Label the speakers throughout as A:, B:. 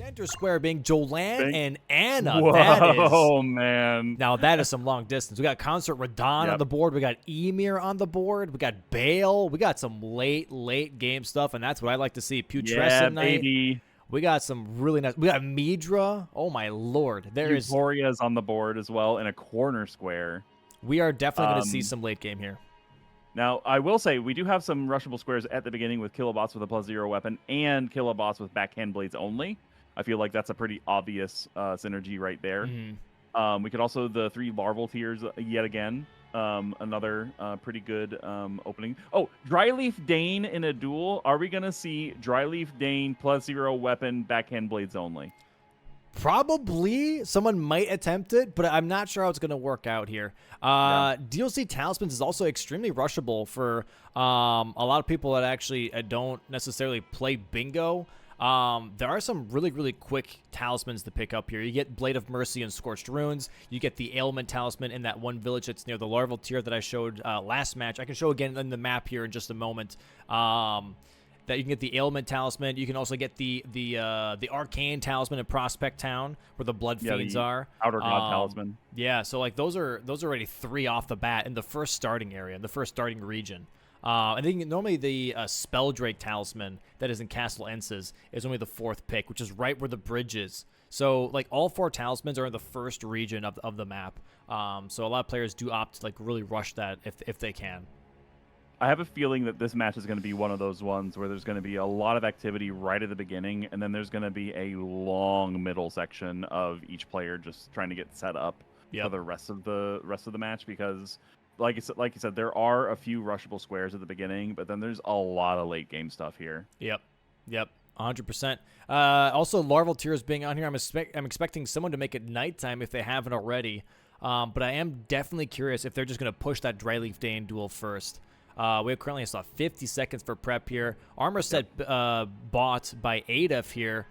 A: Center square being Jolan and Anna.
B: Whoa, man.
A: Now that is some long distance. We got Concert Radon on the board. We got Emir on the board. We got Bale. We got some late game stuff, and that's what I like to see. Putrescent Knight.
B: Baby.
A: We got some really nice. We got Midra. Oh my lord,
B: Euphoria's on the board as well in a corner square.
A: We are definitely going to see some late game here.
B: Now, I will say we do have some rushable squares at the beginning with Kilobots with a +0 weapon and Kilobots with backhand blades only. I feel like that's a pretty obvious synergy right there. We could also the 3 larval tiers yet again. Another pretty good opening. Oh, Dryleaf Dane in a duel. Are we going to see Dryleaf Dane +0 weapon, backhand blades only?
A: Probably someone might attempt it, but I'm not sure how it's going to work out here. DLC Talismans is also extremely rushable for a lot of people that actually don't necessarily play bingo. There are some really quick talismans to pick up here. You get Blade of Mercy and Scorched Runes. You get the Ailment Talisman in that one village that's near the larval tier that I showed last match. I can show again in the map here in just a moment. That you can get the Ailment Talisman. You can also get the Arcane Talisman in Prospect Town, where the Blood Fiends are.
B: Outer God Talisman.
A: Yeah, so like those are already 3 off the bat in the first starting area, in the first starting region. And then normally the Spelldrake Talisman that is in Castle Ences is only the 4th pick, which is right where the bridge is. So like all 4 talismans are in the first region of the map. So a lot of players do opt to like really rush that if they can.
B: I have a feeling that this match is going to be one of those ones where there's going to be a lot of activity right at the beginning, and then there's going to be a long middle section of each player just trying to get set up for the rest of the match. Because, like you said, there are a few rushable squares at the beginning, but then there's a lot of late game stuff here.
A: Yep. 100%. Also, larval tiers being on here. I'm expecting someone to make it nighttime if they haven't already. But I am definitely curious if they're just going to push that Dryleaf Dane duel first. We currently saw 50 seconds for prep here. Armor set bought by Adef here.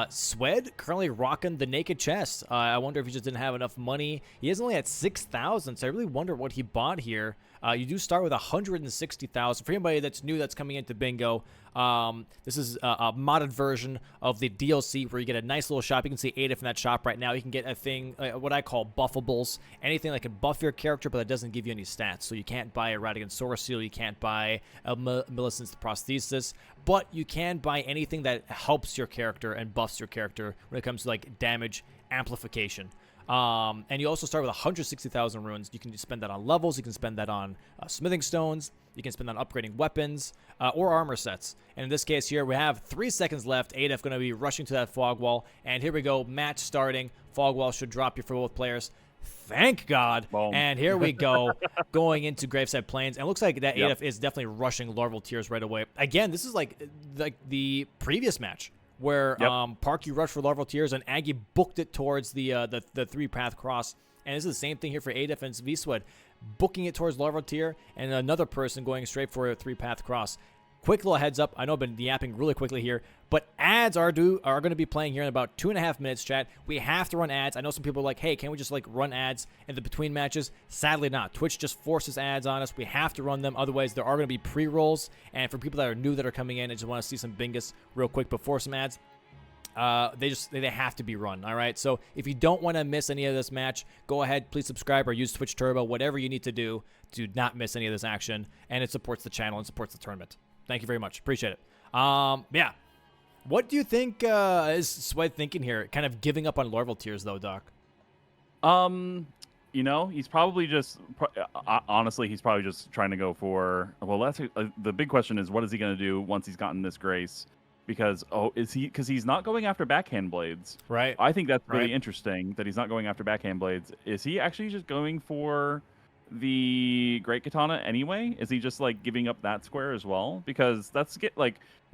A: Swed currently rocking the naked chest. I wonder if he just didn't have enough money. He is only at 6,000, so I really wonder what he bought here. You do start with 160,000. For anybody that's new that's coming into bingo, this is a modded version of the DLC where you get a nice little shop. You can see Adif in that shop right now. You can get a thing, what I call buffables, anything that can buff your character but that doesn't give you any stats. So you can't buy a Radigan Source Seal, you can't buy a Millicent's Prosthesis, but you can buy anything that helps your character and buffs your character when it comes to like damage amplification. And you also start with 160,000 runes. You can spend that on levels. You can spend that on smithing stones. You can spend that on upgrading weapons or armor sets. And in this case here, we have 3 seconds left. Adef going to be rushing to that fog wall. And here we go. Match starting. Fog wall should drop you for both players. Thank God.
B: Boom.
A: And here we go, going into Graveside Plains. And it looks like that Adef is definitely rushing larval tiers right away. Again, this is like the previous match, where Parky rushed for larval tiers and Aggie booked it towards the 3-path cross. And this is the same thing here for Adef and Vswed, booking it towards larval tier, and another person going straight for a 3-path cross. Quick little heads up. I know I've been yapping really quickly here, but ads are going to be playing here in about 2.5 minutes, chat. We have to run ads. I know some people are like, hey, can't we just like run ads in the between matches? Sadly not. Twitch just forces ads on us. We have to run them. Otherwise, there are going to be pre-rolls. And for people that are new that are coming in and just want to see some bingus real quick before some ads, they have to be run. All right. So if you don't want to miss any of this match, go ahead, please subscribe or use Twitch Turbo, whatever you need to do to not miss any of this action. And it supports the channel and supports the tournament. Thank you very much. Appreciate it. Yeah. What do you think is Swed thinking here? Kind of giving up on larval tiers, though, Doc.
B: You know, he's probably just honestly, he's probably just trying to go for. Well, that's the big question is, what is he going to do once he's gotten this grace? Because because he's not going after backhand blades,
A: right?
B: I think that's really interesting that he's not going after backhand blades. Is he actually just going for the Great Katana anyway? Is he just like giving up that square as well? Because that's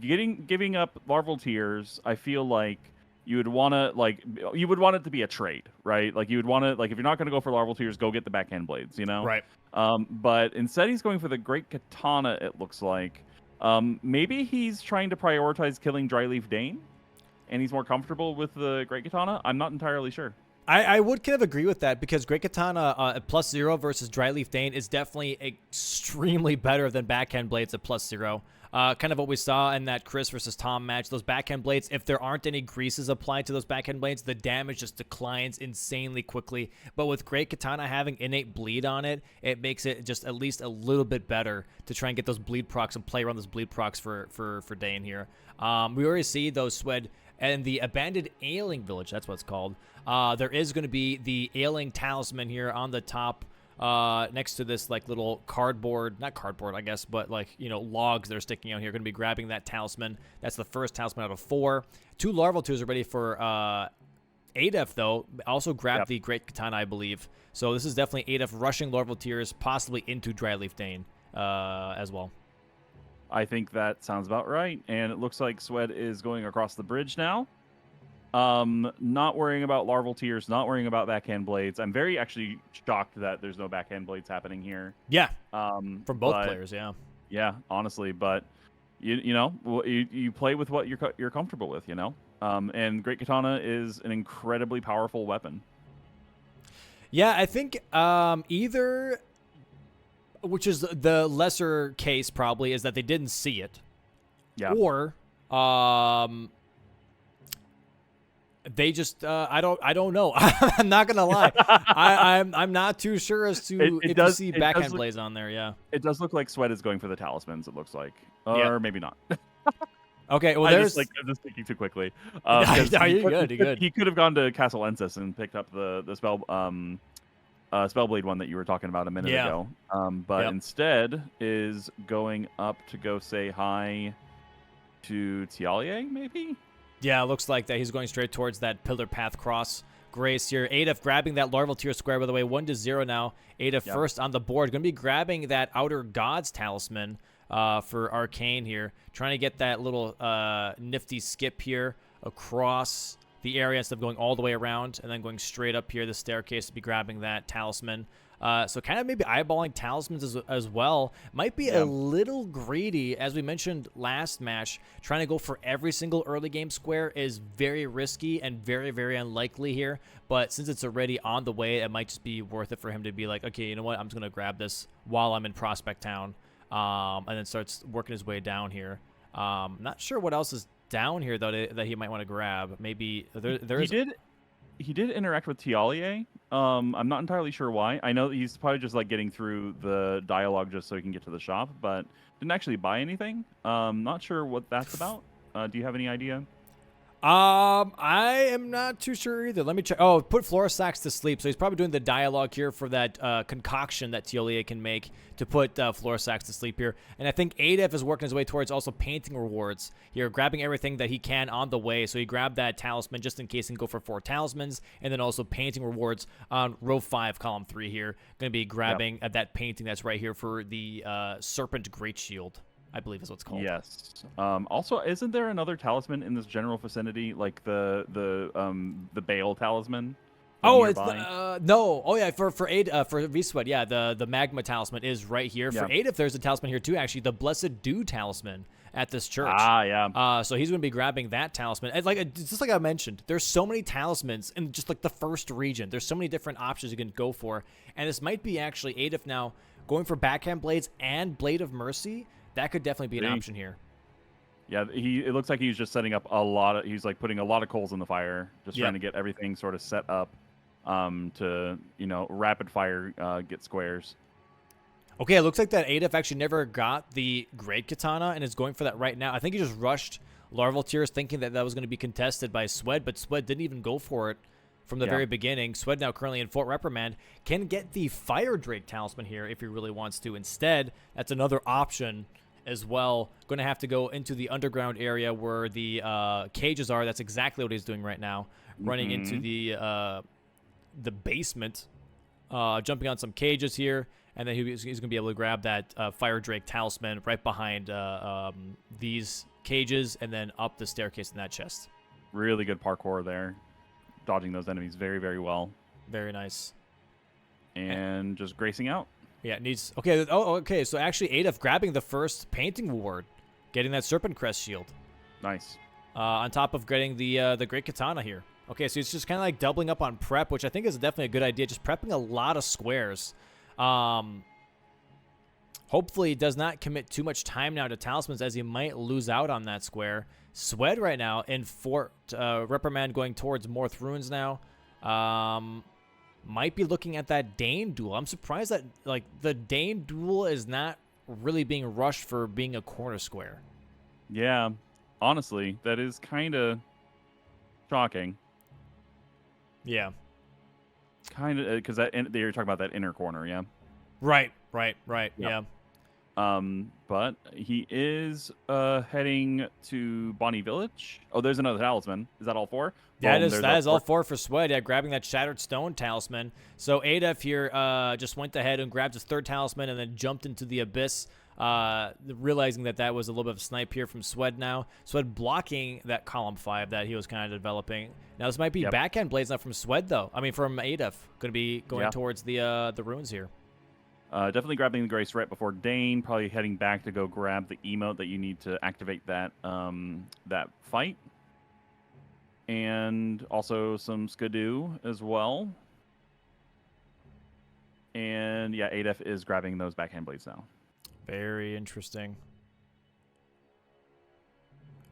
B: giving up larval tiers. I feel like you would want it to be a trade, right? Like you would want to, like, if you're not going to go for larval tiers, go get the backhand blades, you know?
A: Right.
B: But instead he's going for the Great Katana, it looks like. Maybe he's trying to prioritize killing Dryleaf Dane, and he's more comfortable with the Great Katana. I'm not entirely sure.
A: I would kind of agree with that, because Great Katana at +0 versus Dryleaf Dane is definitely extremely better than Backhand Blades at +0. Kind of what we saw in that Chris versus Tom match. Those backhand blades, if there aren't any greases applied to those backhand blades, the damage just declines insanely quickly. But with Great Katana having innate bleed on it, it makes it just at least a little bit better to try and get those bleed procs and play around those bleed procs for Dane here. We already see those Swed and the abandoned ailing village. That's what it's called. There is going to be the ailing talisman here on the top. Next to this like little cardboard, not cardboard, I guess, but like, you know, logs that are sticking out here. Going to be grabbing that talisman. That's the first talisman out of 4. 2 larval tears are ready for Adef, though. Also grabbed the Great Katana, I believe. So this is definitely Adef rushing larval tears, possibly into Dryleaf Dane as well.
B: I think that sounds about right. And it looks like Swed is going across the bridge now. Not worrying about larval tears, not worrying about backhand blades. I'm very actually shocked that there's no backhand blades happening here.
A: Yeah. From both players, yeah.
B: Yeah, honestly, but you know, you play with what you're comfortable with, you know. And Great Katana is an incredibly powerful weapon.
A: Yeah, I think either, which is the lesser case probably, is that they didn't see it.
B: Yeah.
A: Or they just I don't know. I'm not gonna lie. I'm not too sure as to if you see backhand blades on there. Yeah,
B: it does look like Swed is going for the talismans. It looks like, or maybe not.
A: Okay, well, I'm just
B: thinking too quickly.
A: You're good.
B: He could have gone to Castle Ensis and picked up the Spellblade one that you were talking about a minute ago. But instead is going up to go say hi to Tialier, maybe.
A: Yeah, it looks like that he's going straight towards that Pillar Path Cross. Grace here. Adef grabbing that Larval Tier Square, by the way, 1-0 now. Adef first on the board. Going to be grabbing that Outer Gods Talisman for Arcane here. Trying to get that little nifty skip here across the area instead of going all the way around and then going straight up here the staircase to be grabbing that talisman. So kind of maybe eyeballing talismans as well. Might be a little greedy, as we mentioned last match. Trying to go for every single early game square is very risky and very, very unlikely here. But since it's already on the way, it might just be worth it for him to be like, okay, you know what? I'm just going to grab this while I'm in Prospect Town. And then starts working his way down here. Not sure what else is down here, though, that he might want to grab. Maybe there's...
B: He did interact with Tialier. I'm not entirely sure why. I know he's probably just like getting through the dialogue just so he can get to the shop, but didn't actually buy anything. Not sure what that's about. Do you have any idea?
A: I am not too sure either. Let me check. Oh, put Florisax to sleep. So he's probably doing the dialogue here for that concoction that Tialier can make to put Florisax to sleep here. And I think Adef is working his way towards also painting rewards here, grabbing everything that he can on the way. So he grabbed that talisman just in case he can go for 4 talismans, and then also painting rewards on row 5, column 3 here. Going to be grabbing at that painting that's right here for the Serpent Great Shield, I believe is what's called.
B: Yes. Also, isn't there another talisman in this general vicinity, like the Bale talisman?
A: Oh, nearby? It's no. Oh yeah, for V-Sweat, yeah, the Magma talisman is right here. For Adef, there's a talisman here too. Actually, the Blessed Dew talisman at this church.
B: Ah, yeah.
A: So he's going to be grabbing that talisman. And just like I mentioned, there's so many talismans in just like the first region. There's so many different options you can go for, and this might be actually Adef now going for backhand blades and Blade of Mercy. That could definitely be an option here.
B: Yeah, it looks like he's just setting up he's like putting a lot of coals in the fire, just trying to get everything sort of set up to, you know, rapid fire get squares.
A: Okay, it looks like that Adef actually never got the Great Katana and is going for that right now. I think he just rushed Larval Tears thinking that was going to be contested by Swed, but Swed didn't even go for it from the very beginning. Swed now currently in Fort Reprimand can get the Fire Drake Talisman here if he really wants to. Instead, that's another option as well. Going to have to go into the underground area where the cages are. That's exactly what he's doing right now. Running into the basement, jumping on some cages here, and then he's going to be able to grab that Fire Drake Talisman right behind these cages and then up the staircase in that chest.
B: Really good parkour there. Dodging those enemies very, very well.
A: Very nice.
B: And just gracing out.
A: Yeah, it needs... Okay, okay, so actually Adef grabbing the first painting reward, getting that Serpent Crest shield.
B: Nice.
A: On top of getting the Great Katana here. Okay, so it's just kind of like doubling up on prep, which I think is definitely a good idea. Just prepping a lot of squares. Hopefully, he does not commit too much time now to talismans, as he might lose out on that square. Swed right now in Fort Reprimand going towards Morth Ruins now. Might be looking at that Dane duel. I'm surprised that like the Dane duel is not really being rushed for being a corner square.
B: Yeah, honestly, that is kind of shocking.
A: Yeah.
B: Kind of, because you're talking about that inner corner, yeah?
A: Right. Yeah.
B: But he is heading to Bonnie Village. Oh, there's another talisman. Is that all 4?
A: That is all 4 for Swed. Yeah, grabbing that Shattered Stone talisman. So Adef here just went ahead and grabbed his 3rd talisman and then jumped into the Abyss, realizing that was a little bit of a snipe here from Swed now. Swed blocking that column 5 that he was kind of developing. Now this might be backhand blades, not from Swed though. I mean from Adef. Going to be going towards the runes here.
B: Definitely grabbing the Grace right before Dane. Probably heading back to go grab the emote that you need to activate that that fight. And also some Skidoo as well. And yeah, Adef is grabbing those backhand blades now.
A: Very interesting.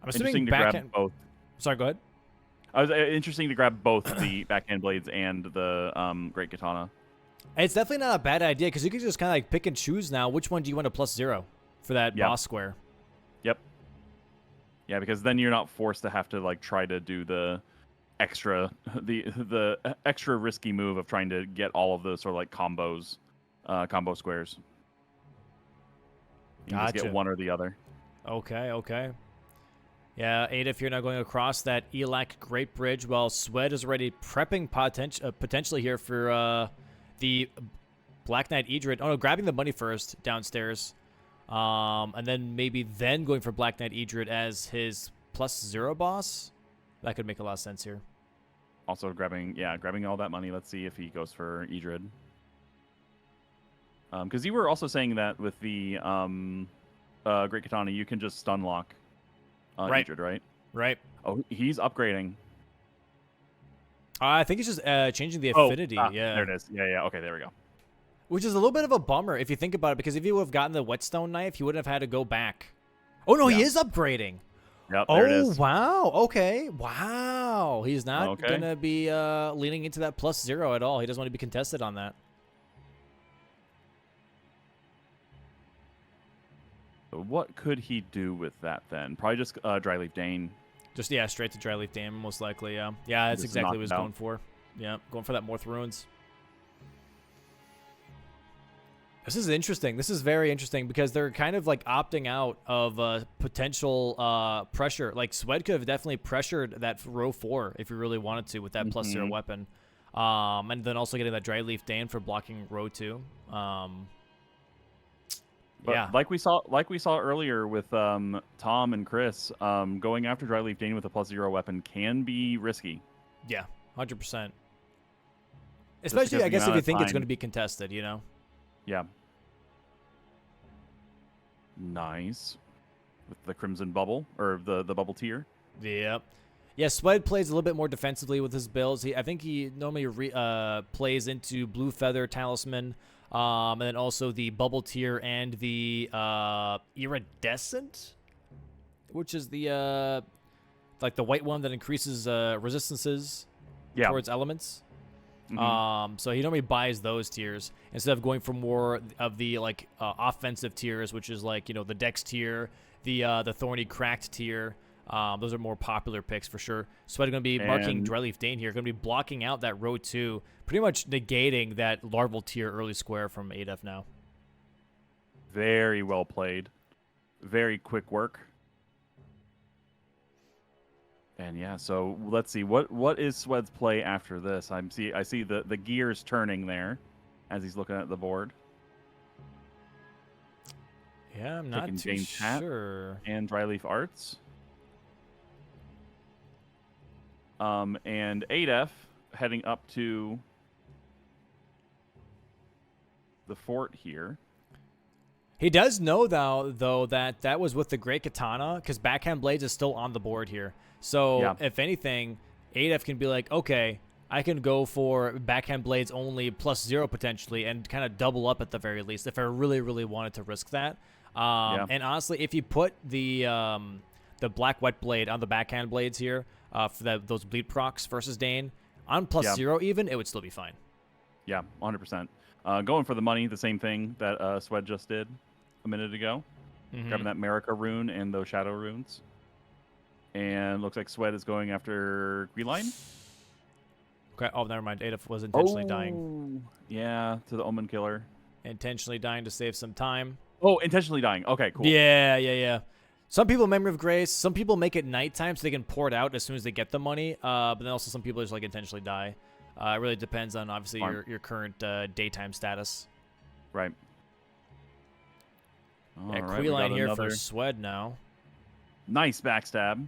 A: I'm
B: assuming to grab both.
A: Sorry, go ahead.
B: I was interesting to grab both the backhand blades and the Great Katana.
A: It's definitely not a bad idea because you can just kind of like pick and choose now. Which one do you want to +0 for that boss square?
B: Yep. Yeah, because then you're not forced to have to like try to do the extra risky move of trying to get all of those sort of like combo squares. You can just get one or the other.
A: Okay. Yeah, Adef, you're now going across that Elak Great Bridge while Swed is already prepping potentially here for the Black Knight Idrid. Oh no, grabbing the money first downstairs. And then maybe going for Black Knight Idrid as his +0 boss. That could make a lot of sense here.
B: Also grabbing all that money. Let's see if he goes for Idrid. Because you were also saying that with the Great Katana, you can just stun lock Idrid, right?
A: Right.
B: Oh, he's upgrading.
A: I think he's just changing the affinity. Yeah.
B: There it is. Yeah. Okay, there we go.
A: Which is a little bit of a bummer if you think about it, because if he would have gotten the whetstone knife, he wouldn't have had to go back. Oh, no, he is upgrading.
B: Yep, there it is.
A: Oh, wow. Okay. Wow. He's not going to be leaning into that +0 at all. He doesn't want to be contested on that.
B: So what could he do with that then? Probably just Dryleaf Dane.
A: Just, straight to Dryleaf Dane, most likely, yeah. Yeah, that's exactly what he was going for. Yeah, going for that Morth Ruins. This is interesting. This is very interesting because they're kind of like opting out of potential pressure. Like Swed could have definitely pressured that row 4 if he really wanted to with that +0 weapon. And then also getting that Dryleaf Dane for blocking row 2.
B: But like we saw earlier with Tom and Chris, going after Dryleaf Dane with a +0 weapon can be risky.
A: Yeah, 100%. Especially, I guess, if you think it's going to be contested, you know?
B: Yeah. Nice. With the Crimson Bubble, or the Bubble Tier.
A: Yep. Yeah, Swed plays a little bit more defensively with his builds. I think he normally plays into Blue Feather Talisman, and then also the Bubble Tier and the Iridescent, which is the like the white one that increases resistances towards elements. So he normally buys those tiers instead of going for more of the like offensive tiers, which is like, you know, the Dex tier, the Thorny Cracked tier. Those are more popular picks for sure. Swed going to be marking Dryleaf Dane here. Going to be blocking out that row 2, pretty much negating that larval tier early square from Adef now.
B: Very well played. Very quick work. And yeah, so let's see what is Swed's play after this. I see the gears turning there as he's looking at the board.
A: Yeah, I'm not too sure.
B: And Dryleaf Arts. And Adef heading up to the fort here.
A: He does know, though, that was with the Great Katana, because Backhand Blades is still on the board here. So, if anything, Adef can be like, okay, I can go for backhand blades only +0 potentially and kind of double up at the very least if I really, really wanted to risk that. And honestly, if you put the black wet blade on the backhand blades here for those bleed procs versus Dane on +0 even, it would still be fine.
B: Yeah, 100%. Going for the money, the same thing that Swed just did a minute ago. Grabbing that Marika rune and those shadow runes. And looks like Swed is going after Queeline.
A: Okay. Oh, never mind. Adolf was intentionally dying.
B: Yeah, to the Omen Killer.
A: Intentionally dying to save some time.
B: Oh, intentionally dying. Okay, cool.
A: Yeah. Some people Memory of Grace. Some people make it nighttime so they can pour it out as soon as they get the money. But then also some people just like intentionally die. It really depends on obviously your current daytime status.
B: Right.
A: Yeah, Queeline here for Swed now.
B: Nice backstab.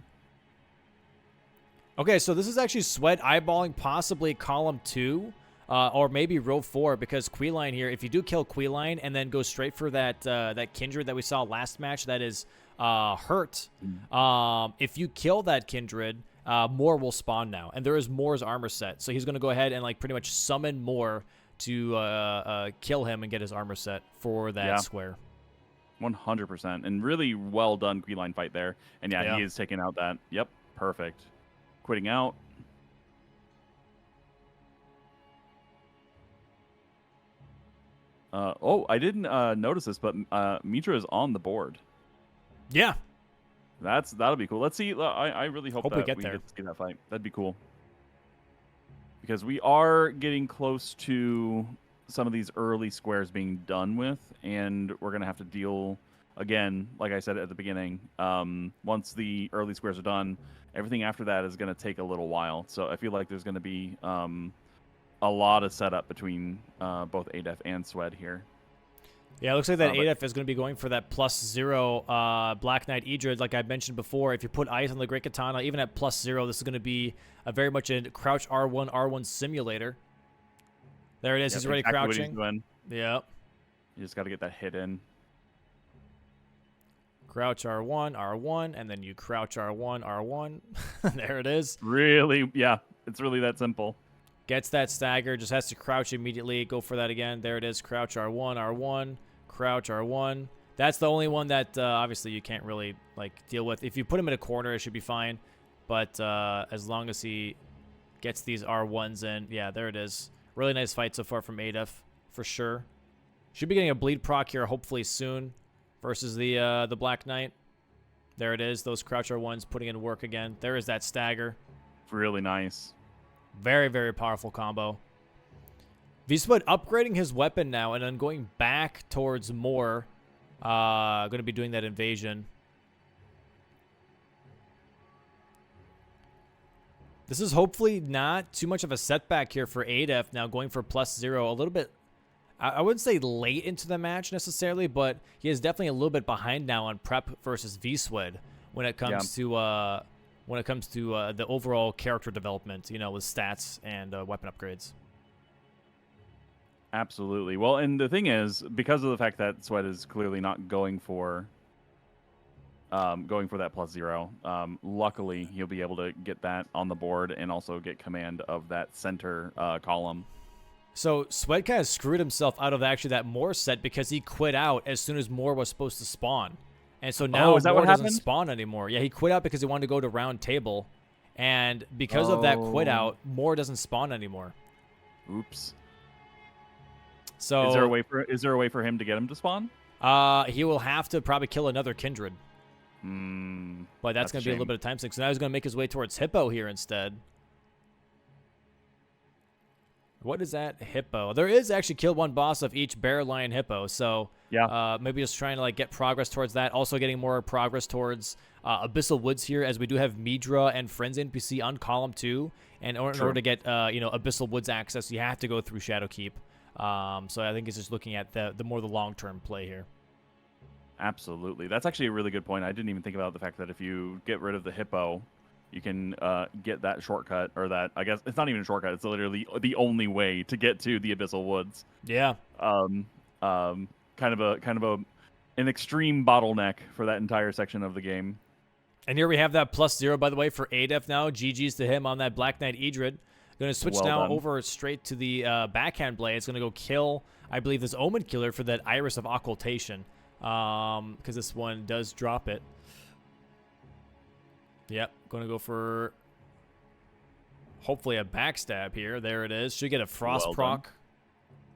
A: Okay, so this is actually Swed eyeballing possibly column 2 or maybe row 4 because Queeline here, if you do kill Queeline and then go straight for that Kindred that we saw last match that is hurt, if you kill that Kindred, Moore will spawn now. And there is Moore's armor set. So he's going to go ahead and like pretty much summon Moore to kill him and get his armor set for that square.
B: 100%. And really well done Queeline fight there. And yeah, he is taking out that. Yep, perfect. Quitting out. I didn't notice this, but Mitra is on the board.
A: Yeah.
B: That'll be cool. Let's see. I really hope that
A: we get there.
B: Get to see that fight. That'd be cool. Because we are getting close to some of these early squares being done with, and we're going to have to deal, again, like I said at the beginning, once the early squares are done, everything after that is going to take a little while. So I feel like there's going to be a lot of setup between both Adef and Swed here.
A: Yeah, it looks like that Adef is going to be going for that +0 Black Knight Idrid. Like I mentioned before, if you put ice on the Great Katana, even at +0, this is going to be very much a crouch R1 simulator. There it is. He's already crouching. Yep.
B: You just got to get that hit in.
A: Crouch R1, and then you crouch R1. There it is.
B: Really? Yeah, it's really that simple.
A: Gets that stagger, just has to crouch immediately. Go for that again. There it is. Crouch R1, crouch R1. That's the only one that obviously you can't really like deal with. If you put him in a corner, it should be fine. But as long as he gets these R1s in, yeah, there it is. Really nice fight so far from Adef, for sure. Should be getting a bleed proc here hopefully soon versus the Black Knight. There it is. Those crouch R1s putting in work again. There is that stagger.
B: Really nice.
A: Very, very powerful combo. V-Spud upgrading his weapon now and then going back towards Moore. Going to be doing that invasion. This is hopefully not too much of a setback here for Adef now going for +0. A little bit, I wouldn't say late into the match necessarily, but he is definitely a little bit behind now on prep versus V-Swed when it comes to the overall character development, you know, with stats and weapon upgrades.
B: Absolutely. Well, and the thing is, because of the fact that Swed is clearly not going for that +0, luckily he'll be able to get that on the board and also get command of that center column.
A: So Swed kind of screwed himself out of actually that Moore set because he quit out as soon as Moore was supposed to spawn. And so now Moore doesn't spawn anymore. Yeah, he quit out because he wanted to go to round table. And because of that quit out, Moore doesn't spawn anymore.
B: Oops.
A: So
B: is there a way for him to get him to spawn?
A: He will have to probably kill another Kindred. But that's going to be a little bit of time sink. So now he's going to make his way towards Hippo here instead. What is that Hippo? There is actually kill one boss of each bear, lion, hippo. So
B: yeah,
A: maybe just trying to like get progress towards that. Also getting more progress towards Abyssal Woods here, as we do have Midra and Friends NPC on column 2. And in order to get Abyssal Woods access, you have to go through Shadowkeep. So I think it's just looking at the more the long-term play here.
B: Absolutely. That's actually a really good point. I didn't even think about the fact that if you get rid of the hippo, you can get that shortcut, or that, I guess it's not even a shortcut. It's literally the only way to get to the Abyssal Woods.
A: Yeah.
B: Kind of an extreme bottleneck for that entire section of the game.
A: And here we have that +0, by the way, for Adef now. GG's to him on that Black Knight Idrid. Going to switch
B: Well
A: now
B: done.
A: over straight to the backhand blade. It's going to go kill, I believe, this Omen Killer for that Iris of Occultation. Because this one does drop it. Yep, going to go for hopefully a backstab here. There it is. Should get a Frost
B: Well
A: proc.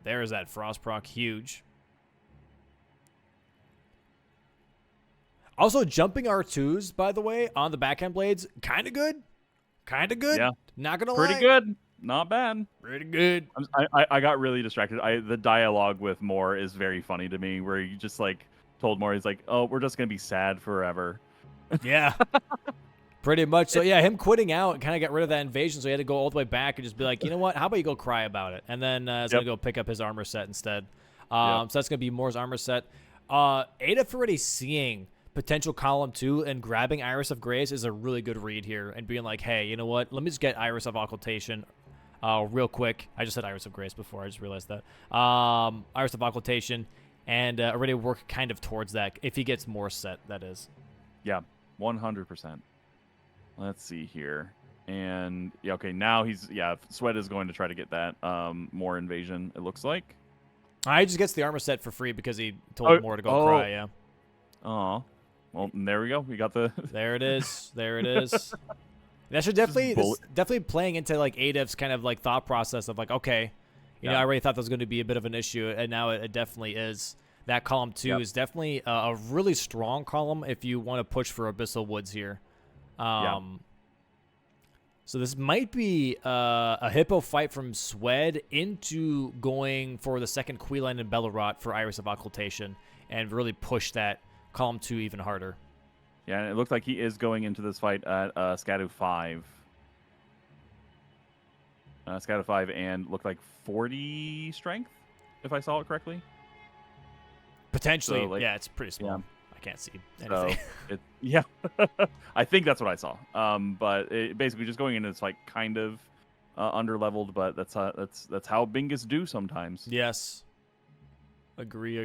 A: There's that Frost proc. Huge. Also, jumping R2s, by the way, on the backhand blades, kind of good. Kind of good.
B: Yeah.
A: Not going to lie.
B: Pretty good. Not bad.
A: Pretty good.
B: I got really distracted. The dialogue with Moore is very funny to me, where you just like told Moore, he's like, "Oh, we're just gonna be sad forever."
A: Yeah. Pretty much. So, yeah, him quitting out kind of got rid of that invasion, so he had to go all the way back and just be like, you know what? How about you go cry about it? And then he's going to go pick up his armor set instead. So that's going to be Moore's armor set. Adaf already seeing potential column 2 and grabbing Iris of Grace is a really good read here and being like, hey, you know what? Let me just get Iris of Occultation real quick. I just said Iris of Grace before. I just realized that. Iris of Occultation and already work kind of towards that if he gets more set, that is.
B: Yeah, 100%. Let's see here. And, yeah, okay, now Sweat is going to try to get that more invasion, it looks like.
A: He just gets the armor set for free because he told Moore to go cry, yeah.
B: Oh, well, there we go. We got the...
A: There it is. There it is. That should definitely playing into, like, Adaf's kind of, like, thought process of, like, okay, you know, I already thought that was going to be a bit of an issue, and now it definitely is. That column 2 is definitely a really strong column if you want to push for Abyssal Woods here. So this might be a Hippo fight from Swed into going for the second Queeline and Bellerot for Iris of Occultation and really push that column 2 even harder.
B: Yeah, and it looks like he is going into this fight at Scadu 5. Scadu 5 and looked like 40 strength, if I saw it correctly.
A: Potentially,
B: So, like,
A: yeah, it's pretty small.
B: yeah.
A: I can't see anything.
B: So I think that's what I saw. But basically just going into this fight kind of underleveled, but that's how Bingus do sometimes.
A: Yes. Agree.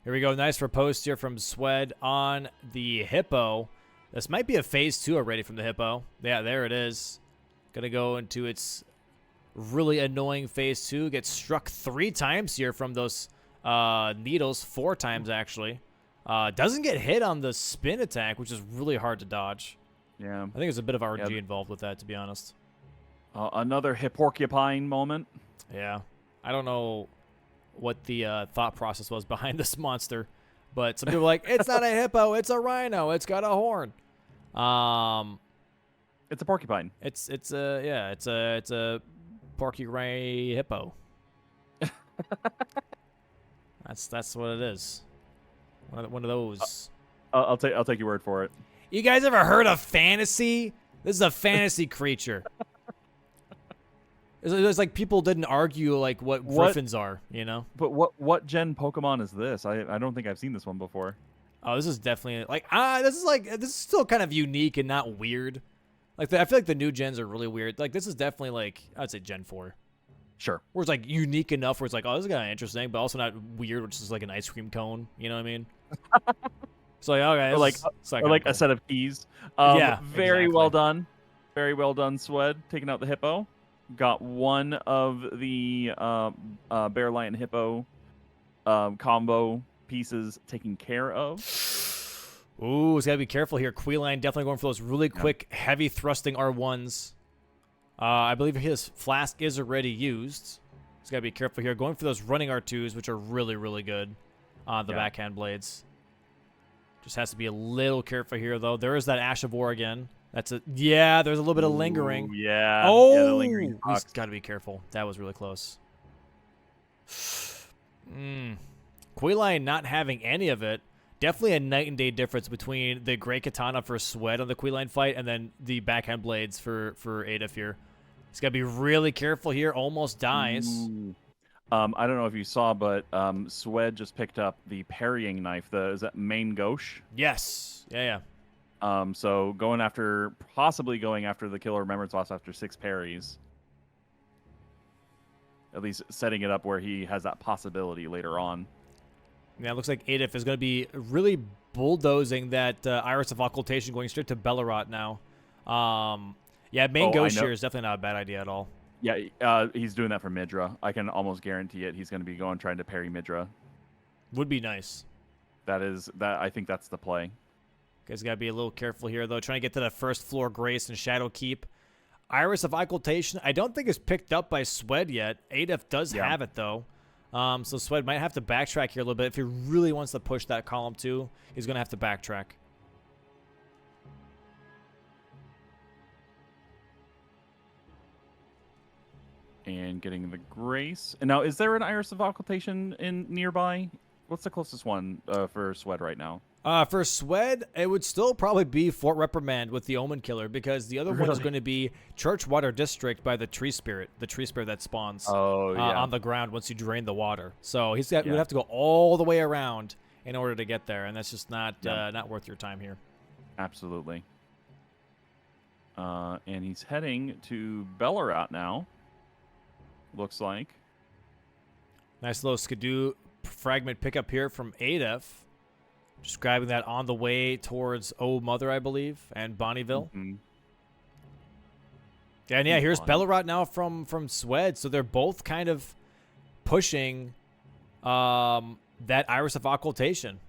A: Here we go. Nice riposte here from Swed on the Hippo. This might be a phase 2 already from the Hippo. Yeah, there it is. Gonna go into its really annoying phase 2. Gets struck 3 times here from those needles. 4 times, actually. Doesn't get hit on the spin attack, which is really hard to dodge.
B: Yeah.
A: I think there's a bit of RNG involved with that, to be honest.
B: Another Hipporcupine moment.
A: Yeah. I don't know what the thought process was behind this monster, but some people are like, it's not a hippo, it's a rhino, it's got a horn.
B: It's a porcupine.
A: It's a porky ray hippo. That's what it is. One of those.
B: I'll take your word for it.
A: You guys ever heard of fantasy? This is a fantasy creature. It's like people didn't argue like what griffins are, you know?
B: But what gen Pokemon is this? I don't think I've seen this one before.
A: Oh, this is definitely like this is still kind of unique and not weird. Like I feel like the new gens are really weird. Like this is definitely like I'd say Gen 4.
B: Sure.
A: Where it's like unique enough where it's like, oh, this is kind of interesting, but also not weird, which is like an ice cream cone. You know what I mean? So like, okay,
B: or like a set of keys.
A: Yeah,
B: very
A: exactly.
B: well done. Very well done, Swed. Taking out the hippo. Got one of the bear lion hippo combo pieces taken care of.
A: Ooh, he's got to be careful here. Queeline definitely going for those really quick, heavy thrusting R1s. I believe his flask is already used. He's got to be careful here. Going for those running R2s, which are really, really good on the backhand blades. Just has to be a little careful here, though. There is that Ash of War again. There's a little bit of lingering.
B: Ooh, yeah.
A: Oh,
B: yeah, the lingering
A: he's got to be careful. That was really close. Queeline not having any of it. Definitely a night and day difference between the Great Katana for Swed on the Queeline fight and then the backhand blades for Adaf here. He's got to be really careful here. Almost dies.
B: Ooh. I don't know if you saw, but Swed just picked up the parrying knife. Is that main gauche?
A: Yes. Yeah.
B: So possibly going after the Killer Remembrance Loss after 6 parries. At least setting it up where he has that possibility later on.
A: Yeah, it looks like Adaf is going to be really bulldozing that Iris of Occultation, going straight to Bellerot now. Yeah, main
B: Oh, I
A: Ghost
B: know.
A: Shear is definitely not a bad idea at all.
B: Yeah, he's doing that for Midra. I can almost guarantee it. He's going to be trying to parry Midra.
A: Would be nice.
B: I think that's the play.
A: Guys got to be a little careful here, though. Trying to get to that first floor Grace and Shadow Keep. Iris of Occultation, I don't think is picked up by Swed yet. Adef does have it, though. So Swed might have to backtrack here a little bit. If he really wants to push that column 2, he's going to have to backtrack.
B: And getting the Grace. And now, is there an Iris of Occultation in nearby? What's the closest one for Swed right now?
A: For Swed, it would still probably be Fort Reprimand with the Omen Killer, because the other one is going to be Churchwater District by the Tree Spirit that spawns on the ground once you drain the water. So he's got, would have to go all the way around in order to get there, and that's just not not worth your time here.
B: Absolutely. And he's heading to Bellarat now. Looks like.
A: Nice little Skidoo fragment pickup here from Adef. Just grabbing that on the way towards Oh Mother, I believe, and Bonneville.
B: Mm-hmm.
A: And yeah, here's Bellarat now from Swed. So they're both kind of pushing that Iris of Occultation.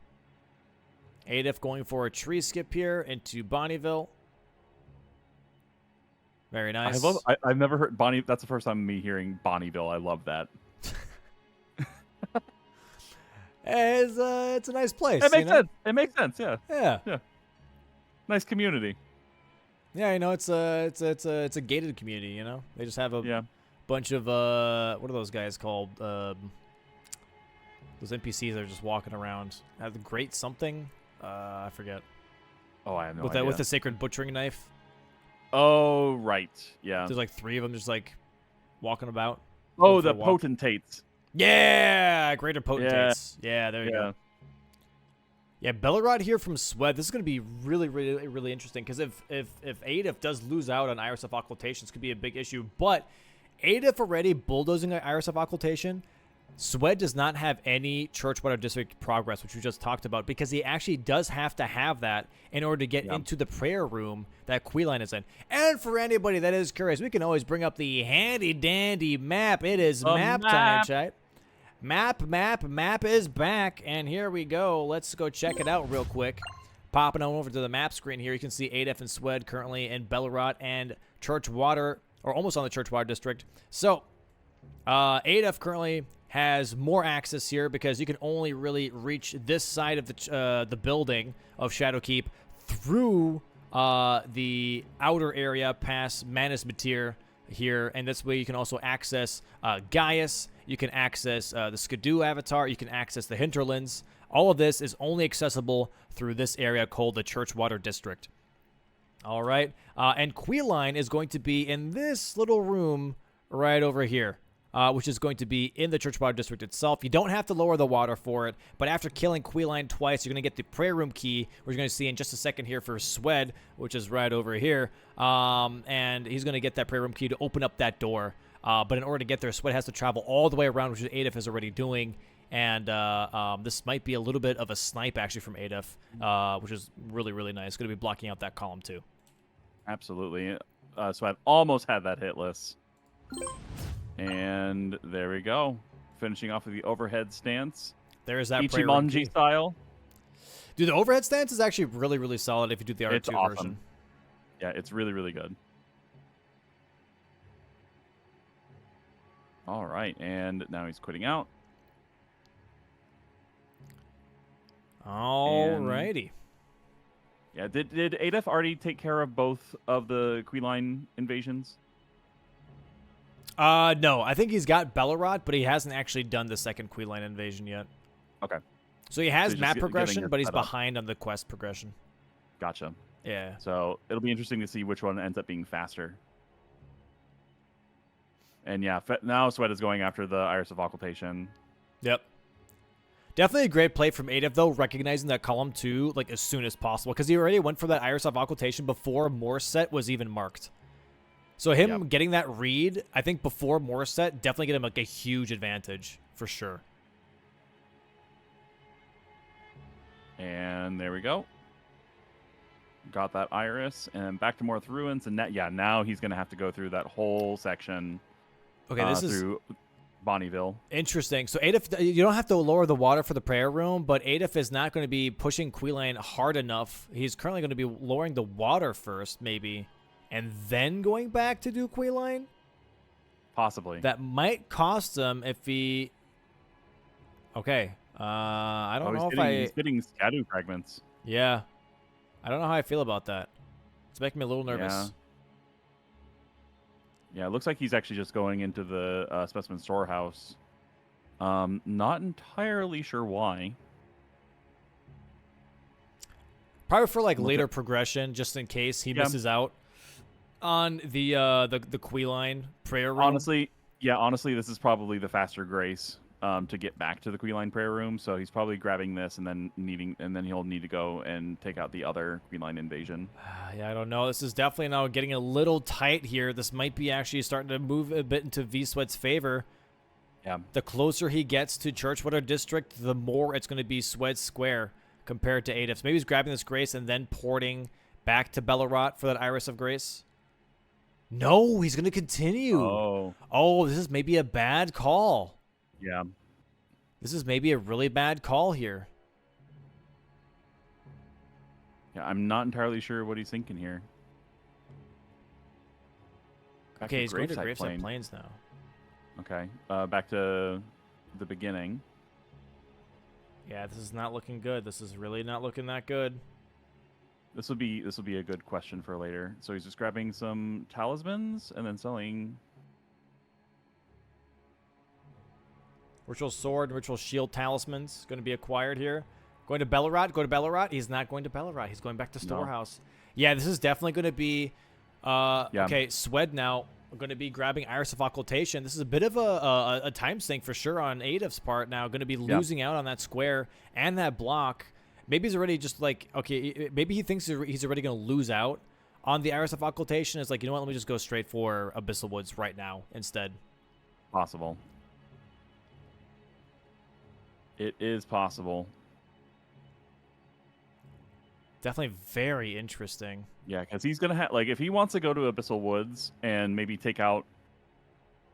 A: Adef going for a tree skip here into Bonneville. Very nice.
B: I've never heard Bonnie. That's the first time me hearing Bonneville. I love that.
A: It's a nice place.
B: It makes sense. It makes sense. Yeah.
A: Yeah.
B: Nice community.
A: Yeah, it's a gated community. They just have a bunch of what are those guys called? Those NPCs that are just walking around. Have the great something. I forget.
B: Oh, I have no idea.
A: With the sacred butchering knife.
B: Oh, right. Yeah.
A: There's like 3 of them just like walking about.
B: Oh, the potentates.
A: Yeah, greater potentates. Yeah, there you go. Yeah, Bellarat here from Swed. This is going to be really, really, really interesting, because if Adef does lose out on Iris of Occultation, this could be a big issue. But Adef already bulldozing Iris of Occultation. Swed does not have any Churchwater District progress, which we just talked about, because he actually does have to have that in order to get into the prayer room that Queeline is in. And for anybody that is curious, we can always bring up the handy-dandy map. It is map time, chat. Map is back, and here we go. Let's go check it out real quick. Popping on over to the map screen here, you can see Adef and Swed currently in Bellarat and Churchwater, or almost on the Churchwater District. So, Adef currently has more access here, because you can only really reach this side of the building of Shadowkeep through the outer area past Manus Matir here, and this way you can also access Gaius, you can access the Skidoo avatar, you can access the Hinterlands. All of this is only accessible through this area called the Churchwater District. All right, and Queeline is going to be in this little room right over here. Which is going to be in the Churchwater District itself. You don't have to lower the water for it, but after killing Queeline twice, you're going to get the prayer room key, which you're going to see in just a second here for Swed, which is right over here. And he's going to get that prayer room key to open up that door. But in order to get there, Swed has to travel all the way around, which Adef is already doing. And this might be a little bit of a snipe, actually, from Adef, which is really, really nice. Going to be blocking out that column, too.
B: Absolutely. Swed almost had that hitless. And there we go. Finishing off with the overhead stance.
A: There's that
B: Ichimonji style.
A: Dude, the overhead stance is actually really, really solid if you do the R2
B: it's awesome.
A: version.
B: Yeah, it's really, really good. All right, and now he's quitting out.
A: All righty.
B: Yeah, did Adef already take care of both of the Queeline invasions?
A: No, I think he's got Bellarat, but he hasn't actually done the second Queeline invasion yet.
B: Okay.
A: So he has map progression, but he's behind on the quest progression.
B: Gotcha.
A: Yeah.
B: So it'll be interesting to see which one ends up being faster. And yeah, now Swed is going after the Iris of Occultation.
A: Yep. Definitely a great play from Adef, though, recognizing that column 2 like as soon as possible, because he already went for that Iris of Occultation before Morset was even marked. So him getting that read, I think before Morset, definitely get him like a huge advantage for sure.
B: And there we go. Got that Iris, and back to Morth Ruins, and now he's going to have to go through that whole section
A: Okay, this is
B: through Bonneville.
A: interesting. So Adif, you don't have to lower the water for the prayer room, but Adif is not going to be pushing Queeline hard enough. He's currently going to be lowering the water first, maybe, and then going back to do Queeline.
B: Possibly.
A: That might cost him if he... Okay. I don't know if
B: He's getting Scadu fragments.
A: Yeah. I don't know how I feel about that. It's making me a little nervous.
B: Yeah, it looks like he's actually just going into the specimen storehouse. Not entirely sure why.
A: Probably for like later progression, just in case he misses out on the Queeline prayer room.
B: Honestly, this is probably the faster grace to get back to the Queeline prayer room. So he's probably grabbing this and then he'll need to go and take out the other Queeline invasion.
A: Yeah, I don't know. This is definitely now getting a little tight here. This might be actually starting to move a bit into V-Sweat's favor.
B: Yeah.
A: The closer he gets to Churchwater District, the more it's going to be Sweat Square compared to Adif. So maybe he's grabbing this Grace and then porting back to Bellerot for that Iris of Grace. No, he's going to continue. Oh, this is maybe a bad call.
B: Yeah.
A: This is maybe a really bad call here.
B: Yeah, I'm not entirely sure what he's thinking here.
A: Okay, he's going to Graveside Plains now.
B: Okay, back to the beginning.
A: Yeah, this is not looking good. This is really not looking that good.
B: This will be a good question for later. So he's just grabbing some talismans and then selling.
A: Ritual Sword and Ritual Shield talismans going to be acquired here. Going to Bellerot. Go to Bellerot. He's not going to Bellerot. He's going back to Storehouse. No. Yeah, this is definitely going to be... Okay, Swed now going to be grabbing Iris of Occultation. This is a bit of a time sink for sure on Adif's part now. Going to be losing out on that square and that block. Maybe he's already just like... Okay, maybe he thinks he's already going to lose out on the Iris of Occultation. It's like, you know what? Let me just go straight for Abyssal Woods right now instead.
B: Possible. It is possible.
A: Definitely very interesting.
B: Yeah, because he's going to have... Like, if he wants to go to Abyssal Woods and maybe take out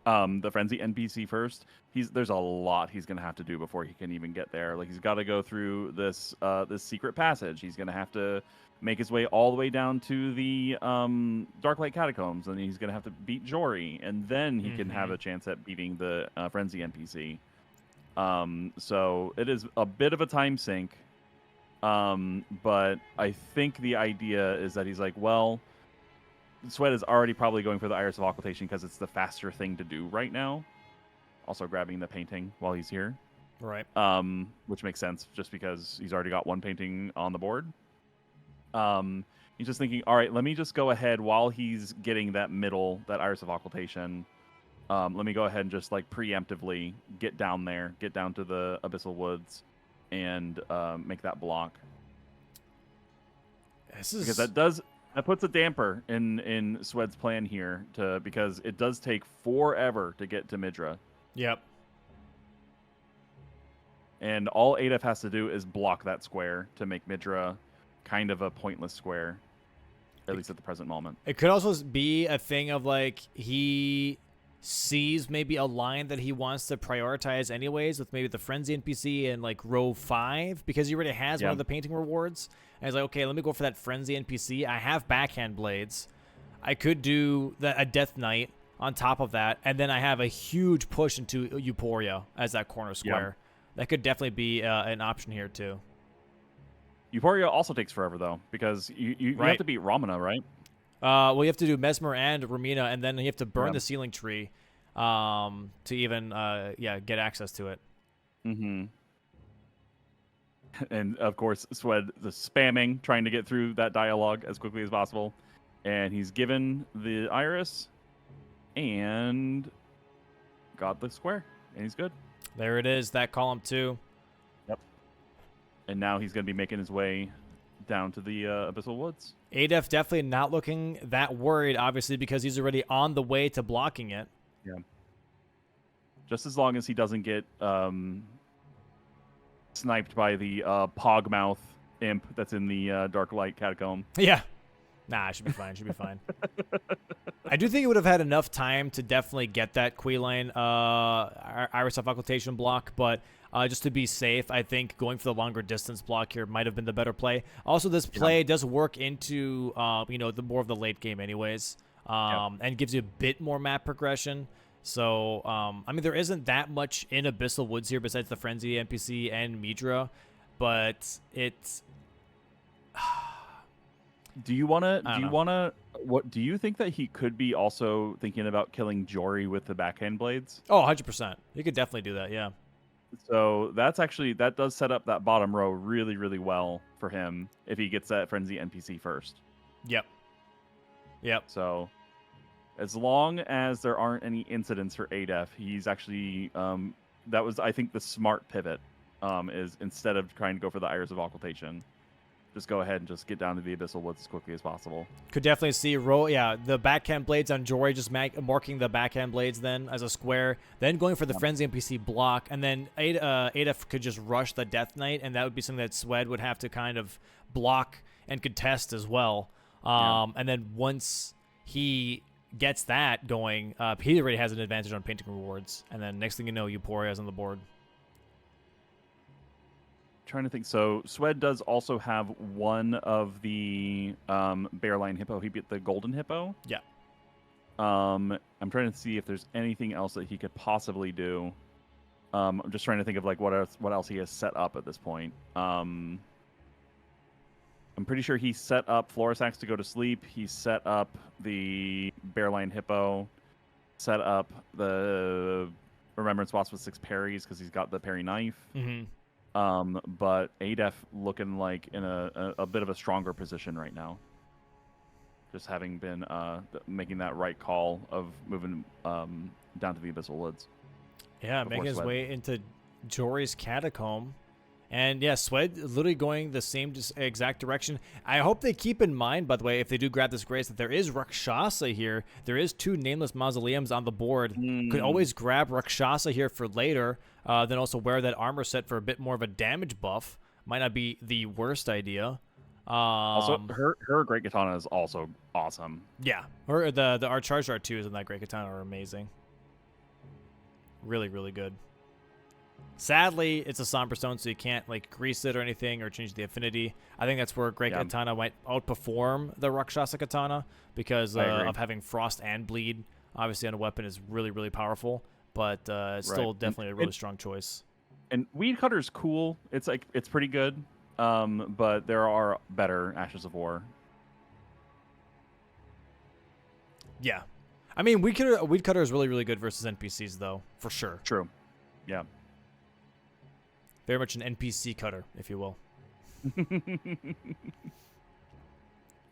B: the Frenzy NPC first, there's a lot he's going to have to do before he can even get there. Like, he's got to go through this secret passage. He's going to have to make his way all the way down to the Darklight Catacombs, and he's going to have to beat Jory, and then he can have a chance at beating the Frenzy NPC. So it is a bit of a time sink. But I think the idea is that he's like, well, Sweat is already probably going for the Iris of Occultation because it's the faster thing to do right now. Also grabbing the painting while he's here.
A: Right.
B: Which makes sense just because he's already got one painting on the board. He's just thinking, all right, let me just go ahead while he's getting that Iris of Occultation. Let me go ahead and just like preemptively get down to the Abyssal Woods and make that block. Because that puts a damper in Swed's plan here because it does take forever to get to Midra.
A: Yep.
B: And all Adif has to do is block that square to make Midra kind of a pointless square, at least at the present moment.
A: It could also be a thing of like he sees maybe a line that he wants to prioritize anyways with maybe the Frenzy NPC in like row 5 because he already has one of the painting rewards. And he's like, okay, let me go for that Frenzy NPC. I have backhand blades. I could do a Death Knight on top of that. And then I have a huge push into Euphoria as that corner square. That could definitely be an option here too.
B: Euphoria also takes forever though because you have to beat Ramana, right?
A: Well, you have to do Mesmer and Romina, and then you have to burn the Sealing Tree to even get access to it.
B: Mm-hmm. And, of course, Swed the spamming, trying to get through that dialogue as quickly as possible. And he's given the Iris and got the square, and he's good.
A: There it is, that column 2.
B: Yep. And now he's going to be making his way down to the Abyssal Woods.
A: Adif definitely not looking that worried, obviously, because he's already on the way to blocking it.
B: Yeah. Just as long as he doesn't get sniped by the Pogmouth imp that's in the Dark Light Catacomb.
A: Yeah. Nah, it should be fine. It should be fine. I do think it would have had enough time to definitely get that Queen Iris of Occultation block, but just to be safe, I think going for the longer distance block here might have been the better play. Also, this play does work into the more of the late game anyways, and gives you a bit more map progression. So, I mean, there isn't that much in Abyssal Woods here besides the Frenzy NPC and Midra, but it's...
B: Do you think that he could be also thinking about killing Jory with the backhand blades?
A: Oh, 100%. He could definitely do that, yeah.
B: So that does set up that bottom row really, really well for him if he gets that Frenzy NPC first.
A: Yep.
B: So as long as there aren't any incidents for ADEF, he's actually that was, I think, the smart pivot is instead of trying to go for the Iris of Occultation, just go ahead and just get down to the Abyssal Woods as quickly as possible.
A: Could definitely see the backhand blades on Jory, just marking the backhand blades then as a square, then going for the Frenzy NPC block, and then Adaf could just rush the Death Knight, and that would be something that Swed would have to kind of block and contest as well. And then once he gets that going, he already has an advantage on painting rewards, and then next thing you know, Euporia's on the board.
B: Trying to think. So Swed does also have one of the Bearline Hippo. He beat the Golden Hippo.
A: Yeah.
B: I'm trying to see if there's anything else that he could possibly do. I'm just trying to think of like what else he has set up at this point. I'm pretty sure he set up Florisax to go to sleep. He set up the Bearline Hippo. Set up the Remembrance Wasp with 6 parries because he's got the parry knife.
A: Mm-hmm.
B: But ADEF looking like in a bit of a stronger position right now. Just having been making that right call of moving down to the Abyssal Woods.
A: Yeah, making his way into Jory's Catacomb. And yeah, Swed literally going the same exact direction. I hope they keep in mind, by the way, if they do grab this Grace, that there is Rakshasa here. There is 2 Nameless Mausoleums on the board. Could always grab Rakshasa here for later. Then also wear that armor set for a bit more of a damage buff. Might not be the worst idea.
B: Also, her Great Katana is also awesome.
A: Yeah, the Archarge R2s and that Great Katana are amazing. Really, really good. Sadly, it's a Somber Stone, so you can't like grease it or anything or change the affinity. I think that's where Great Katana might outperform the Rakshasa Katana because of having Frost and Bleed. Obviously, on a weapon is really, really powerful, but it's still definitely a really strong choice.
B: And Weed Cutter's cool. It's pretty good, but there are better Ashes of War.
A: Yeah, I mean, Weed Cutter is really, really good versus NPCs, though, for sure.
B: True. Yeah.
A: Very much an NPC cutter, if you will.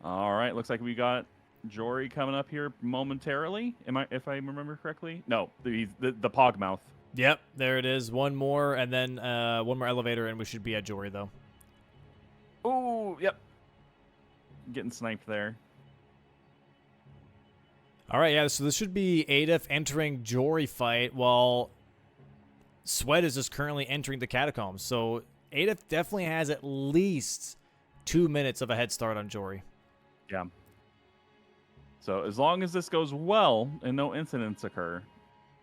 B: All right, looks like we got Jory coming up here momentarily. If I remember correctly? No, the Pogmouth.
A: Yep, there it is. One more, and then one more elevator, and we should be at Jory, though.
B: Oh, yep. Getting sniped there.
A: All right, yeah, so this should be Adef entering Jory fight while Swed is just currently entering the Catacombs. So Adef definitely has at least 2 minutes of a head start on Jory.
B: Yeah. So as long as this goes well and no incidents occur,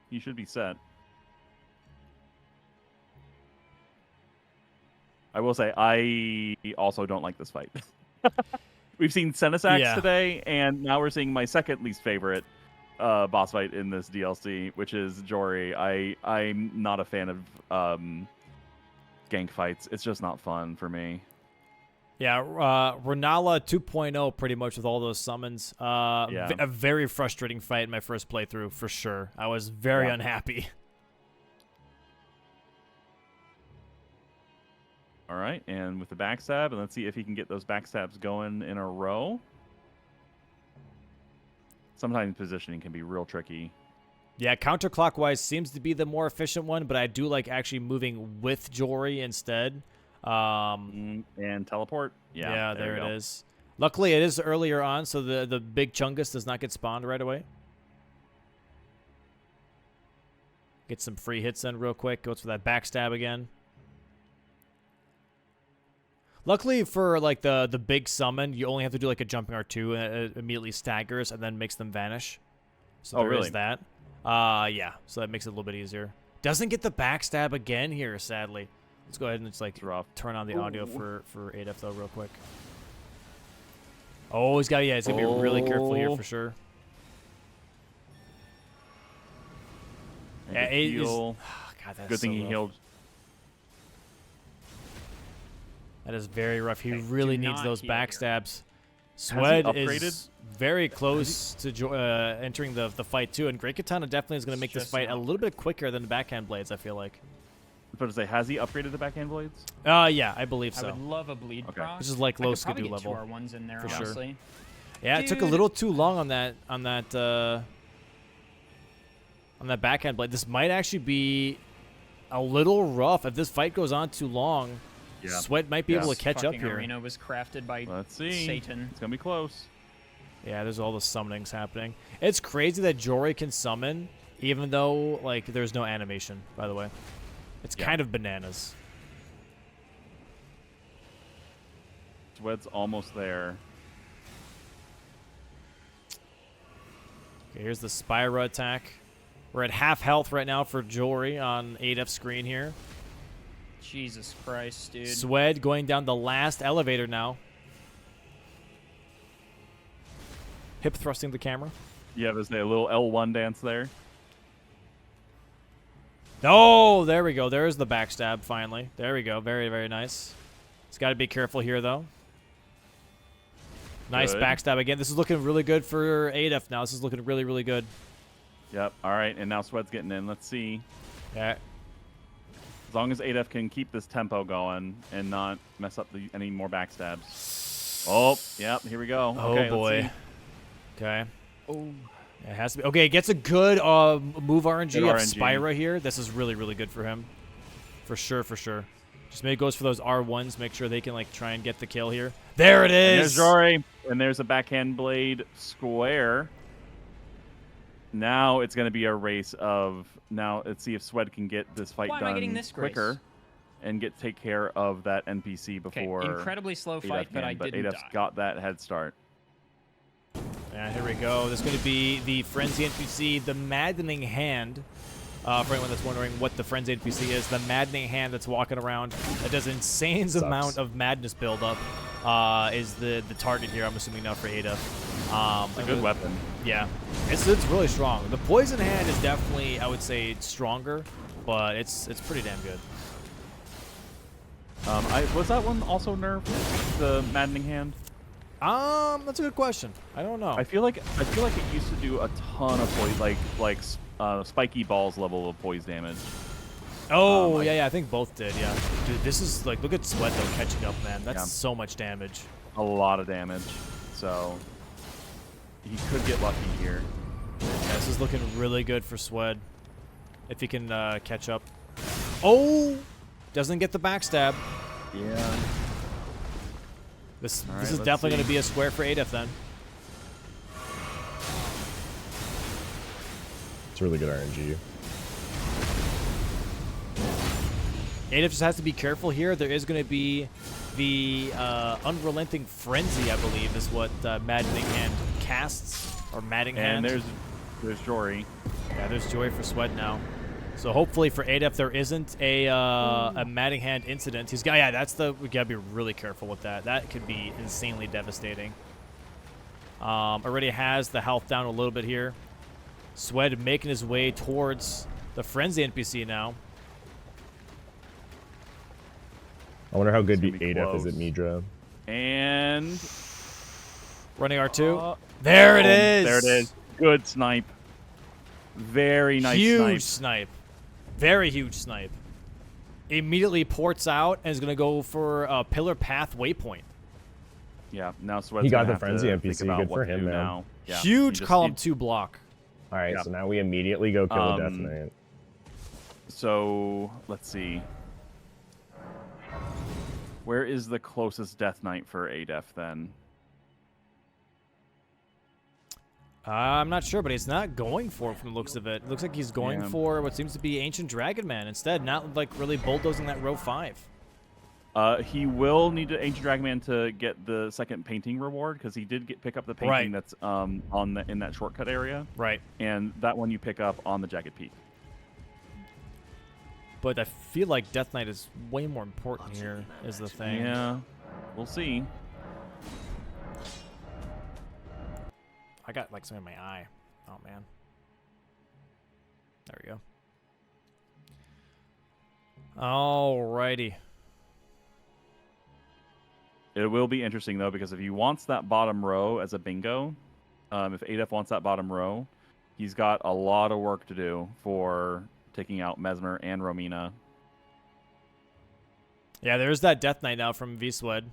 B: he should be set. I will say, I also don't like this fight. We've seen Senesax today, and now we're seeing my second least favorite boss fight in this DLC, which is Jory. I'm not a fan of gank fights. It's just not fun for me.
A: Yeah, Renala 2.0 pretty much with all those summons. A very frustrating fight in my first playthrough, for sure. I was very unhappy.
B: All right, and with the backstab, and let's see if he can get those backstabs going in a row. Sometimes positioning can be real tricky.
A: Yeah, counterclockwise seems to be the more efficient one, but I do like actually moving with Jory instead.
B: And teleport.
A: Yeah, there it is. Luckily, it is earlier on, so the big Chungus does not get spawned right away. Get some free hits in real quick. Goes for that backstab again. Luckily for like the big summon, you only have to do like a jumping R2 and it immediately staggers and then makes them vanish. So there is that. Yeah. So that makes it a little bit easier. Doesn't get the backstab again here, sadly. Let's go ahead and just like turn on the audio for Adef though real quick. Oh, he's got he's gonna be really careful here for sure.
B: Yeah, heal.
A: God, that's
B: good thing
A: so
B: he
A: rough.
B: healed.
A: That is very rough. He really needs those backstabs.
B: Swed
A: Swed is very close to entering the fight too, and Great Katana definitely is going to make this fight a little bit quicker than the backhand blades, I feel like.
B: I was about to say, has he upgraded the backhand blades?
A: Yeah, I believe so.
C: I would love a bleed proc.
A: This is like low
C: I could probably
A: skidoo
C: get
A: level.
C: 2R1s in there,
A: for
C: honestly.
A: Sure. Yeah, it took a little too long on that backhand blade. This might actually be a little rough if this fight goes on too long.
B: Yeah.
A: Sweat might be able to catch up here.
C: Arena was crafted by
B: Let's see.
C: Satan.
B: It's gonna be close.
A: Yeah, there's all the summonings happening. It's crazy that Jory can summon, even though like there's no animation. By the way, it's kind of bananas.
B: Swed's almost there.
A: Okay, here's the Spyro attack. We're at half health right now for Jory on 8F screen here.
C: Jesus Christ, dude.
A: Swed going down the last elevator now. Hip thrusting the camera.
B: Yeah, there's a little L1 dance there.
A: Oh, there we go. There's the backstab finally. There we go. Very, very nice. He's got to be careful here, though. Nice backstab again. This is looking really good for 8F now. This is looking really, really good.
B: Yep. All right, and now Swed's getting in. Let's see.
A: Yeah.
B: As long as ADF can keep this tempo going and not mess up any more backstabs. Oh, yep, here we go.
A: Oh,
B: okay,
A: boy.
B: Let's see.
A: Okay.
C: Oh.
A: It has to be. Okay, gets a good move RNG
B: Good
A: of
B: RNG.
A: Spyra here. This is really, really good for him. For sure, for sure. Just maybe goes for those R1s. Make sure they can like try and get the kill here. There it
B: And
A: is.
B: there's Jory. And there's a backhand blade square. Now it's going to be a race of... Now let's see if Swed can get this fight done quicker and take care of that NPC before...
C: Okay, incredibly slow fight, but I didn't
B: ADF's
C: die.
B: got that head start.
A: And here we go. This is going to be the Frenzy NPC, the Maddening Hand. For anyone that's wondering what the Frenzy NPC is, the Maddening Hand that's walking around that does an insane amount of madness buildup is the target here, I'm assuming now for Ada.
B: It's a good weapon.
A: Yeah, it's really strong. The Poison Hand is definitely, I would say, stronger, but it's pretty damn good.
B: Was that one also nerfed? The Maddening Hand?
A: That's a good question. I don't know.
B: I feel like it used to do a ton of poise, spiky balls level of poise damage.
A: Oh, yeah, I think both did, yeah. Dude, this is, like, look at Sweat, though, catching up, man. That's so much damage.
B: A lot of damage. So, he could get lucky here.
A: Yeah, this is looking really good for Swed. If he can catch up. Oh! Doesn't get the backstab.
B: Yeah.
A: This is definitely going to be a square for Adef then.
D: It's really good RNG.
A: Adef just has to be careful here. There is going to be the Unrelenting Frenzy, I believe, is what Maddening Hand casts. Or Maddening Hand.
B: And there's Jory.
A: Yeah, there's Joy for Sweat now. So hopefully for Adef there isn't a Maddening Hand incident. He's got we gotta be really careful with that. That could be insanely devastating. Already has the health down a little bit here. Swed making his way towards the Frenzy NPC now.
D: I wonder how good the
B: It's gonna be
D: ADF is
B: close.
D: at Midra.
B: And...
A: Running R2. There it is.
B: There it is. Good snipe. Very nice
A: Huge snipe. Very huge snipe. Immediately ports out and is going to go for a Pillar Path waypoint.
B: Yeah, now Swed's
D: He got
B: gonna
D: the
B: have
D: Frenzy
B: to
D: NPC.
B: think about
D: Good
B: what
D: for
B: to
D: him,
B: do
D: man.
B: now. Yeah,
A: Huge column 2 block.
D: All right,
B: Yeah.
D: so now we immediately go kill the Death Knight.
B: So, let's see. Where is the closest Death Knight for ADEF then?
A: I'm not sure, but he's not going for it from the looks of it. It looks like he's going for what seems to be Ancient Dragon Man instead, not like really bulldozing that row 5.
B: He will need to Ancient Dragonman to get the second painting reward because he did pick up the painting
A: Right.
B: that's in that shortcut area.
A: Right.
B: And that one you pick up on the Jagged Peak.
A: But I feel like Death Knight is way more important here, is the thing.
B: Yeah, we'll see.
A: I got like something in my eye. Oh man. There we go. Alrighty.
B: It will be interesting though because if he wants that bottom row as a bingo, if Adef wants that bottom row, he's got a lot of work to do for taking out Mesmer and Romina.
A: Yeah, there's that Death Knight now from V-Swed.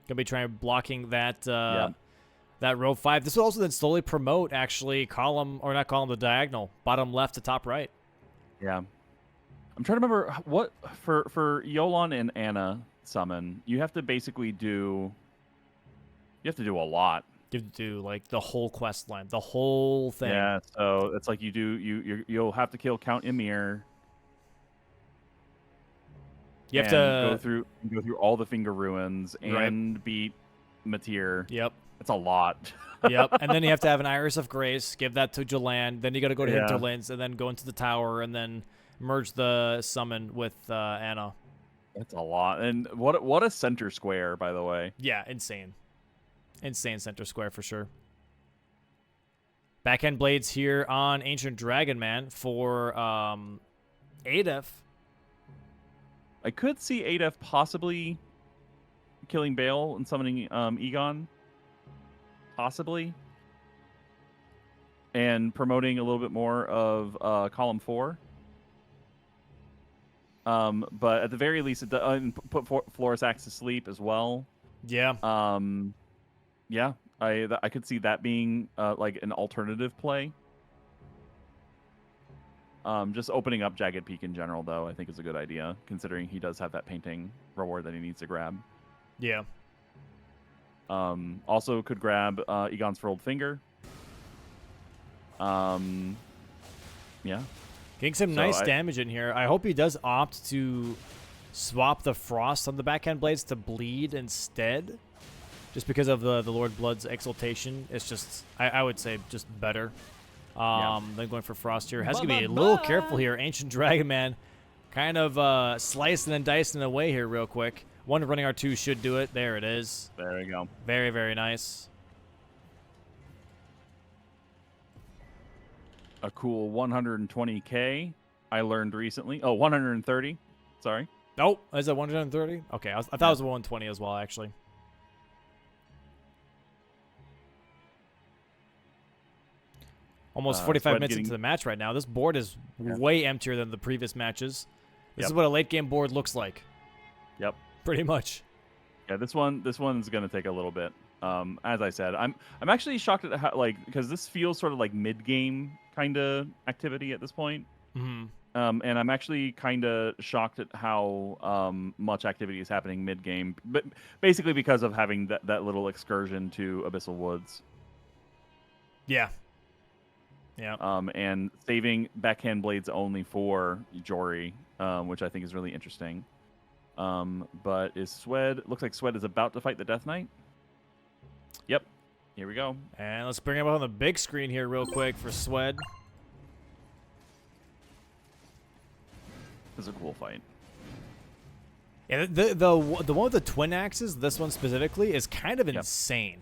A: Gonna be trying blocking that that row 5. This will also then slowly promote actually the diagonal, bottom left to top right.
B: Yeah. I'm trying to remember what for Yolan and Anna summon, you have to basically do a lot.
A: You have to do like the whole quest line, the whole thing.
B: Yeah, so it's like you'll have to kill Count Emir.
A: You have to
B: go through all the Finger Ruins and beat Matir.
A: Yep.
B: It's a lot.
A: Yep. And then you have to have an Iris of Grace, give that to Jalan, then you got to go to Hinterlands, and then go into the tower, and then merge the summon with Anna.
B: That's a lot. And what a center square, by the way.
A: Yeah, insane. Insane center square for sure. Backhand blades here on Ancient Dragon Man for Adef.
B: I could see Adef possibly killing Bale and summoning Egon. Possibly. And promoting a little bit more of Column 4. But at the very least, put Floris Axe to sleep as well.
A: Yeah.
B: Yeah, I could see that being like an alternative play. Just opening up Jagged Peak in general, though, I think is a good idea, considering he does have that painting reward that he needs to grab.
A: Yeah.
B: Also could grab Egon's Furled Finger. Yeah.
A: Getting some nice damage in here. I hope he does opt to swap the Frost on the backhand blades to bleed instead. Just because of the Lord Blood's exaltation. It's just, I would say, just better than going for Frost here. Has to be a little careful here. Ancient Dragon Man kind of slicing and dicing away here real quick. One running R2 should do it. There it is.
B: There we go.
A: Very, very nice.
B: A cool 120k I learned recently. Oh, 130. Sorry.
A: Oh, is it 130? Okay, I thought it was 120 as well, actually. Almost 45 minutes into the match right now. This board is way emptier than the previous matches. This is what a late game board looks like.
B: Yep.
A: Pretty much.
B: Yeah, this one's going to take a little bit. As I said, I'm actually shocked at how, because this feels sort of like mid game kind of activity at this point.
A: Mm-hmm.
B: And I'm actually kind of shocked at how much activity is happening mid game, but basically because of having that little excursion to Abyssal Woods. Yeah. Yeah. And saving backhand blades only for Jory, which I think is really interesting. But looks like Swed is about to fight the Death Knight. Yep. Here we go.
A: And let's bring him up on the big screen here real quick for Swed.
B: This is a cool fight.
A: Yeah, the one with the twin axes, this one specifically, is kind of insane.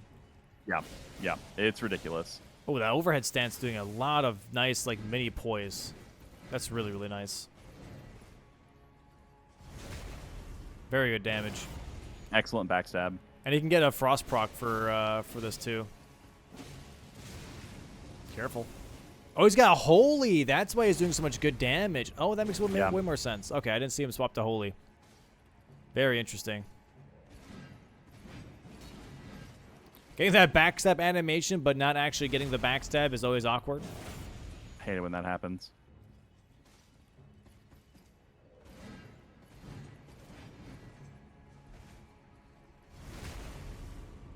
B: Yeah. Yeah. It's ridiculous.
A: Oh, that overhead stance doing a lot of nice, like, mini poise. That's really, really nice. Very good damage.
B: Excellent backstab.
A: And he can get a frost proc for this too. Careful. Oh, he's got a holy. That's why he's doing so much good damage. Oh, that makes way more sense. Okay, I didn't see him swap to holy. Very interesting. Getting that backstab animation, but not actually getting the backstab is always awkward.
B: I hate it when that happens.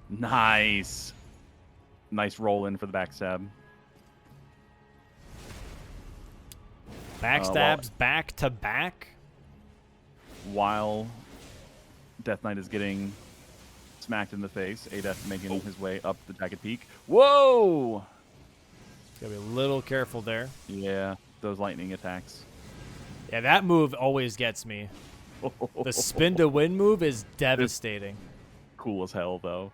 B: Nice. Nice roll in for the backstab.
A: Backstabs back to back.
B: While Death Knight is getting smacked in the face. Adef making his way up the Jagged Peak. Whoa!
A: Gotta be a little careful there.
B: Yeah, those lightning attacks.
A: Yeah, that move always gets me. The spin to win move is devastating.
B: Cool as hell, though.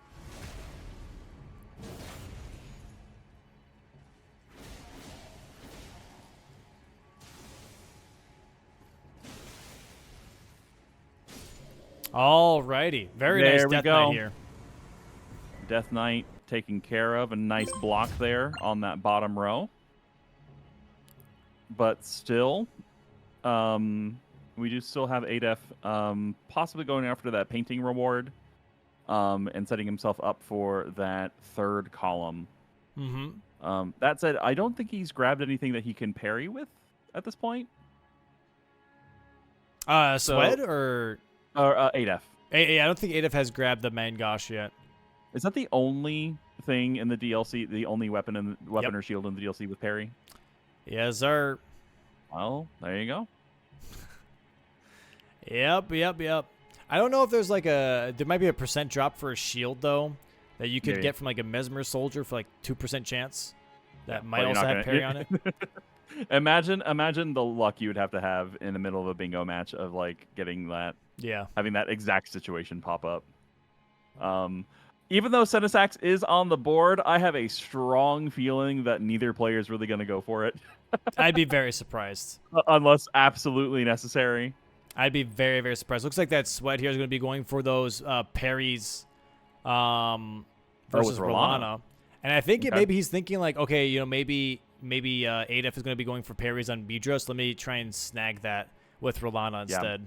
A: Alrighty. Very nice Death Knight here.
B: Death Knight taken care of. A nice block there on that bottom row. But still, we do still have Adef possibly going after that painting reward and setting himself up for that third column.
A: Mm-hmm.
B: That said, I don't think he's grabbed anything that he can parry with at this point.
A: Swed or
B: Adef?
A: I don't think Adef has grabbed the Mangosh yet.
B: Is that the only thing in the DLC, the only weapon or shield in the DLC with parry?
A: Yes, sir.
B: Well, there you go.
A: Yep. I don't know if there's like there might be a % drop for a shield though that you could get from like a Mesmer soldier for like 2% chance. That might also have parry on it.
B: Imagine the luck you would have to have in the middle of a bingo match of like getting that.
A: Yeah.
B: Having that exact situation pop up. Even though Senesax is on the board, I have a strong feeling that neither player is really going to go for it.
A: I'd be very surprised.
B: Unless absolutely necessary.
A: I'd be very, very surprised. Looks like that Sweat here is going to be going for those parries versus Rolana. And I think maybe he's thinking like, okay, you know, maybe Adef is going to be going for parries on Midros. Let me try and snag that with Rolana instead.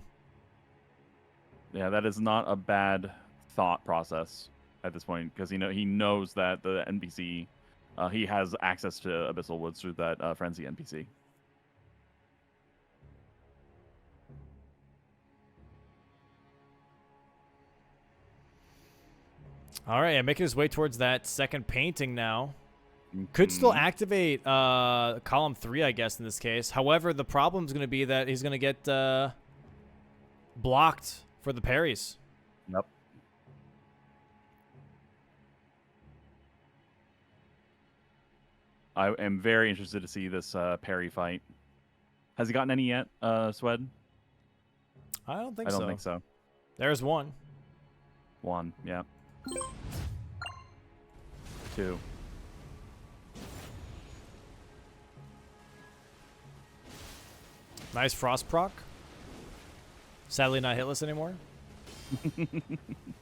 B: Yeah, that is not a bad thought process at this point because he knows that the NPC, he has access to Abyssal Woods through that Frenzy NPC.
A: All right, I'm making his way towards that second painting now. Could still activate column 3, I guess, in this case. However, the problem is going to be that he's going to get blocked for the parries.
B: Yep. I am very interested to see this parry fight. Has he gotten any yet, Swed?
A: I don't think so.
B: I don't think so.
A: There's one.
B: One, yeah. 2.
A: Nice frost proc. Sadly not hitless anymore.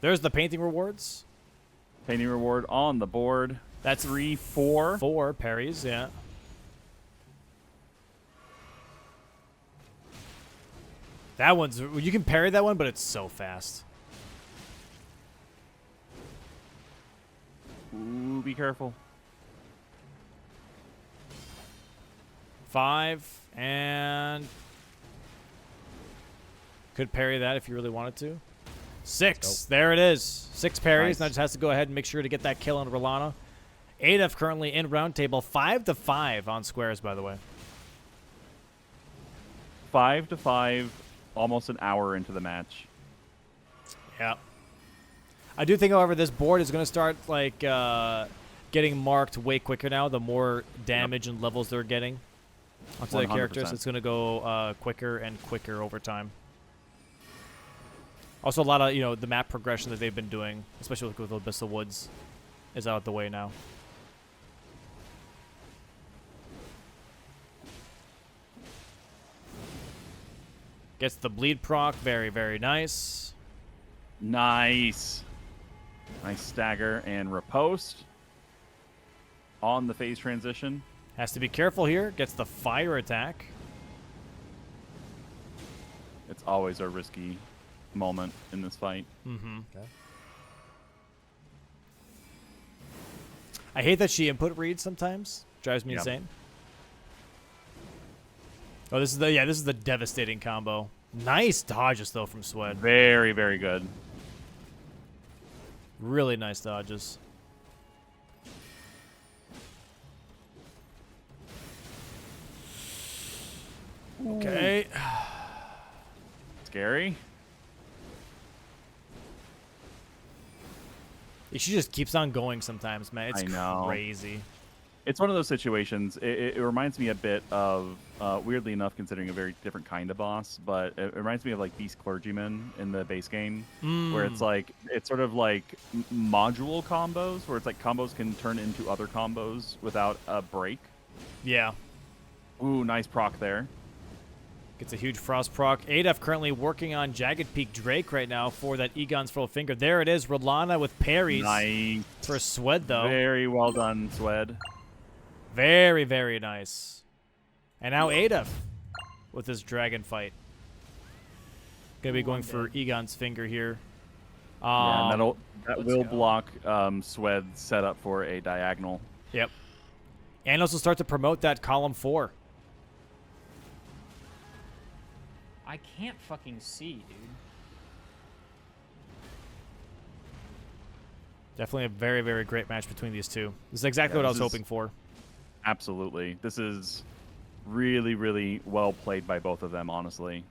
A: There's the painting rewards.
B: Painting reward on the board.
A: That's
B: 3, 4.
A: 4 parries, yeah. That one's... You can parry that one, but it's so fast.
B: Ooh, be careful.
A: 5, and... Could parry that if you really wanted to. 6. There it is. 6 parries.
B: Nice.
A: Now just has to go ahead and make sure to get that kill on Rolana. Adef currently in round table. 5-5 on squares, by the way.
B: 5-5, almost an hour into the match.
A: Yeah. I do think, however, this board is going to start like getting marked way quicker now. The more damage and levels they're getting onto their characters, it's going to go quicker and quicker over time. Also, a lot of the map progression that they've been doing, especially with Abyssal Woods, is out of the way now. Gets the bleed proc, very, very nice.
B: Nice. Nice stagger and riposte on the phase transition.
A: Has to be careful here. Gets the fire attack.
B: It's always a risky moment in this fight.
A: Mm-hmm. Okay. I hate that she input reads sometimes. Drives me insane. Oh, this is the devastating combo. Nice dodges though from Swed.
B: Very, very good.
A: Really nice dodges. Okay.
B: Scary.
A: She just keeps on going sometimes, man. It's
B: I know.
A: crazy.
B: It's one of those situations. It reminds me a bit of, weirdly enough, considering a very different kind of boss, but it reminds me of like Beast Clergyman in the base game, where it's like it's sort of like module combos, where it's like combos can turn into other combos without a break.
A: Yeah.
B: Ooh, nice proc there.
A: Gets a huge frost proc. Adef currently working on Jagged Peak Drake right now for that Egon's Full Finger. There it is. Rolana with parries.
B: Nice.
A: For Swed, though.
B: Very well done, Swed.
A: Very, very nice. And now Adef with his dragon fight. Gonna be going for Egon's Finger here.
B: Yeah, and that will block Swed's setup for a diagonal.
A: Yep. And also start to promote that column 4.
C: I can't fucking see, dude.
A: Definitely a very, very great match between these two. This is exactly what I was hoping for.
B: Absolutely. This is really, really well played by both of them, honestly.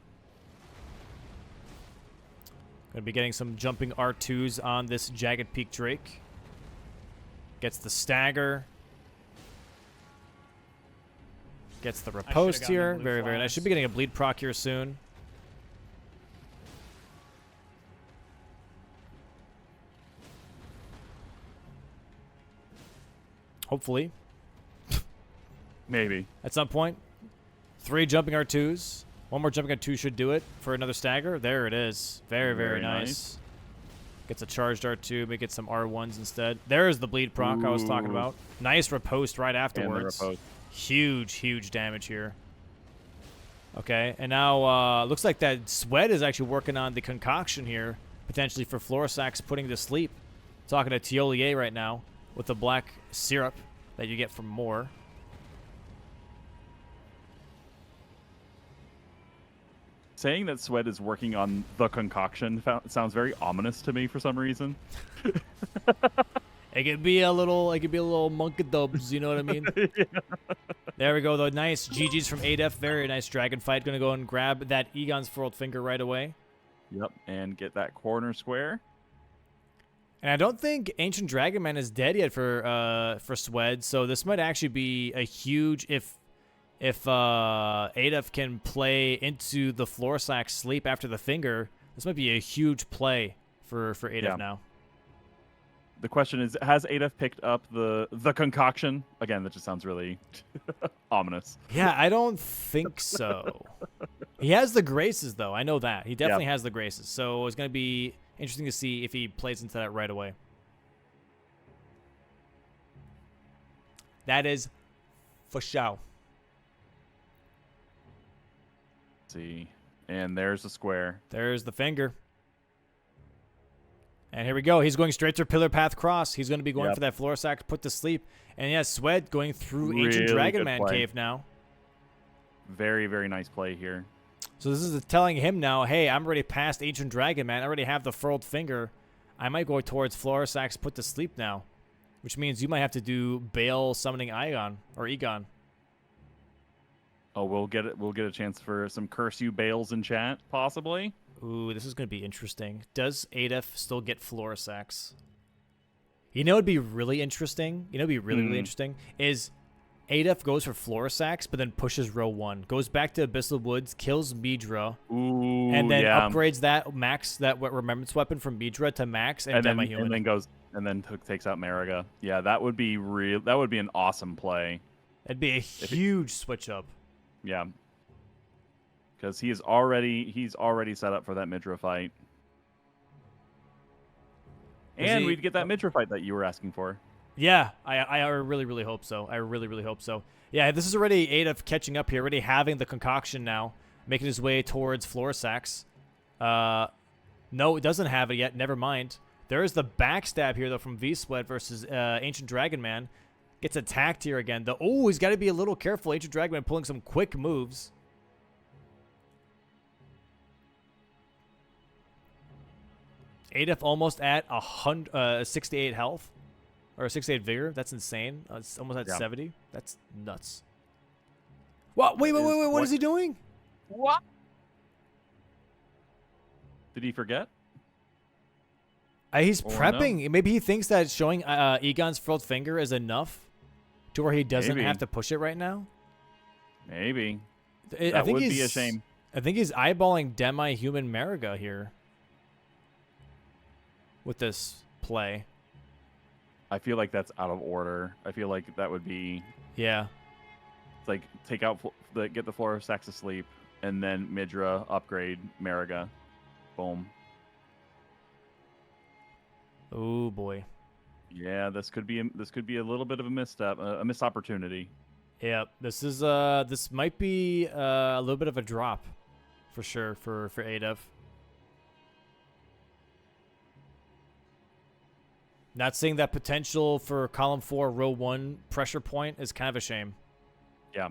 A: Going to be getting some jumping R2s on this Jagged Peak Drake. Gets the stagger. Gets the riposte here. Very, very nice. Should be getting a bleed proc here soon. Hopefully.
B: Maybe.
A: At some point. 3 jumping R2s. 1 more jumping R2 should do it for another stagger. There it is. Very, very nice. Gets a charged R2. Maybe get some R1s instead. There's the bleed proc I was talking about. Nice riposte right afterwards. Huge, huge damage here. Okay, and now looks like that Swed is actually working on the concoction here, potentially for Florisax putting to sleep. Talking to Tiolier right now with the black syrup that you get from Moore.
B: Saying that Swed is working on the concoction sounds very ominous to me for some reason.
A: It could be a little monkey dubs, you know what I mean? Yeah. There we go, though. Nice GG's from Adef. Very nice dragon fight. Gonna go and grab that Egon's Furled Finger right away.
B: Yep, and get that corner square.
A: And I don't think Ancient Dragon Man is dead yet for Swed, so this might actually be a huge if Adef can play into the Florisax sleep after the finger. This might be a huge play for Adef now.
B: The question is, has Adef picked up the concoction? Again, that just sounds really ominous.
A: Yeah, I don't think so. He has the graces, though. I know that. He definitely has the graces. So it's going to be interesting to see if he plays into that right away. That is for sure.
B: Let's see. And there's the square.
A: There's the finger. And here we go. He's going straight through Pillar Path Cross. He's going to be going for that Florisax put to sleep. And yeah, Swed going through Ancient Dragon Man Cave now.
B: Very, very nice play here.
A: So this is telling him now, hey, I'm already past Ancient Dragon Man. I already have the Furled Finger. I might go towards Florisax put to sleep now. Which means you might have to do Bale summoning Egon.
B: Oh, we'll get a chance for some Curse You Bales in chat, possibly.
A: Ooh, this is going to be interesting. Does Adef still get Florisax? You know what would be really interesting? Really interesting? Is Adef goes for Florisax, but then pushes row 1. Goes back to Abyssal Woods, kills Midra, and then upgrades that Remembrance Weapon from Midra to max and Demi-Human.
B: And then takes out Mariga. Yeah, that would be real. That would be an awesome play.
A: It'd be a huge switch up.
B: Yeah. Because he's already set up for that Midra fight. And we'd get that Midra fight that you were asking for.
A: Yeah, I really, really hope so. I really, really hope so. Yeah, this is already Adef catching up here, already having the concoction now, making his way towards Florisax. No, it doesn't have it yet. Never mind. There is the backstab here, though, from V-Sweat versus Ancient Dragon Man. Gets attacked here again. He's got to be a little careful. Ancient Dragon Man pulling some quick moves. Adef almost at 68 health. Or 68 vigor. That's insane. It's almost at 70. That's nuts. What? Wait. What is he doing?
B: What? Did he forget?
A: He's
B: Or
A: prepping.
B: no.
A: Maybe he thinks that showing Egon's furled finger is enough to where he doesn't
B: Maybe.
A: have to push it right now.
B: Maybe.
A: I
B: That
A: think
B: would
A: he's,
B: be a shame.
A: I think he's eyeballing demi-human Mariga here with this play.
B: I feel like that's out of order. I feel like that would be
A: Yeah.
B: like take out get the floor of Sax asleep, and then Midra upgrade Mariga. Boom.
A: Oh boy.
B: Yeah, this could be a little bit of a misstep, a missed opportunity.
A: Yeah. This might be a little bit of a drop, for sure for Adef. Not seeing that potential for column 4, row 1 pressure point is kind of a shame.
B: Yeah.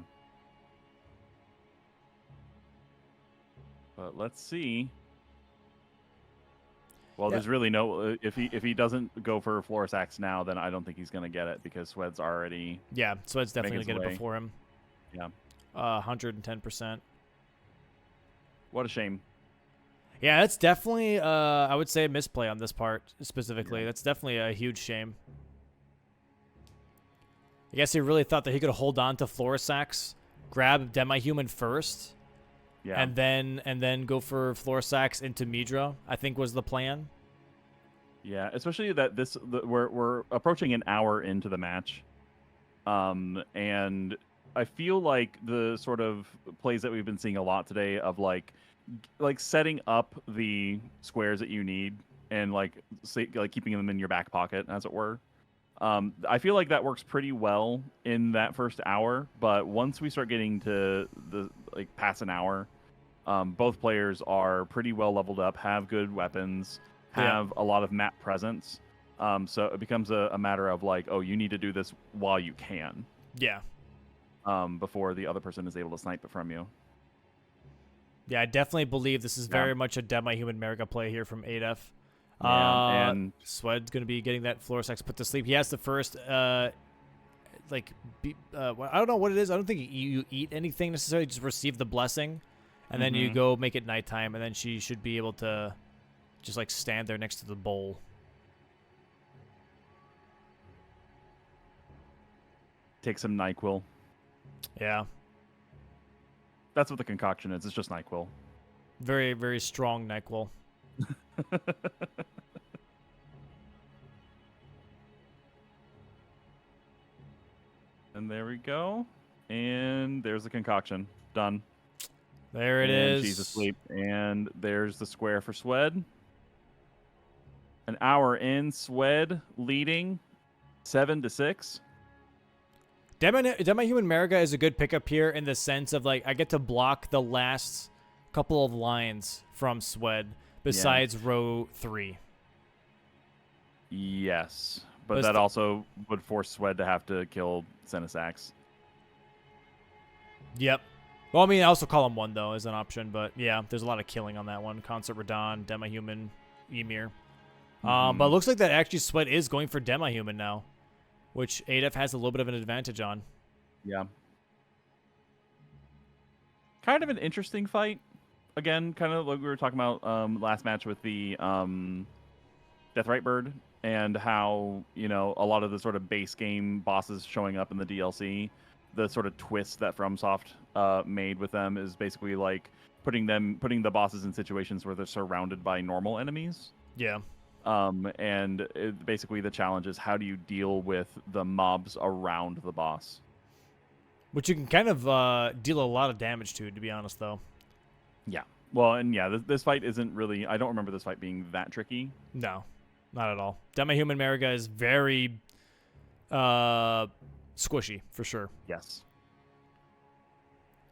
B: But let's see. Well,
A: Yeah.
B: there's really no if he doesn't go for Floor Sax now, then I don't think he's gonna get it because Swed's already.
A: Yeah, so it's definitely
B: his
A: going to get
B: way.
A: it before him.
B: Yeah.
A: 110%.
B: What a shame.
A: Yeah, that's definitely, I would say, a misplay on this part specifically.
B: Yeah.
A: That's definitely a huge shame. I guess he really thought that he could hold on to Florisax, grab Demi-Human first,
B: Yeah.
A: and then go for Florisax into Midra, I think was the plan.
B: Yeah, especially that we're approaching an hour into the match, and I feel like the sort of plays that we've been seeing a lot today of like setting up the squares that you need and like keeping them in your back pocket, as it were. I feel like that works pretty well in that first hour, but once we start getting to the past an hour, both players are pretty well leveled up, have good weapons, have a lot of map presence. So it becomes a matter of like, oh, you need to do this while you can.
A: Yeah.
B: Before the other person is able to snipe it from you.
A: Yeah, I definitely believe this is very much a Demi-Human Mariga play here from Adef.
B: Yeah, and
A: Swed's going to be getting that Florisax put to sleep. He has the first, I don't know what it is. I don't think you eat anything necessarily. Just receive the blessing, and then you go make it nighttime, and then she should be able to just like stand there next to the bowl.
B: take some NyQuil.
A: Yeah.
B: That's what the concoction is. It's just NyQuil.
A: Very, very strong NyQuil.
B: And there we go. And there's the concoction. Done.
A: There it
B: and
A: is.
B: She's asleep. And there's the square for Swed. An hour in, Swed leading 7-6.
A: Demi-Human Mariga is a good pickup here in the sense of, like, I get to block the last couple of lines from Swed besides row 3.
B: Yes. But that also would force Swed to have to kill Senesax.
A: Yep. Well, I mean, I also column 1, though, as an option. But, yeah, there's a lot of killing on that one. Concert Radon, Demi-Human, Ymir. But it looks like that actually Swed is going for Demi-Human now, which Adef has a little bit of an advantage on.
B: Yeah. Kind of an interesting fight. Again, kind of like we were talking about last match with the Deathrite Bird and how, you know, a lot of the sort of base game bosses showing up in the DLC, the sort of twist that FromSoft made with them is basically like putting the bosses in situations where they're surrounded by normal enemies.
A: Yeah.
B: And basically the challenge is how do you deal with the mobs around the boss?
A: Which you can kind of deal a lot of damage to be honest, though.
B: Yeah. Well, and yeah, this fight isn't really... I don't remember this fight being that tricky.
A: No, not at all. Demi-Human Mariga is very squishy, for sure.
B: Yes.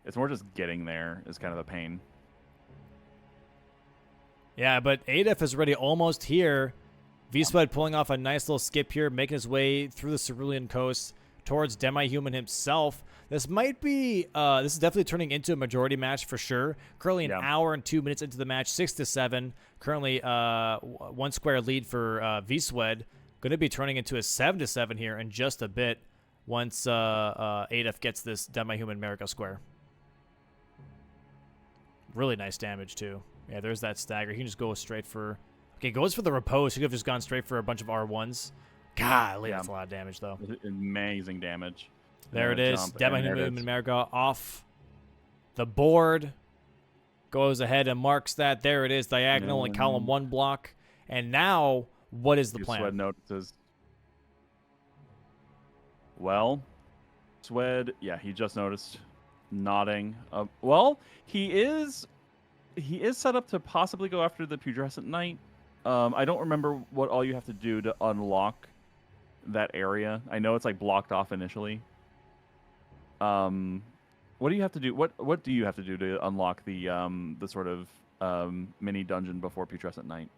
B: It's more just getting there is kind of a pain.
A: Yeah, but Adef is already almost here. V-Swed pulling off a nice little skip here, making his way through the Cerulean coast towards Demi-Human himself. This might be, this is definitely turning into a majority match for sure. Currently an hour and 2 minutes into the match, 6-7. Currently 1 square lead for V-Swed. Going to be turning into a 7-7 here in just a bit once Adef gets this Demi-Human Mariga square. Really nice damage too. Yeah, there's that stagger. He can just go straight for Okay, goes for the repose. He could have just gone straight for a bunch of R1s. Golly,
B: Yeah.
A: that's a lot of damage, though.
B: Amazing damage.
A: There it is.
B: Jump, and there it is.
A: America off the board. Goes ahead and marks that. There it is. Diagonal and column 1 block. And now, what is the plan?
B: Swed notices. Well, Swed, yeah, he just noticed. Nodding. Well, he is set up to possibly go after the Putrescent Knight. I don't remember what all you have to do to unlock that area. I know it's like blocked off initially. What do you have to do? What do you have to do to unlock the sort of mini dungeon before Putrescent Knight?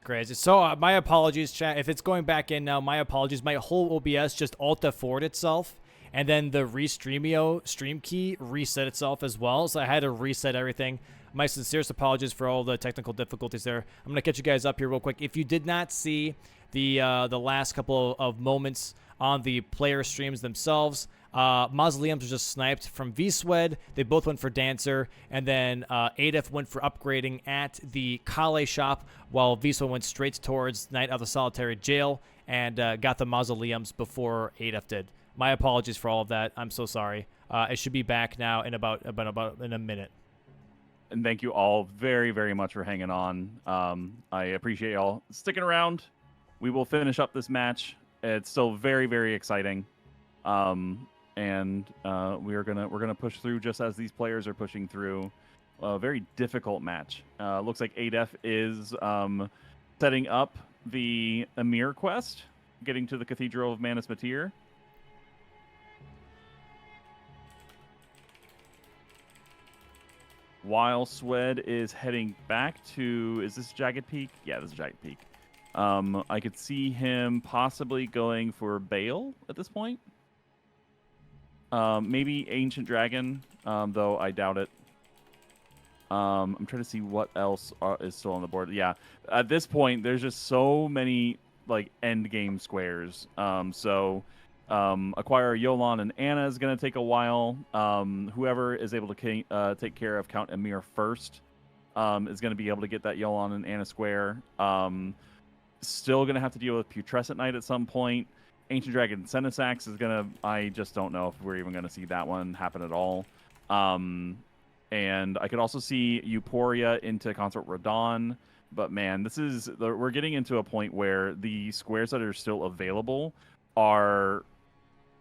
A: Crazy. So my apologies, chat. If it's going back in now, my apologies. My whole OBS just Alt F4'd itself, and then the Restreamio stream key reset itself as well. So I had to reset everything. My sincerest apologies for all the technical difficulties there. I'm gonna catch you guys up here real quick. If you did not see the last couple of moments on the player streams themselves, Mausoleums was just sniped from V-Swed. They both went for Dancer, and then Adef went for upgrading at the Kale shop, while V-Swed went straight towards Knight of the Solitary Jail and got the Mausoleums before Adef did. My apologies for all of that. I'm so sorry. It should be back now in about in a minute.
B: And thank you all very, very much for hanging on. I appreciate y'all sticking around. We will finish up this match. It's still very, very exciting. And we're gonna push through just as these players are pushing through a very difficult match. Looks like Adef is setting up the Emir quest, getting to the Cathedral of Manus Matir. While Swed is heading back to, is this Jagged Peak? Yeah, this is Jagged Peak. I could see him possibly going for Bale at this point. Maybe Ancient Dragon, though I doubt it. I'm trying to see what else is still on the board. Yeah, at this point, there's just so many like end game squares. Acquire Yolan and Anna is going to take a while. Whoever is able to take care of Count Emir first is going to be able to get that Yolan and Anna square. Still going to have to deal with Putrescent Knight at some point. Ancient Dragon Senesax is going to... I just don't know if we're even going to see that one happen at all. And I could also see Euphoria into Consort Radon. But man, we're getting into a point where the squares that are still available are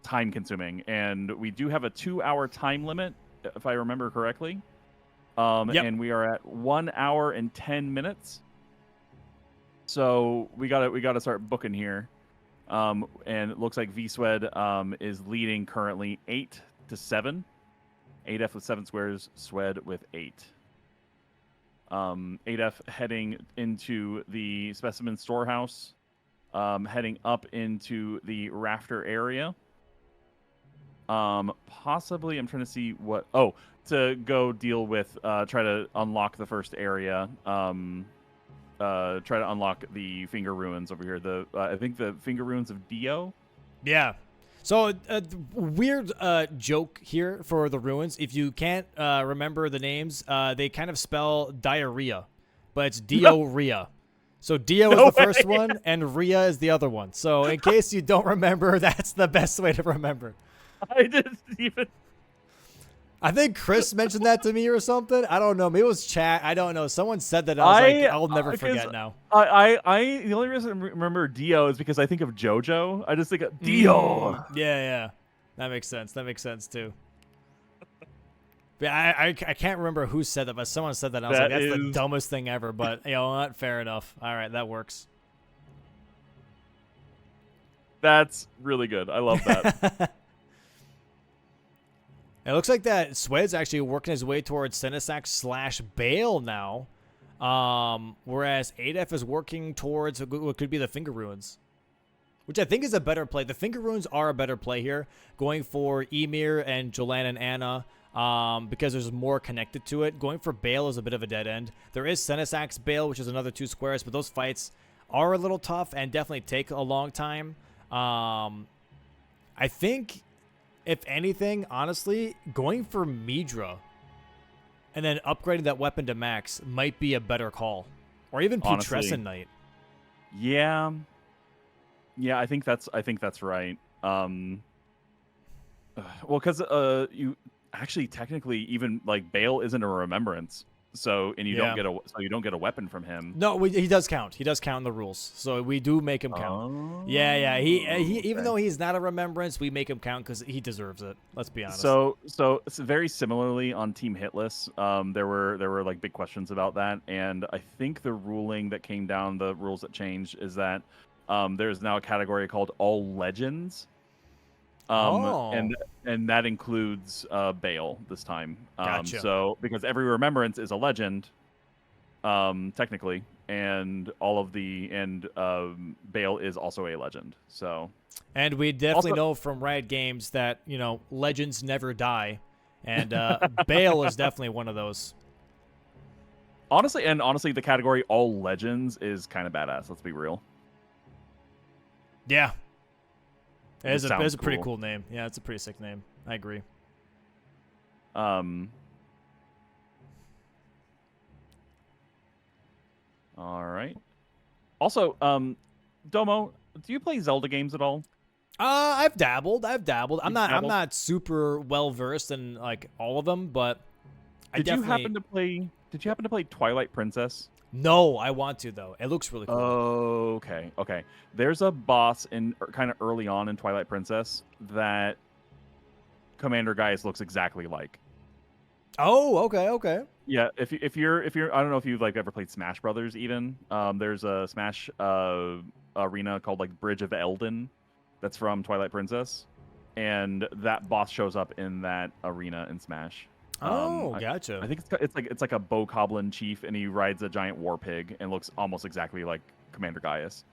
B: time consuming, and we do have a 2-hour time limit if I remember correctly. Yep. And we are at 1 hour and 10 minutes, so we gotta start booking here. And it looks like V-Swed is leading currently 8-7. Adef with 7 squares, Swed with 8. Adef heading into the specimen storehouse, heading up into the rafter area. Possibly, I'm trying to see what... Oh, to go deal with, try to unlock the first area. Try to unlock the Finger Ruins over here. I think the Finger Ruins of Dio?
A: Yeah. So, weird joke here for the ruins. If you can't remember the names, they kind of spell diarrhea, but it's Dio-Rhea. So Dio is the first one, and Rhea is the other one. So in case you don't remember, that's the best way to remember.
B: I didn't even...
A: I think Chris mentioned that to me or something. I don't know. Maybe it was chat. I don't know. Someone said that. I was like, I'll never forget now.
B: The only reason I remember Dio is because I think of JoJo. I just think of Dio.
A: Yeah. That makes sense. That makes sense, too. Yeah, I can't remember who said that, but someone said that. And I was like, that's the dumbest thing ever. But, you know, not fair enough. All right, that works.
B: That's really good. I love that.
A: It looks like that Swed's actually working his way towards Senesax / Bale now. Whereas Adef is working towards what could be the Finger Ruins, which I think is a better play. The Finger Ruins are a better play here, going for Emir and Jolan and Anna, because there's more connected to it. Going for Bale is a bit of a dead end. There is Senesax Bale, which is another 2 squares, but those fights are a little tough and definitely take a long time. I think, if anything, honestly, going for Midra and then upgrading that weapon to max might be a better call. Or even
B: Honestly.
A: Putrescent Knight.
B: Yeah. Yeah, I think that's right. Well, because you actually technically even like Bale isn't a remembrance, so and you
A: Yeah.
B: don't get a weapon from him.
A: No, he does count. He does count in the rules, so we do make him count.
B: Oh,
A: Yeah. He even
B: okay.
A: though he's not a remembrance, we make him count because he deserves it. Let's be honest.
B: So very similarly on Team Hitless, there were like big questions about that, and I think the ruling that came down, the rules that changed, is that there's now a category called All Legends. And that includes Bale this time.
A: Gotcha.
B: So because every remembrance is a legend, technically, and Bale is also a legend. So
A: And we definitely
B: Also-
A: know from Riot Games that, legends never die. And Bale is definitely one of those.
B: honestly, the category All Legends is kind of badass. Let's be real.
A: Yeah. It is
B: sounds
A: a pretty
B: cool.
A: cool name. Yeah, it's a pretty sick name. I agree.
B: All right. Also, Domo, do you play Zelda games at all?
A: I've dabbled. I'm
B: You've
A: I'm
B: dabbled?
A: not super well versed in like all of them, but
B: Did you happen to play Twilight Princess?
A: No, I want to though. It looks really cool.
B: Okay. There's a boss in kind of early on in Twilight Princess that Commander Gaius looks exactly like.
A: Oh, okay.
B: Yeah, if you're I don't know if you've like ever played Smash Brothers even. There's a Smash arena called like Bridge of Elden that's from Twilight Princess, and that boss shows up in that arena in Smash.
A: Gotcha.
B: I think it's like a bokoblin chief, and he rides a giant war pig and looks almost exactly like Commander Gaius.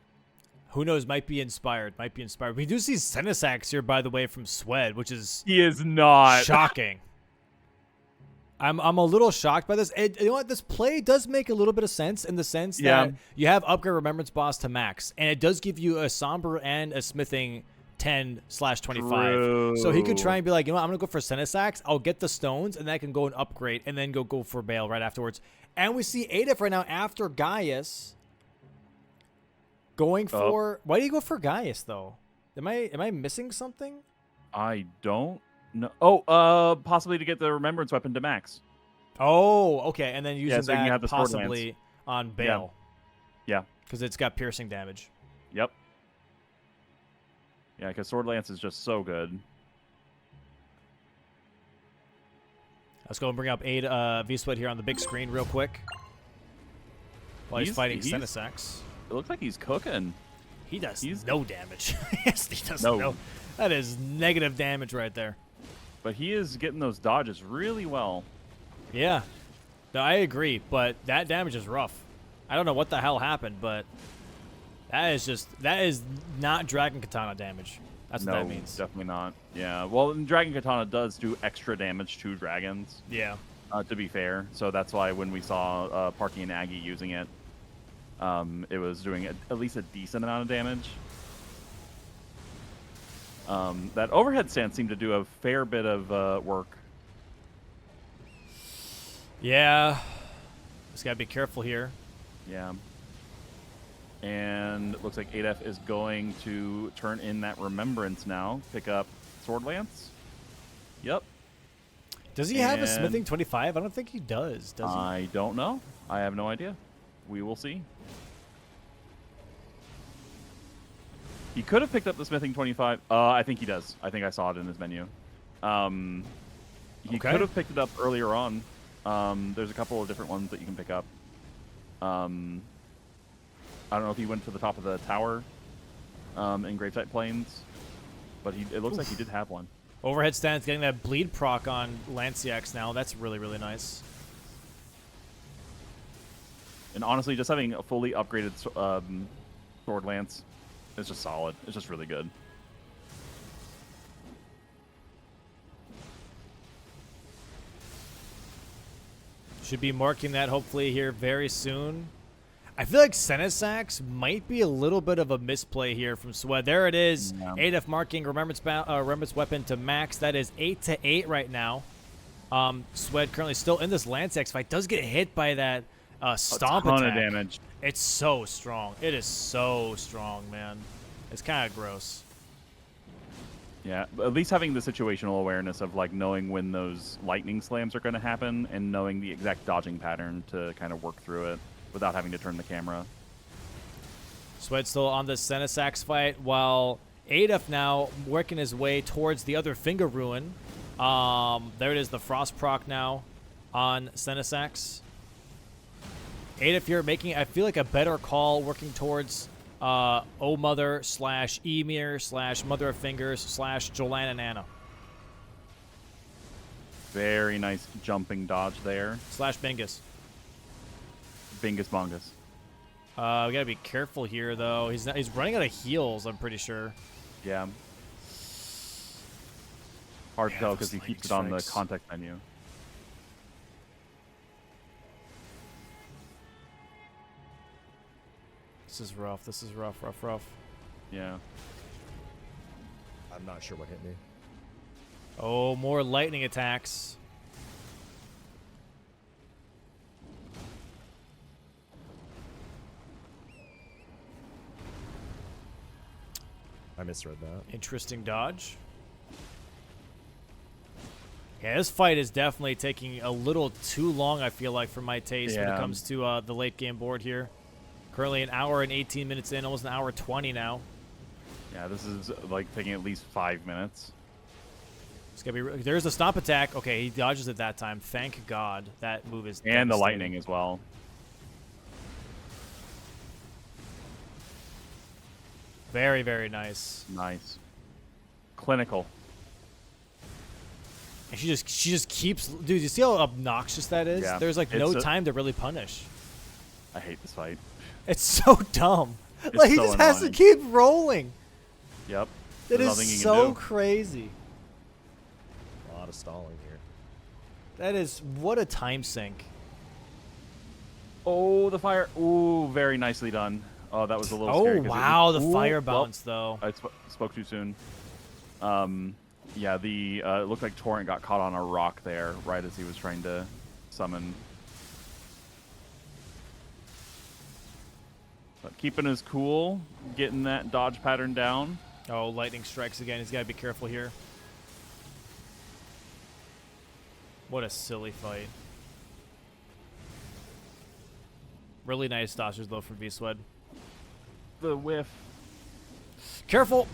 A: Who knows? Might be inspired. We do see Senesax here, by the way, from Swed, which is
B: He is not
A: shocking. I'm a little shocked by this. You know what? This play does make a little bit of sense in the sense that you have upgrade Remembrance Boss to max, and it does give you a Somber and a Smithing 10/25. So he could try and be like, I'm gonna go for Senesax. I'll get the stones, and then I can go and upgrade, and then go for Bale right afterwards. And we see Adif right now after Gaius going for. Why do you go for Gaius though? Am I missing something?
B: I don't know. Oh, possibly to get the Remembrance weapon to max.
A: Oh, okay, and then using
B: so you can
A: that
B: have the sword
A: possibly on Bale.
B: Yeah.
A: Because it's got piercing damage.
B: Yep. Yeah, because Sword Lance is just so good.
A: Let's go and bring up V-Sweat here on the big screen real quick. While he's fighting Senesax.
B: It looks like he's cooking.
A: He does no damage. Yes, he does no. That is negative damage right there.
B: But he is getting those dodges really well.
A: Yeah. No, I agree, but that damage is rough. I don't know what the hell happened, but that is not Dragon Katana damage. That's what that means.
B: Definitely not. Yeah. Well, and Dragon Katana does do extra damage to dragons.
A: Yeah.
B: To be fair, so that's why when we saw Parky and Aggie using it, it was doing at least a decent amount of damage. That overhead stance seemed to do a fair bit of work.
A: Yeah. Just gotta be careful here.
B: Yeah. And it looks like Adef is going to turn in that Remembrance now. Pick up Sword Lance. Yep.
A: Does he have a Smithing 25? I don't think he does he?
B: I don't know. I have no idea. We will see. He could have picked up the Smithing 25. I think he does. I think I saw it in his menu. He could have picked it up earlier on. There's a couple of different ones that you can pick up. I don't know if he went to the top of the tower in Gravesite Plains, but it looks like he did have one.
A: Overhead stance, getting that bleed proc on Lanciax now. That's really, really nice.
B: And honestly, just having a fully upgraded Sword Lance is just solid. It's just really good.
A: Should be marking that hopefully here very soon. I feel like Senesax might be a little bit of a misplay here from Swed. There it is.
B: Yeah.
A: Adef marking Remembrance Weapon to max. That is 8-8 right now. Swed currently still in this Lancex fight. Does get hit by that stomp
B: a ton
A: attack.
B: of damage.
A: It's so strong. It is so strong, man. It's kind of gross.
B: Yeah, at least having the situational awareness of like knowing when those lightning slams are going to happen and knowing the exact dodging pattern to kind of work through it without having to turn the camera.
A: Sweat still on the Senesax fight, while Adef now working his way towards the other finger ruin. There it is, the frost proc now on Senesax. Adef, you're making, I feel like, a better call working towards O Mother / Emir / Mother of Fingers / Jolan and Anna.
B: Very nice jumping dodge there.
A: / Bingus.
B: Bingus bongus.
A: We gotta be careful here, though. He's running out of heals, I'm pretty sure.
B: Yeah. Hard to tell
A: those
B: because he
A: lightning
B: keeps it on the
A: strikes.
B: context menu.
A: This is rough. This is rough, rough, rough.
B: Yeah.
D: I'm not sure what hit me.
A: Oh, more lightning attacks.
D: I misread that.
A: Interesting dodge. Yeah, this fight is definitely taking a little too long, I feel like, for my taste when it
B: Yeah.
A: comes to the late game board here. Currently an hour and 18 minutes in, almost an hour 20 now.
B: Yeah, this is like taking at least 5 minutes.
A: It's gonna be. There's a stomp attack. Okay, he dodges it that time. Thank God that move is.
B: And the
A: devastating.
B: lightning as well.
A: Very, very nice.
B: Nice. Clinical.
A: And she just keeps. Dude, you see how obnoxious that is?
B: Yeah,
A: There's like no
B: it's a-
A: time to really punish.
B: I hate this fight.
A: It's so dumb.
B: It's
A: Like he
B: so
A: just has to
B: annoying.
A: keep rolling.
B: Yep.
A: That
B: There's nothing
A: is
B: you can
A: so
B: do.
A: crazy.
D: A lot of stalling here.
A: That is what a time sink.
B: Oh, the fire. Ooh, very nicely done. Oh, that was a little
A: Oh
B: scary. 'cause it
A: wow, the
B: ooh,
A: fire
B: well,
A: bounce though.
B: I spoke too soon. Yeah, the it looked like Torrent got caught on a rock there right as he was trying to summon. But keeping his cool, getting that dodge pattern down.
A: Oh, lightning strikes again. He's got to be careful here. What a silly fight. Really nice dodges though from V-Swed.
B: The whiff.
A: Careful.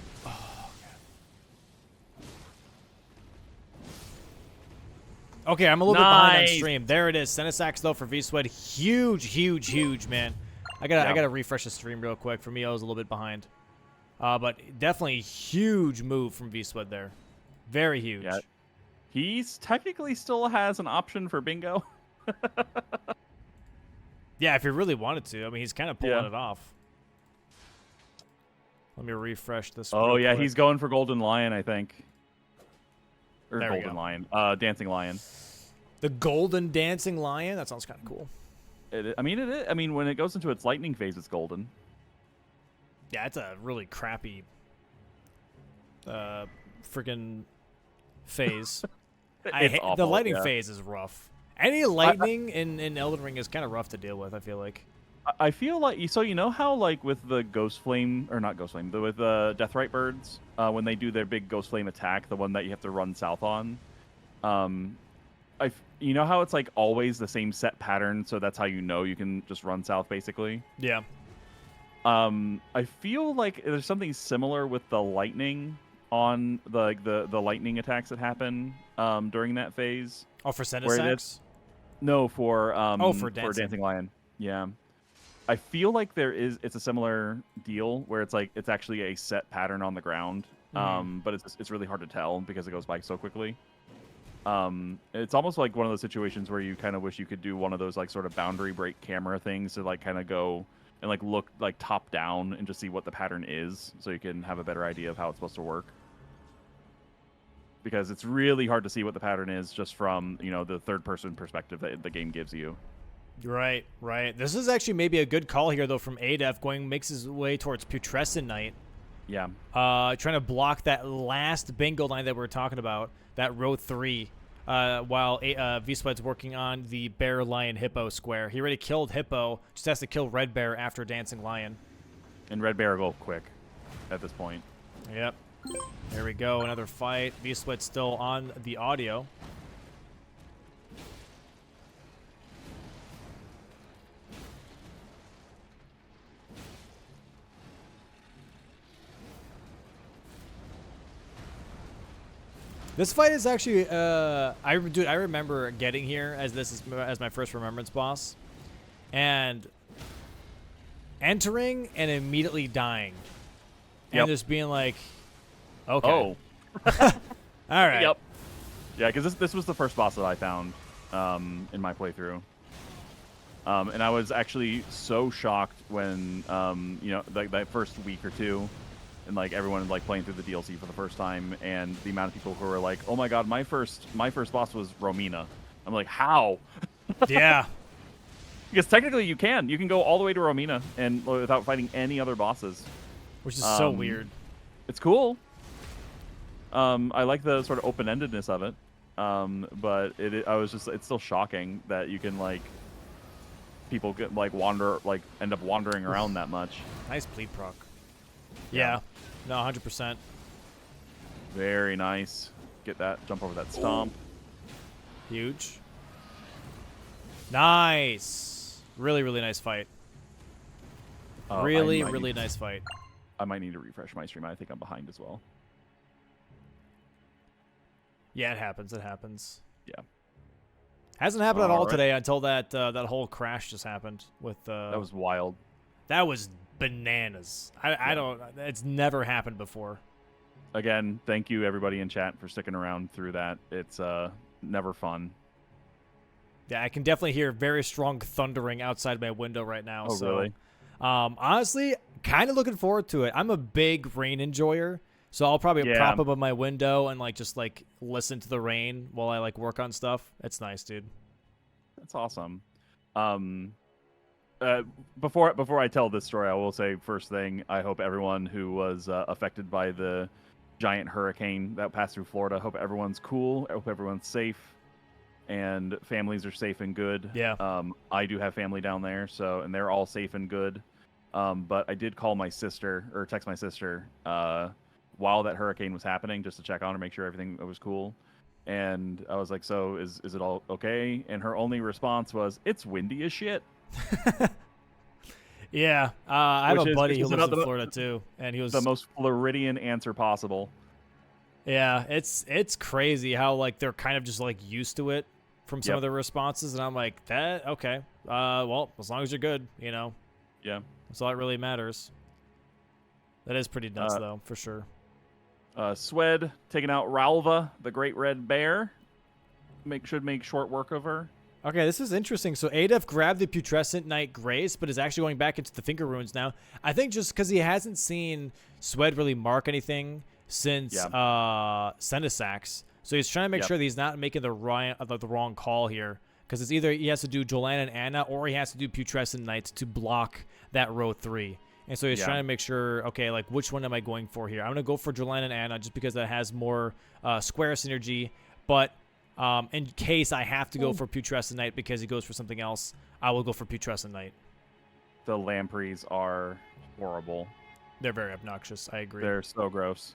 A: Okay, I'm a little bit behind on
B: Nice.
A: stream. There it is. Senesax though for V-Swed. Huge, huge, huge, man. I gotta refresh the stream real quick. For me, I was a little bit behind. But definitely huge move from V-Swed there. Very huge.
B: Yeah. He's technically still has an option for bingo.
A: Yeah, if he really wanted to. I mean, he's kind of pulling
B: Yeah.
A: it off. Let me refresh this.
B: Oh
A: real
B: yeah,
A: quick.
B: he's going for Golden Lion, I think. Or
A: There we
B: Golden
A: go.
B: Lion. Dancing Lion.
A: The golden dancing lion. That sounds kind of cool.
B: I mean, it is. I mean, when it goes into its lightning phase, it's golden.
A: Yeah, it's a really crappy freaking phase.
B: It's
A: The
B: awful,
A: lightning
B: yeah.
A: phase is rough. Any lightning in Elden Ring is kind of rough to deal with, I feel like.
B: I feel like so you know how like with the Ghost Flame or not Ghost Flame, with the Deathrite birds when they do their big Ghost Flame attack, the one that you have to run south on. You know how it's like always the same set pattern, so that's how you know you can just run south basically.
A: Yeah.
B: I feel like there's something similar with the lightning on the lightning attacks that happen during that phase.
A: Oh, for
B: Where it
A: Senesax?
B: is- No, for
A: for
B: Dancing Lion. Yeah. I feel like it's a similar deal where it's like it's actually a set pattern on the ground. But it's really hard to tell because it goes by so quickly. It's almost like one of those situations where you kind of wish you could do one of those like sort of boundary break camera things to like kind of go and like look like top down and just see what the pattern is so you can have a better idea of how it's supposed to work. Because it's really hard to see what the pattern is just from, the third person perspective that the game gives you.
A: Right, right. This is actually maybe a good call here, though, from Adef. Makes his way towards Putrescent Knight.
B: Yeah.
A: Trying to block that last bingo line that we were talking about, that row 3. while V-Sweat's working on the Bear, Lion, Hippo square. He already killed Hippo, just has to kill Red Bear after Dancing Lion.
B: And Red Bear will go quick at this point.
A: Yep. There we go, another fight. V-Sweat's still on the audio. This fight is actually, I remember getting here as my first Remembrance boss, and entering and immediately dying, and just being like, okay,
B: Oh,
A: all right,
B: yep, yeah, because this was the first boss that I found in my playthrough, and I was actually so shocked when you know, like that first week or two. And like everyone like playing through the DLC for the first time, and the amount of people who were like, "Oh my god, my first boss was Romina." I'm like, "How?"
A: yeah,
B: Because technically you can go all the way to Romina and without fighting any other bosses,
A: which is so weird.
B: It's cool. I like the sort of open-endedness of it, but it's still shocking that you can like people get like end up wandering around that much.
A: Nice bleed proc. Yeah, no, 100%.
B: Very nice. Get that, jump over that stomp.
A: Huge. Nice. Really, really nice fight. Really nice fight.
B: I might need to refresh my stream. I think I'm behind as well.
A: Yeah, it happens. It happens.
B: Yeah.
A: Hasn't happened at all
B: right.
A: today until that whole crash just happened with.
B: That was wild.
A: That was bananas. I don't. It's never happened before.
B: Again, thank you everybody in chat for sticking around through that. It's never fun.
A: Yeah, I can definitely hear very strong thundering outside my window right now.
B: Oh,
A: so,
B: really?
A: Honestly, kind of looking forward to it. I'm a big rain enjoyer, so I'll probably prop up on my window and just listen to the rain while I work on stuff. It's nice, dude.
B: That's awesome. Before I tell this story, I will say first thing, I hope everyone who was affected by the giant hurricane that passed through Florida, hope everyone's cool. I hope everyone's safe and families are safe and good.
A: Yeah.
B: I do have family down there, and they're all safe and good. But I did call my sister or text my sister while that hurricane was happening just to check on her, make sure everything was cool. And I was like, "So is it all okay?" And her only response was, "It's windy as shit."
A: Yeah, I have a buddy who lives in Florida too, and he was
B: the most Floridian answer possible.
A: Yeah, it's crazy how they're kind of just used to it from some of their responses, and I'm like, that okay. Well, as long as you're good,
B: Yeah,
A: that's all that really matters. That is pretty nuts, though, for sure.
B: Swed taking out Ralva, the Great Red Bear. Should make short work of her.
A: Okay, this is interesting. So Adef grabbed the Putrescent Knight Grace, but is actually going back into the Finger Runes now. I think just because he hasn't seen Swed really mark anything since Sendisax. So he's trying to make sure that he's not making the wrong call here. Because it's either he has to do Jolanna and Anna, or he has to do Putrescent Knights to block that row 3. And so he's trying to make sure, okay, which one am I going for here? I'm going to go for Jolanna and Anna just because that has more square synergy. But in case I have to go for Putrescent Knight because he goes for something else, I will go for Putrescent Knight.
B: The Lampreys are horrible.
A: They're very obnoxious. I agree.
B: They're so gross.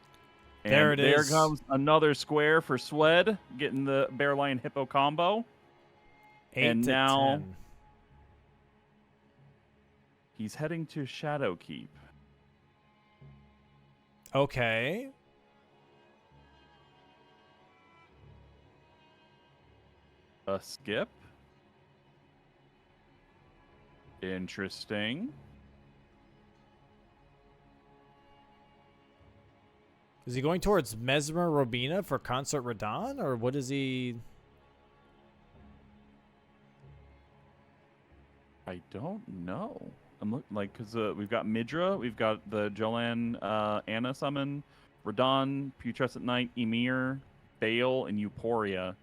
B: And
A: there it
B: there
A: is.
B: comes another square for Swed, getting the Bear Lion Hippo combo.
A: 8
B: and
A: to
B: now
A: 10.
B: He's heading to Shadowkeep.
A: Okay.
B: A skip. Interesting.
A: Is he going towards Mesmer Robina for Consort Radon, or what is he?
B: I don't know. I'm looking because we've got Midra, we've got the Jolan Anna summon, Radon, Putrescent Knight, Emir, Bale, and Euphoria.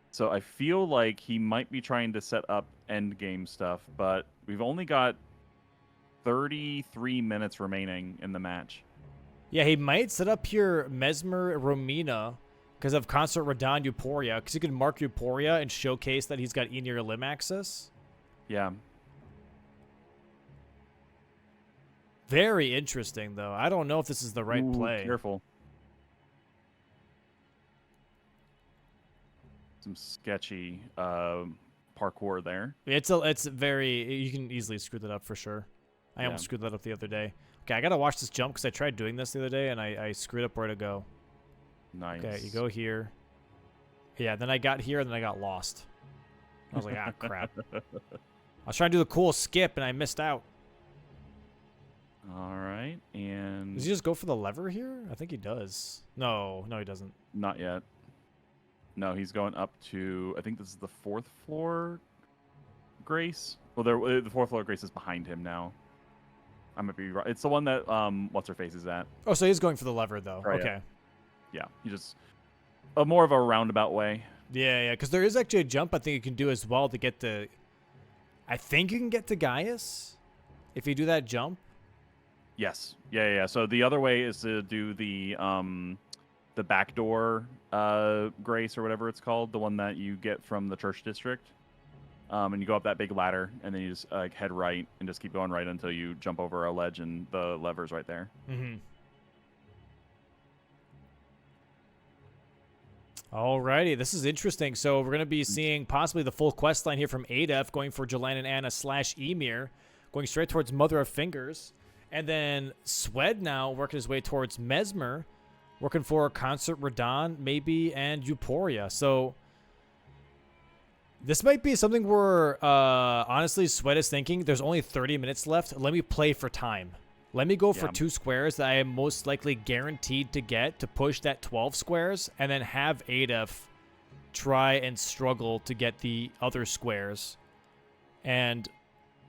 B: So I feel like he might be trying to set up endgame stuff, but we've only got 33 minutes remaining in the match.
A: Yeah, he might set up here Mesmer Romina, because of Consort Radon Euphoria, because you can mark Euphoria and showcase that he's got E-near limb access.
B: Yeah.
A: Very interesting, though. I don't know if this is the right play.
B: Careful. Some sketchy parkour there.
A: It's very, you can easily screw that up for sure. I almost screwed that up the other day. Okay, I gotta watch this jump because I tried doing this the other day and I screwed up where to go.
B: Nice.
A: Okay, you go here. Yeah, then I got here and then I got lost. I was like, ah, crap. I was trying to do the cool skip and I missed out.
B: All right, and
A: Does he just go for the lever here? I think he does. No, he doesn't.
B: not yet. No, he's going up to. I think this is the 4th floor. Grace. Well, the 4th floor Grace is behind him now. I might be right. It's the one that what's her face is at.
A: Oh, so he's going for the lever though.
B: Right,
A: Okay.
B: Yeah, he just more of a roundabout way.
A: Yeah, because there is actually a jump I think you can do as well to get to. I think you can get to Gaius if you do that jump.
B: Yes. Yeah. So the other way is to do the backdoor Grace or whatever it's called, the one that you get from the church district. And you go up that big ladder, and then you just head right and just keep going right until you jump over a ledge, and the lever's right there.
A: Mm-hmm. Alrighty, this is interesting. So we're going to be seeing possibly the full quest line here from Adef going for Jolanne and Anna / Emir, going straight towards Mother of Fingers. And then Swed now working his way towards Mesmer, working for Consort Radon, maybe, and Euphoria. So this might be something where, honestly, Swed is thinking there's only 30 minutes left. Let me play for time. Let me go for 2 squares that I am most likely guaranteed to get to push that 12 squares, and then have Adef try and struggle to get the other squares. And,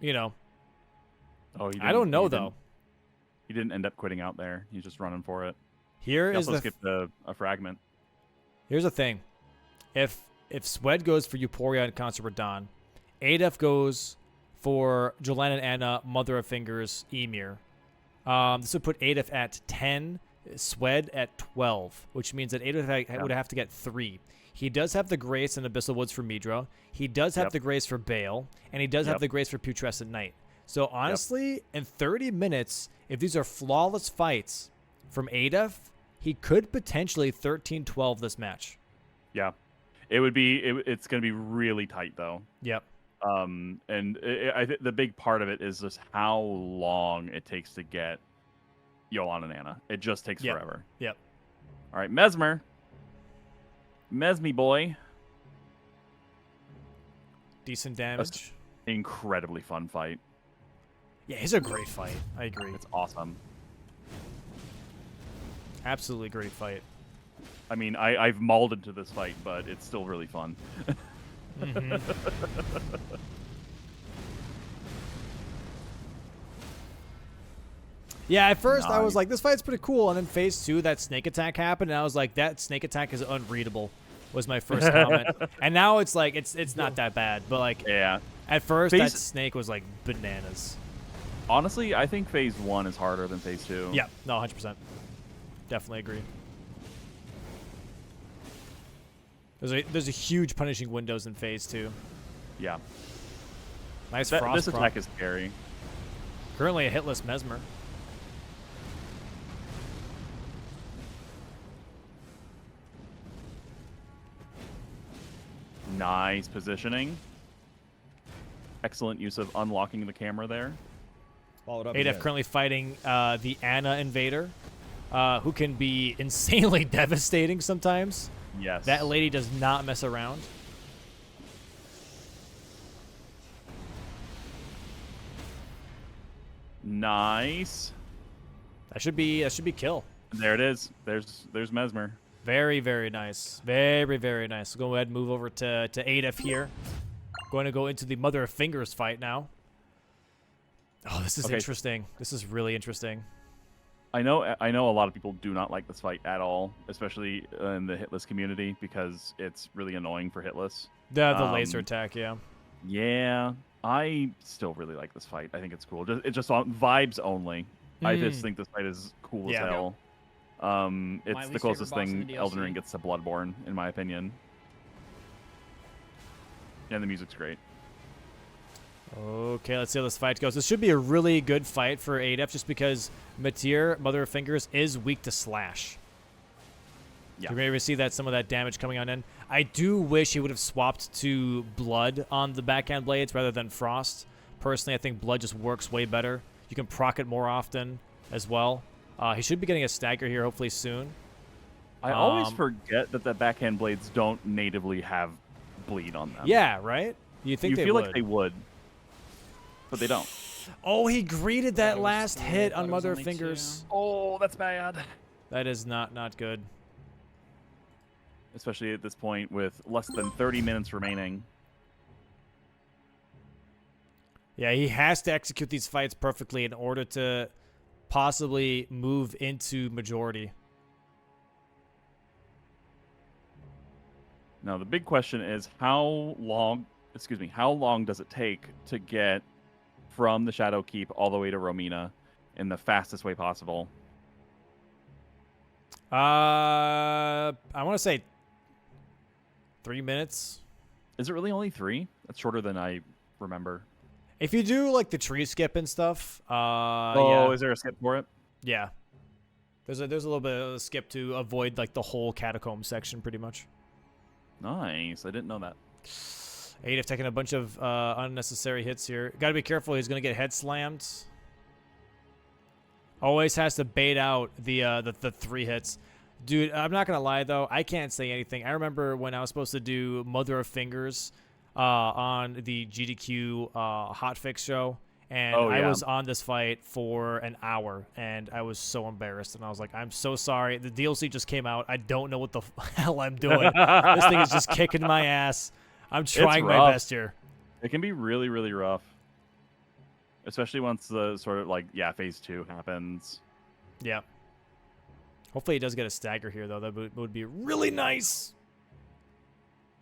A: you know, I don't know, though.
B: He didn't end up quitting out there. He's just running for it.
A: Here
B: he
A: is
B: also skipped a fragment.
A: Here's the thing. If Swed goes for Euphoria and Consort Radon, Adef goes for Jolanne and Anna, Mother of Fingers, Emir. This would put Adef at 10, Swed at 12, which means that Adef would have to get 3. He does have the Grace in Abyssal Woods for Midra. He does have the Grace for Bale, and he does have the Grace for Putrescent Knight. So honestly, in 30 minutes, if these are flawless fights from Adef, he could potentially 13-12 this match.
B: Yeah. It would be. It's going to be really tight, though.
A: Yep.
B: And I think the big part of it is just how long it takes to get Jolanne and Anna. It just takes forever.
A: Yep.
B: All right, Mesmer. Mesme boy.
A: Decent damage.
B: Incredibly fun fight.
A: Yeah, it's a great fight. I agree.
B: It's awesome.
A: Absolutely great fight.
B: I mean, I've mauled into this fight, but it's still really fun.
A: Mm-hmm. Yeah, at first I was like, this fight's pretty cool, and then phase 2, that snake attack happened, and I was like, that snake attack is unreadable, was my first comment. And now it's like, it's not that bad, but like, at first that snake was like bananas.
B: Honestly, I think phase 1 is harder than phase 2.
A: Yeah, no, 100%. Definitely agree. There's a huge punishing windows in phase 2.
B: Yeah.
A: Nice frost.
B: This attack is scary.
A: Currently a hitless Mesmer.
B: Nice positioning. Excellent use of unlocking the camera there.
D: Followed up.
A: Adef currently fighting the Anna Invader, who can be insanely devastating sometimes.
B: Yes.
A: That lady does not mess around.
B: Nice.
A: That should be kill.
B: There it is. There's Mesmer.
A: Very, very nice. Very, very nice. We'll go ahead and move over to Adef here. Going to go into the Mother of Fingers fight now. Oh, this is interesting. This is really interesting.
B: I know a lot of people do not like this fight at all, especially in the hitless community, because it's really annoying for hitless.
A: The laser attack, yeah.
B: Yeah, I still really like this fight. I think it's cool. It's just on vibes only. I just think this fight is cool as hell. It's the
C: least
B: closest
C: favorite boss in
B: thing
C: the
B: Elden
C: DLC.
B: Ring gets to Bloodborne, in my opinion. And the music's great.
A: Okay, let's see how this fight goes. This should be a really good fight for Adef just because Matir, Mother of Fingers, is weak to slash.
B: Yeah.
A: You're able to see that some of that damage coming on in. I do wish he would have swapped to Blood on the backhand blades rather than Frost. Personally, I think Blood just works way better. You can proc it more often as well. He should be getting a stagger here hopefully soon.
B: I always forget that the backhand blades don't natively have bleed on them.
A: Yeah, right? You think
B: you
A: they
B: feel
A: would.
B: like they would, but they don't.
A: Oh, he greeted that
C: Thought it was
A: last
C: three,
A: hit
C: thought
A: on
C: it was
A: Mother of
C: only
A: Fingers.
C: two.
B: Oh, that's bad.
A: That is not good.
B: Especially at this point with less than 30 minutes remaining.
A: Yeah, he has to execute these fights perfectly in order to possibly move into majority.
B: Now the big question is how long does it take to get from the Shadow Keep all the way to Romina in the fastest way possible?
A: I want to say 3 minutes.
B: Is it really only 3? That's shorter than I remember.
A: If you do like the tree skip and stuff,
B: Oh,
A: yeah.
B: is there a skip for it?
A: Yeah. There's a little bit of a skip to avoid like the whole catacomb section pretty much.
B: Nice. I didn't know that.
A: Adef taking a bunch of unnecessary hits here. Got to be careful. He's going to get head slammed. Always has to bait out the 3 hits. Dude, I'm not going to lie, though. I can't say anything. I remember when I was supposed to do Mother of Fingers on the GDQ hotfix show. And
B: Oh,
A: I
B: yeah.
A: was on this fight for an hour, and I was so embarrassed. And I was like, I'm so sorry. The DLC just came out. I don't know what the hell I'm doing. This thing is just kicking my ass. I'm trying my
B: rough.
A: best here.
B: It can be really, really rough. Especially once the sort of like, phase 2 happens.
A: Yeah. Hopefully he does get a stagger here, though. That would be really nice.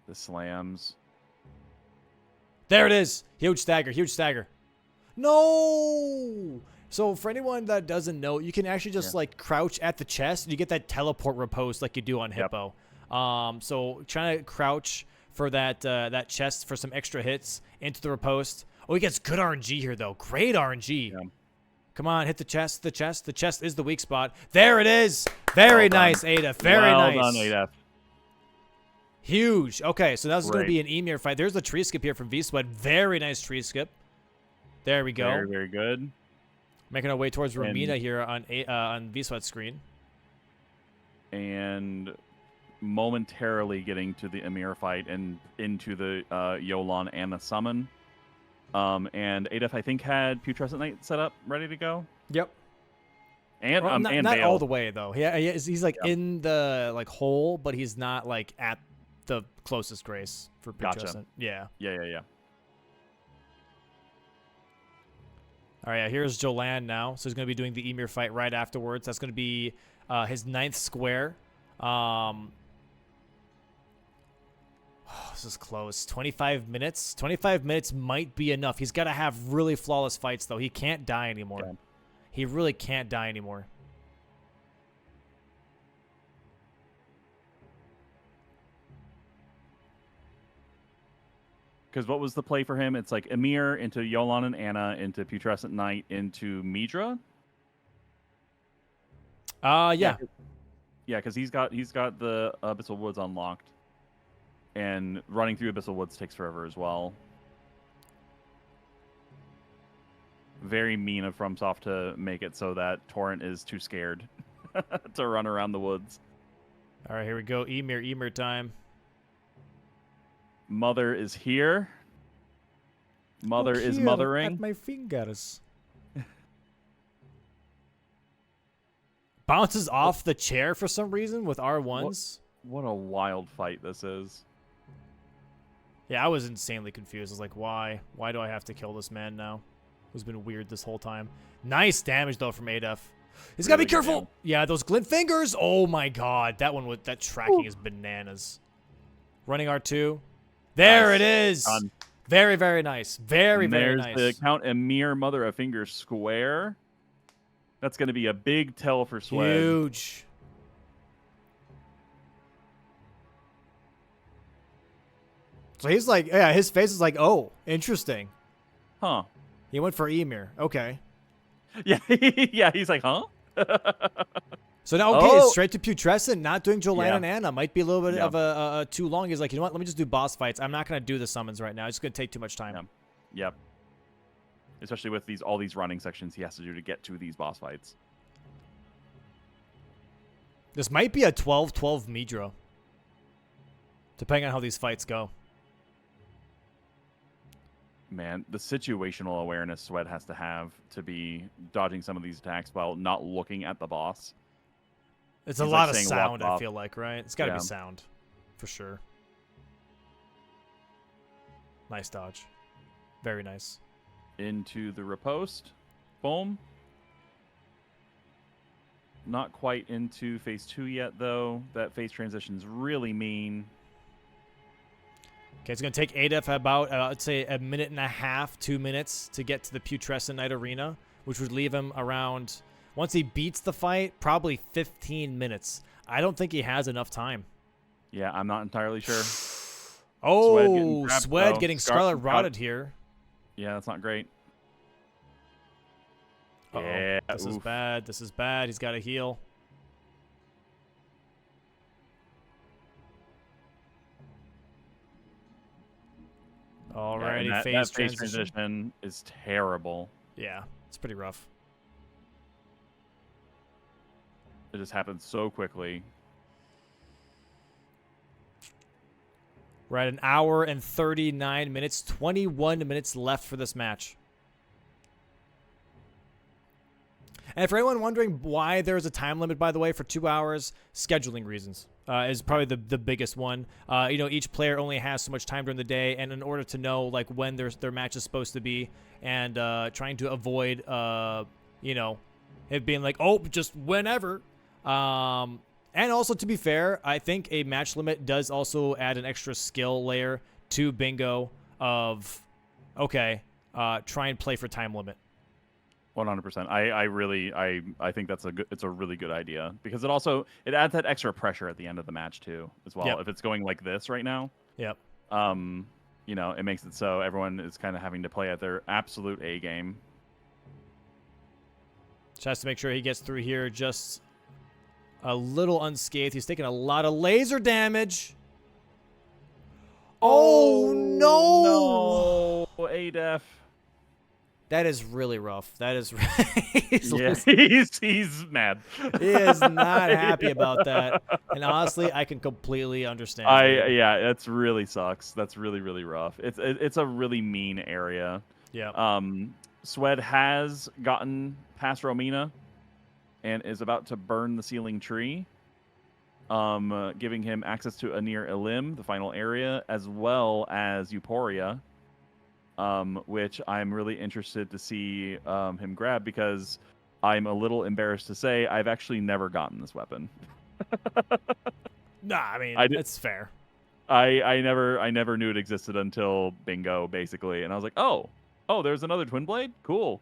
B: The slams.
A: There it is. Huge stagger. Huge stagger. No! So for anyone that doesn't know, you can actually just like crouch at the chest and you get that teleport riposte like you do on Hippo. So trying to crouch for that chest for some extra hits into the riposte. Oh, he gets good RNG here, though. Great RNG.
B: Yeah.
A: Come on, hit the chest, the chest. The chest is the weak spot. There it is. Very nice, Ada. Very nice.
B: Well done, Adef.
A: Huge. Okay, so that's going to
B: Great.
A: be an Emir fight. There's the tree skip here from V-Sweat. Very nice tree skip. There we go.
B: Very, very good.
A: Making our way towards
B: And-
A: Romina here on V-Sweat's screen.
B: And momentarily getting to the Emir fight and into the Yolan and the summon. And Adef, I think, had Putrescent Knight set up, ready to go.
A: Yep.
B: And
A: Well,
B: and
A: not
B: Veil.
A: all the way though. He's like
B: Yeah.
A: in the like hole, but he's not like at the closest grace for
B: Gotcha.
A: Putrescent. Yeah.
B: Yeah.
A: All right. Yeah, here's Jolan now. So he's going to be doing the Emir fight right afterwards. That's going to be his 9th square. This is close. 25 minutes. 25 minutes might be enough. He's got to have really flawless fights, though. He can't die anymore.
B: Yeah.
A: He really can't die anymore.
B: Because what was the play for him? It's like Emir into Yolan and Anna into Putrescent Knight into Midra.
A: Yeah.
B: Yeah, because he's got the Abyssal Woods unlocked, and running through Abyssal Woods takes forever as well. Very mean of FromSoft to make it so that Torrent is too scared to run around the woods.
A: All right, here we go. Emir time.
B: Mother is here. Mother is
A: Here
B: mothering.
A: At my fingers. Bounces off the chair for some reason with R1s.
B: What a wild fight this is.
A: Yeah, I was insanely confused. I was like, why? Why do I have to kill this man now? Who's been weird this whole time. Nice damage, though, from Adef. He's got to
B: Really
A: be
B: good
A: careful.
B: damage.
A: Yeah, those glint fingers. Oh, my God. That one with that tracking is bananas. Running R2. There
B: Nice.
A: it is.
B: Done.
A: Very, very nice. Very,
B: And
A: very
B: there's
A: nice.
B: the Count Emir Mother of Fingers square. That's going to be a big tell for Swed.
A: Huge. So he's like, yeah, his face is like, oh, interesting.
B: Huh.
A: He went for Emir. Okay.
B: Yeah, yeah, he's like, huh?
A: So now, okay,
B: Oh.
A: straight to Putrescent, not doing Jolana
B: Yeah.
A: and Anna. Might be a little bit
B: Yeah.
A: of a too long. He's like, you know what? Let me just do boss fights. I'm not going to do the summons right now. It's going to take too much time.
B: Yeah. Yep. Especially with all these running sections he has to do to get to these boss fights.
A: This might be a 12-12 Midra, depending on how these fights go.
B: Man, the situational awareness Sweat has to have to be dodging some of these attacks while not looking at the boss.
A: It's a
B: He's
A: lot
B: like
A: of
B: saying,
A: sound,
B: "Walk
A: I
B: off."
A: feel like, right? It's got to
B: Yeah.
A: be sound, for sure. Nice dodge. Very nice.
B: Into the riposte. Boom. Not quite into phase 2 yet, though. That phase transition's really mean.
A: Okay, it's going to take Adef about, let's say, a minute and a half, 2 minutes to get to the Putrescent Night Arena, which would leave him around, once he beats the fight, probably 15 minutes. I don't think he has enough time.
B: Yeah, I'm not entirely sure.
A: Oh,
B: grabbed,
A: Swed
B: though.
A: getting
B: Scar-
A: Scarlet
B: got-
A: Rotted here.
B: Yeah, that's not great.
A: Uh-oh.
B: Yeah,
A: This is
B: oof.
A: bad. This is bad. He's got to heal. Alrighty,
B: Yeah, and
A: phase
B: that phase
A: transition.
B: transition is terrible.
A: Yeah, it's pretty rough.
B: It just happens so quickly.
A: We're at an hour and 39 minutes, 21 minutes left for this match. And for anyone wondering why there's a time limit, by the way, for 2 hours, scheduling reasons is probably the biggest one. You know, each player only has so much time during the day, and in order to know like when their match is supposed to be, and trying to avoid, you know, it being like, oh, just whenever. And also, to be fair, I think a match limit does also add an extra skill layer to Bingo of, okay, try and play for time limit.
B: 100%. I think it's a really good idea because it adds that extra pressure at the end of the match too as well.
A: Yep.
B: If it's going like this right now,
A: Yep.
B: you know, it makes it so everyone is kind of having to play at their absolute A game.
A: Just has to make sure he gets through here just a little unscathed. He's taking a lot of laser damage. Oh, no!
B: No, ADEF.
A: That is really rough. That is
B: Yeah, he's mad.
A: he is not happy about that. And honestly, I can completely understand. that.
B: Yeah, that's really sucks. That's really rough. It's a really mean area.
A: Yeah.
B: Swed has gotten past Romina and is about to burn the ceiling tree, giving him access to Anir Elim, the final area, as well as Euphoria, which I'm really interested to see him grab because I'm a little embarrassed to say I've actually never gotten this weapon.
A: Nah, I mean, it's fair.
B: I never knew it existed until Bingo, basically, and I was like, oh, there's another Twin Blade? Cool.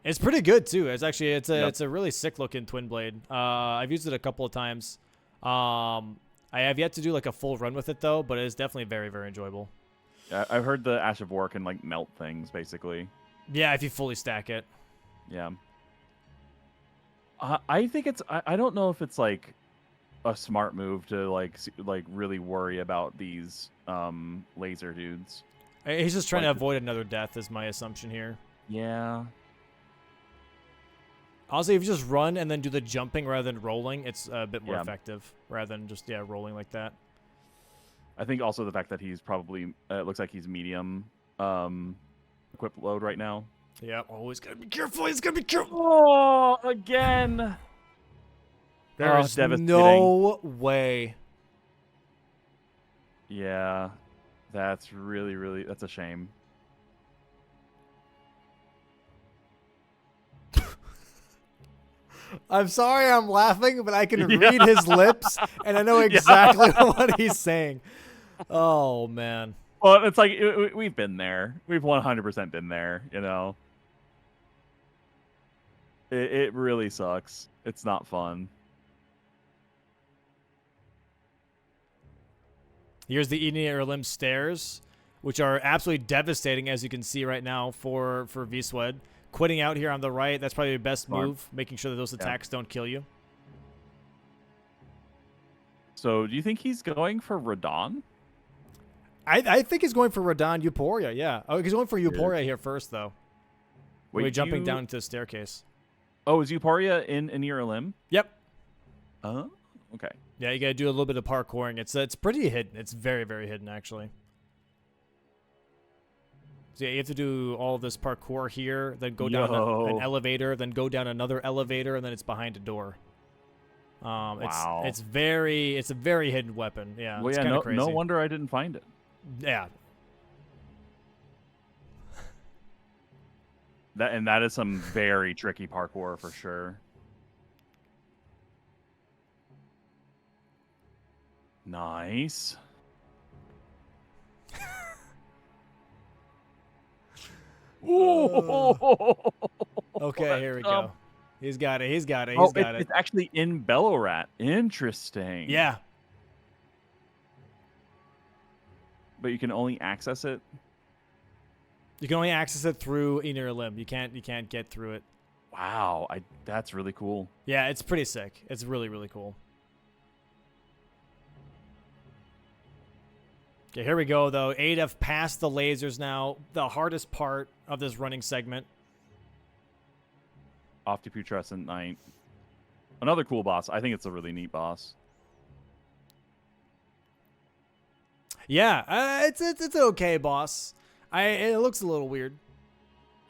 A: It's pretty good too. It's actually
B: Yep.
A: it's a really sick looking twin blade. I've used it a couple of times. I have yet to do like a full run with it though, but it is definitely very, very enjoyable.
B: I've heard the Ash of War can like melt things, basically.
A: Yeah, if you fully stack it.
B: Yeah. I think I don't know if it's like a smart move to like really worry about these laser dudes.
A: He's just trying to
B: Like-
A: avoid another death is my assumption here.
B: Yeah.
A: Honestly, if you just run and then do the jumping rather than rolling, it's a bit more
B: Yeah.
A: effective rather than just rolling like that.
B: I think also the fact that he's probably it looks like he's medium equip load right now.
A: Yeah. Oh, he's gotta be careful. He's gotta be careful.
B: Oh, again.
A: There's
B: devastating.
A: no way.
B: Yeah. That's that's a shame.
A: I'm sorry I'm laughing, but I can read his lips, and I know exactly what he's saying. Oh, man.
B: Well, it's like we've been there. We've 100% been there, you know. It really sucks. It's not fun.
A: Here's the Eating Limb stairs, which are absolutely devastating, as you can see right now for V-Swed. Quitting out here on the right, that's probably the best move, making sure that those attacks don't kill you.
B: So do you think he's going for Radon?
A: I think he's going for Radon Euphoria, yeah. Oh, he's going for Euphoria here first, though.
B: Wait,
A: We're jumping down into the staircase.
B: Oh, is Euphoria in near a limb?
A: Yep.
B: Okay.
A: Yeah, you got to do a little bit of parkouring. It's pretty hidden. It's very, very hidden, actually. So yeah, you have to do all of this parkour here, then go down an elevator, then go down another elevator, and then it's behind a door.
B: Wow.
A: It's a very hidden weapon. Yeah.
B: Well,
A: it's
B: yeah,
A: crazy.
B: no wonder I didn't find it.
A: Yeah.
B: That is some very tricky parkour for sure. Nice.
A: Okay, here we go. He's got it. He's got it.
B: Oh,
A: He's got it.
B: It's actually in Bellorat. Interesting.
A: Yeah.
B: But you can only access it.
A: You can only access it through inner limb. You can't get through it.
B: Wow, that's really cool.
A: Yeah, it's pretty sick. It's really, really cool. Okay, here we go, though. ADF past the lasers now. The hardest part of this running segment.
B: Off to Putrescent Knight. Another cool boss. I think it's a really neat boss.
A: Yeah, it's an okay boss. It looks a little weird.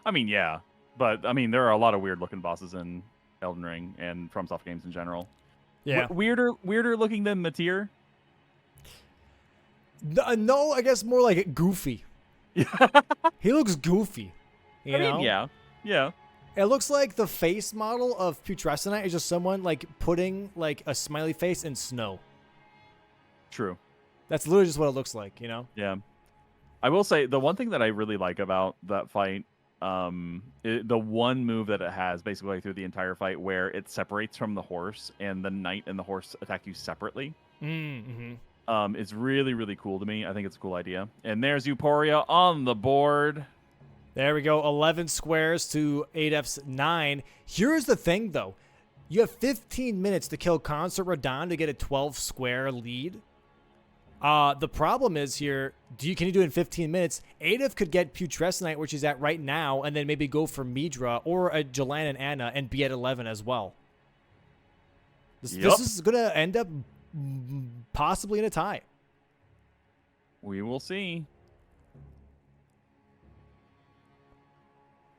B: I mean, yeah. But, I mean, there are a lot of weird-looking bosses in Elden Ring and FromSoft games in general.
A: Yeah.
B: Weirder looking than Matir?
A: No, I guess more like goofy. He looks goofy. You know?
B: Yeah.
A: It looks like the face model of Putrescent is just someone like putting like a smiley face in snow.
B: True.
A: That's literally just what it looks like, you know?
B: Yeah. I will say the one thing that I really like about that fight, the one move that it has basically through the entire fight where it separates from the horse and the knight and the horse attack you separately. It's really, really cool to me. I think it's a cool idea. And there's Euphoria on the board.
A: There we go. 11 squares to 8F's 9. Here's the thing, though. You have 15 minutes to kill Concert Radon to get a 12-square lead. The problem is here, can you do it in 15 minutes? 8F could get Putrescent, which is at right now, and then maybe go for Midra or a Jalan and Anna and be at 11 as well. This is going to end up possibly in a tie.
B: We will see.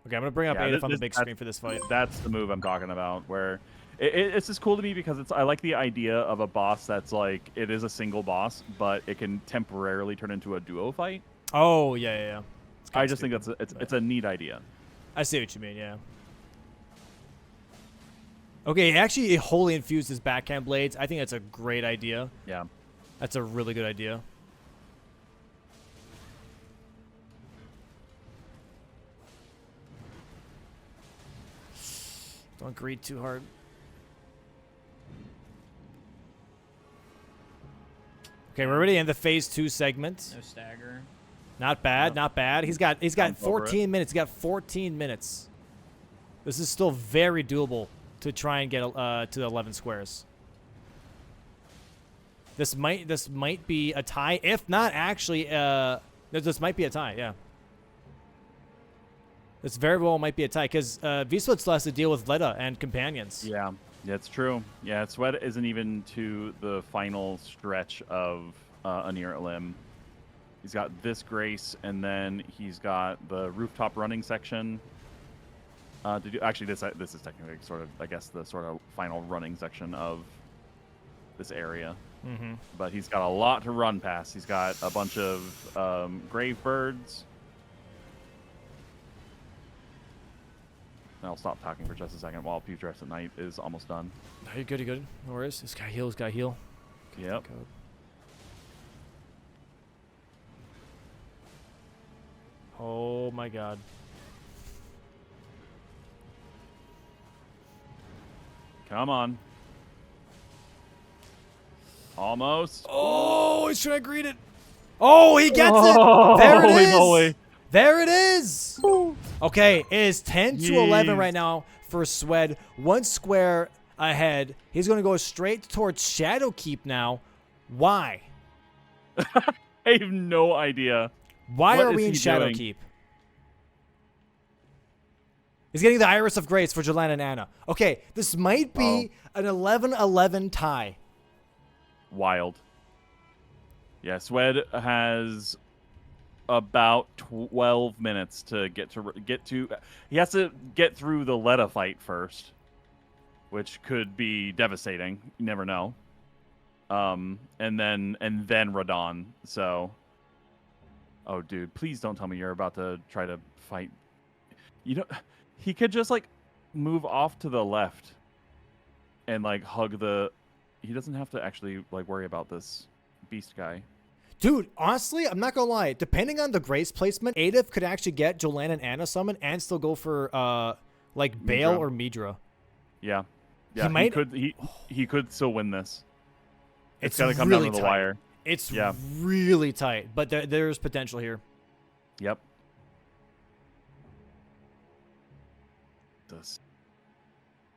A: Okay, I'm going to bring up 8F on the big screen for this fight.
B: That's the move I'm talking about, where it's just cool to me because I like the idea of a boss that's like, it is a single boss, but it can temporarily turn into a duo fight.
A: Oh, yeah.
B: I just think it's a neat idea.
A: I see what you mean, yeah. Okay, actually, it wholly infused his backhand blades. I think that's a great idea.
B: Yeah.
A: That's a really good idea. Don't greed too hard. Okay, we're already in the phase 2 segment.
C: No stagger.
A: Not bad, not bad. He's got 14 minutes. He's got 14 minutes. This is still very doable to try and get to 11 squares. This might be a tie. If not, actually, this might be a tie. Yeah. This very well might be a tie because V-Sweat still has to deal with Leda and companions.
B: Yeah, it's true. Yeah, Sweat isn't even to the final stretch of a near limb. He's got this Grace, and then he's got the rooftop running section. Actually, this is technically sort of, I guess, the sort of final running section of this area. But he's got a lot to run past. He's got a bunch of grave birds. I'll stop talking for just a second while Putrescent Knight is almost done.
A: No, you're good, you're good. No worries. This guy heal,
B: Yep.
A: Go. Oh my god.
B: Come on. Almost.
A: Oh, he's trying to greet it. Oh, he gets it. There it
B: Holy
A: is.
B: moly.
A: There it is. Okay, it is 10 to 11
B: Jeez.
A: right now for Swed. 1 square ahead. He's going to go straight towards Shadowkeep now. Why?
B: I have no idea.
A: Why
B: What
A: are
B: is
A: we in
B: he doing?
A: Shadowkeep? He's getting the Iris of Grace for Jelana and Anna. Okay, this might be an 11-11 tie.
B: Wild. Yeah, Swed has about 12 minutes to get to. He has to get through the Letta fight first, which could be devastating. You never know. And then Radon. So, oh, dude, please don't tell me you're about to try to fight. You know, he could just like move off to the left and like hug the. He doesn't have to actually like worry about this beast guy.
A: Dude, honestly, I'm not gonna lie. Depending on the Grace placement, Adif could actually get Jolanne and Anna summon and still go for like Bale
B: Midra.
A: or Midra.
B: Yeah,
A: He
B: yeah.
A: might-
B: He could still win this.
A: It's
B: Gotta come
A: really
B: down to the
A: tight.
B: wire.
A: It's
B: Yeah.
A: really tight, but there's potential here.
B: Yep. This.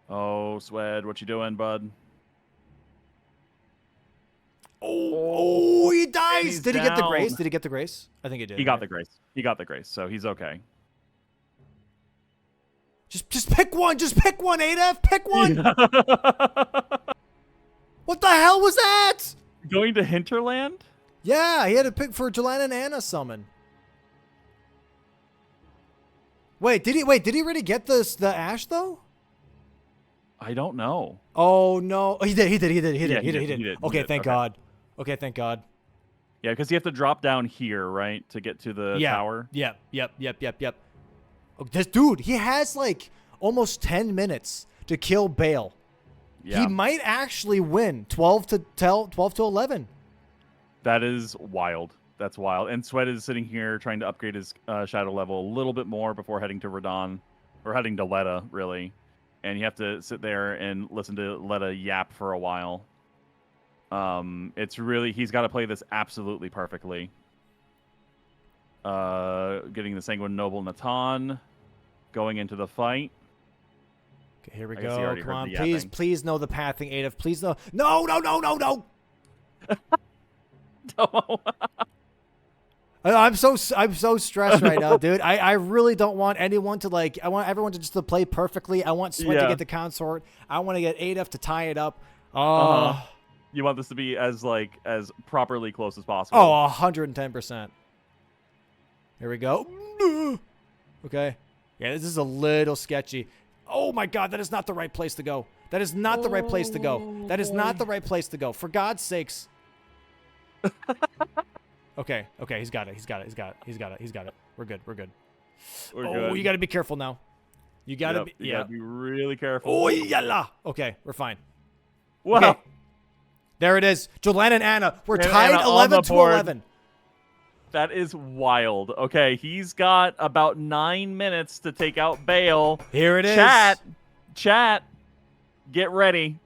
B: Oh, Swed, what you doing, bud?
A: Oh, he dies.
B: he's
A: Did he get the
B: down.
A: Grace? Did he get the Grace? I think he did.
B: He got
A: right?
B: the grace. He got the grace, so he's okay.
A: Just pick one. Just pick one, Adif. Pick one. What the hell was that?
B: Going to Hinterland?
A: Yeah, he had to pick for Jolanne and Anna summon. Wait, did he really get the Ash though?
B: I don't know.
A: Oh no, he did.
B: Yeah,
A: He did. Okay, thank God. Okay, thank God.
B: Yeah, because you have to drop down here, right, to get to the tower.
A: Yep. Oh, this dude, he has like almost 10 minutes to kill Bale.
B: Yeah,
A: He might actually win 12 to 11.
B: that is wild. That's wild. And Sweat is sitting here trying to upgrade his shadow level a little bit more before heading to Radon, or heading to Letta, really. And you have to sit there and listen to Letta yap for a while. It's really, he's got to play this absolutely perfectly. Getting the Sanguine Noble Natan, going into the fight.
A: Okay, here we
B: I guess he already
A: go. Come
B: heard
A: on,
B: the
A: please,
B: yapping.
A: please know the pathing, Adif. Please know. No. I'm so stressed right now, dude. I really don't want anyone to like. I want everyone to just to play perfectly. I want Sweat to
B: Yeah.
A: get the consort. I want to get Adif to tie it up.
B: You want this to be as properly close as possible.
A: Oh, 110%. Here we go. Okay. Yeah, this is a little sketchy. Oh my God, that is not the right place to go. That is not the right place to go. That is not the right place to go. For God's sakes. Okay, he's got it. We're good.
B: We're
A: Oh,
B: good.
A: you got to be careful now. You got to
B: Yep,
A: be,
B: you
A: yeah.
B: gotta be really careful.
A: Oh, yalla. Okay, we're fine.
B: Wow.
A: Okay. There it is. Jolanne and Anna. We're
B: And
A: tied
B: Anna on
A: 11
B: the
A: to
B: board.
A: 11.
B: That is wild. Okay, he's got about 9 minutes to take out Bale.
A: Here it is.
B: Chat, get ready.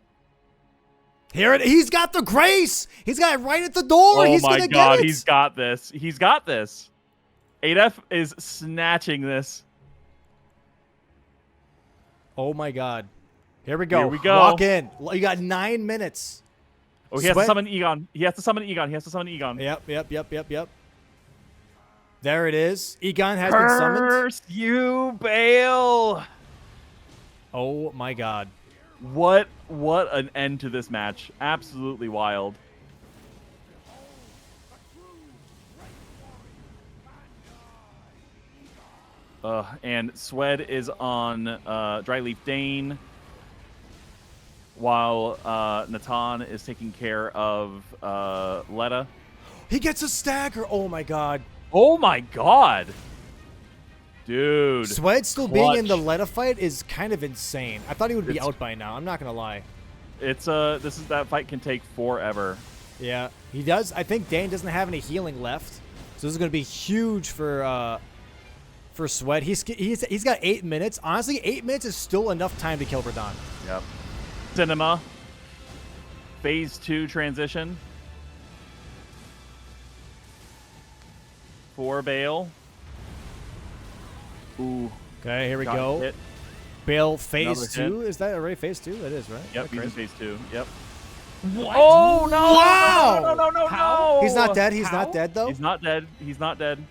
A: He's got the Grace. He's got it right at the door.
B: Oh
A: He's
B: my
A: gonna
B: God,
A: get it.
B: he's got this. He's got this. Adef is snatching this.
A: Oh my God. Here we go.
B: Here we go.
A: Walk in. You got 9 minutes.
B: Oh, he has to
A: Sweat-
B: summon Egon. He has to summon Egon.
A: Yep. There it is. Egon has been summoned.
B: Curse you, Bale.
A: Oh my God.
B: What an end to this match. Absolutely wild. And Swed is on Dryleaf Dane, while Natan is taking care of Letta.
A: He gets a stagger. Oh my God.
B: Oh my God, dude!
A: Swed still being in the
B: Clutch.
A: Letta fight is kind of insane. I thought he would be
B: It's-
A: out by now. I'm not gonna lie.
B: It's that fight can take forever.
A: Yeah, he does. I think Dane doesn't have any healing left, so this is gonna be huge for Swed. He's got 8 minutes. Honestly, 8 minutes is still enough time to kill Radon.
B: Yep. Cinema. Phase 2 transition. for Bale. Ooh.
A: Okay, here we
B: got
A: go.
B: hit.
A: Bale phase
B: Another
A: 2. Is that already phase 2? It is, right?
B: Yep,
A: Yeah,
B: he's in
A: crazy.
B: phase 2. Yep.
C: What?
B: Oh no!
A: Wow!
B: No!
C: How?
A: He's not dead. He's
C: How?
A: not dead though.
B: He's not dead. He's not dead.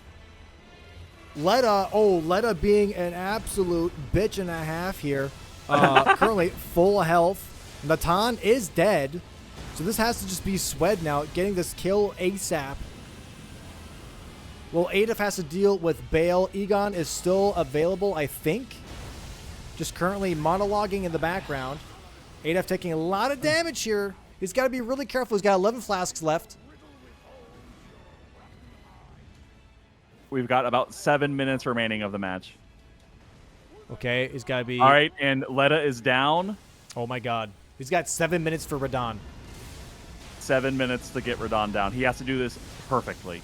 A: Letta being an absolute bitch and a half here. Currently full health. Natan is dead. So this has to just be Swed now, getting this kill ASAP. Well, Adif has to deal with Bale. Egon is still available, I think. Just currently monologuing in the background. Adif taking a lot of damage here. He's got to be really careful. He's got 11 flasks left.
B: We've got about 7 minutes remaining of the match.
A: Okay, he's got to be...
B: All right, and Letta is down.
A: Oh, my God. He's got 7 minutes for Radon.
B: 7 minutes to get Radon down. He has to do this perfectly.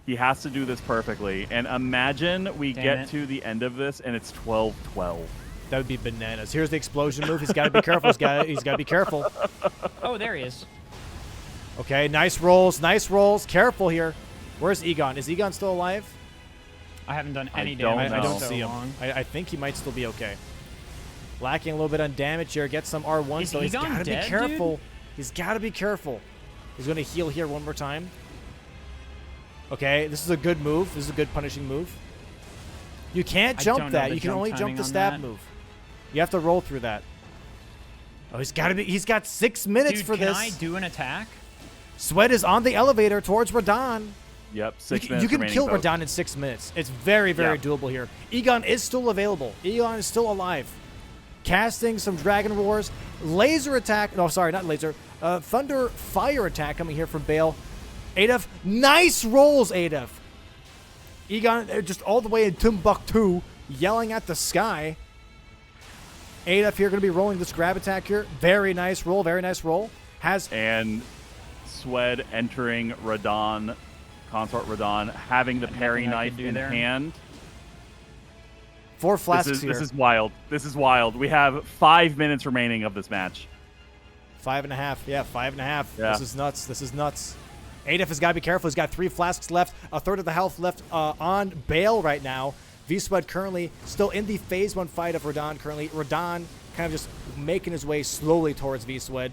B: He has to do this perfectly. And imagine we get to the end of this and it's 12-12.
A: That would be bananas. Here's the explosion move. He's got to be careful. He's got to be careful.
C: Oh, there he is.
A: Okay, nice rolls. Nice rolls. Careful here. Where's Egon? Is Egon still alive?
C: I haven't done any
B: don't
C: damage.
B: know.
A: I don't
C: in so
A: see him.
C: long.
A: I think he might still be okay. Lacking a little bit on damage here. Get some R1,
C: Is
A: so he's
C: Egon
A: got to be
C: dead,
A: careful.
C: dude?
A: He's got to be careful. He's going to heal here one more time. Okay, this is a good move. This is a good punishing move. You can't
C: I
A: jump
C: don't know
A: that.
C: the
A: You can
C: jump
A: only jump
C: timing
A: the
C: on
A: stab
C: that.
A: move. You have to roll through that. Oh, he's got to be. He's got 6 minutes
C: Dude,
A: for
C: can
A: this.
C: I do an attack?
A: Sweat is on the elevator towards Radon.
B: Yep, 6
A: You
B: minutes
A: can
B: remaining,
A: kill
B: folks.
A: Radon in 6 minutes. It's very, very
B: Yeah.
A: doable here. Egon is still available. Egon is still alive. Casting some Dragon Roars. Laser attack. No, sorry, not laser. Thunder Fire attack coming here from Bale. Adef. Nice rolls, Adef. Egon just all the way in Timbuktu, yelling at the sky. Adef here going to be rolling this grab attack here. Very nice roll. Very nice roll.
B: And Swed entering Radon, Consort Radon, having the parry
C: nothing I
B: knife
C: can do
B: in
C: there.
B: hand.
A: 4 flasks here.
B: This is wild. This is wild. We have 5 minutes remaining of this match.
A: 5.5. Yeah, 5.5.
B: Yeah.
A: This is nuts. This is nuts. Adef has got to be careful. He's got 3 flasks left. A third of the health left on Bale right now. V-Swed currently still in the phase 1 fight of Radon currently. Radon kind of just making his way slowly towards V-Swed.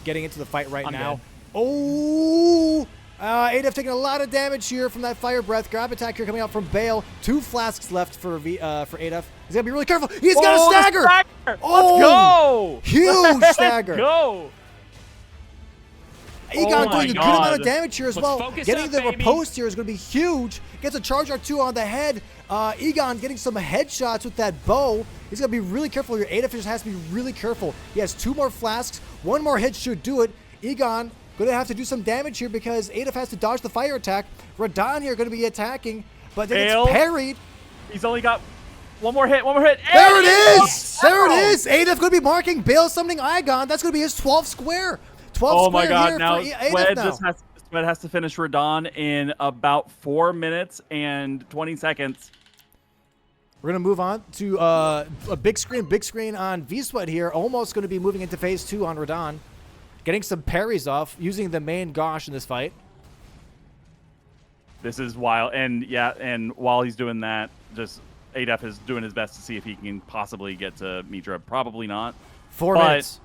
A: Getting into the fight right
C: I'm
A: now.
C: dead.
A: Oh! Adef taking a lot of damage here from that fire breath. Grab attack here coming out from Bale. 2 flasks left for Adef. He's got to be really careful. He's got a stagger! Oh!
B: Let's go!
A: Huge
B: Let's
A: stagger.
B: go!
A: Egon
B: Oh
A: doing
B: my
A: a good amount of
B: God.
A: damage here as
C: Let's
A: well.
C: focus
A: Getting
C: up,
A: the
C: baby.
A: riposte here is going to be huge. Gets a charge R2 on the head. Egon getting some headshots with that bow. He's going to be really careful here. Adef just has to be really careful. He has 2 more flasks. 1 more hit should do it. Egon going to have to do some damage here because Adef has to dodge the fire attack. Radon here going to be attacking, but then
B: Bale.
A: it's parried.
B: He's only got one more hit. One more hit.
A: There it is!
B: Yes!
A: There it is! Adef going to be marking Bale summoning Egon. That's going to be his 12th square. 12
B: Oh
A: square
B: my God!
A: here
B: Now
A: for Adef
B: Swed has to finish Radon in about 4 minutes and 20 seconds.
A: We're going to move on to a big screen on V-Sweat here. Almost going to be moving into phase 2 on Radon. Getting some parries off, using the main Gosh in this fight.
B: This is wild, and yeah, and while he's doing that, just Adef is doing his best to see if he can possibly get to Mitra. Probably not.
A: 4
B: But-
A: minutes.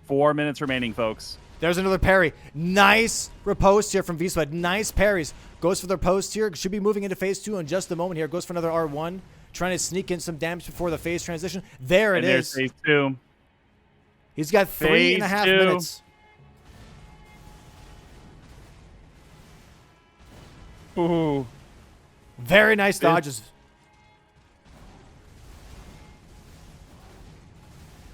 B: 4 minutes remaining, folks.
A: There's another parry. Nice riposte here from V-Sweat. Nice parries. Goes for the post here. Should be moving into phase 2 in just a moment here. Goes for another R1. Trying to sneak in some damage before the phase transition. There it
B: And there's
A: is.
B: phase 2.
A: He's got 3.5
B: phase 2.
A: minutes.
B: Ooh.
A: Very nice dodges.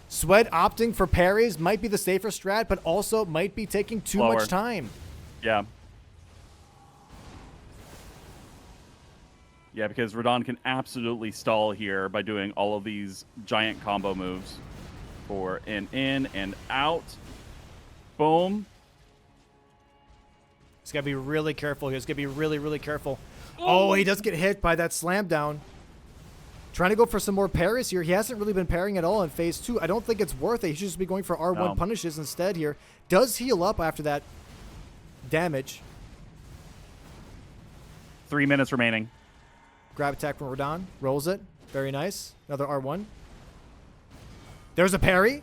A: Swed opting for parries might be the safer strat, but also might be taking too
B: Slower.
A: much time.
B: Yeah. Yeah, because Radon can absolutely stall here by doing all of these giant combo moves for an in and out. Boom.
A: He's got to be really careful here. He's got to be really, really careful. Oh, he does get hit by that slam down. Trying to go for some more parries here. He hasn't really been parrying at all in phase 2. I don't think it's worth it. He should just be going for R1
B: No.
A: punishes instead here. Does heal up after that damage.
B: 3 minutes remaining.
A: Grab attack from Radon. Rolls it. Very nice. Another R1. There's a parry.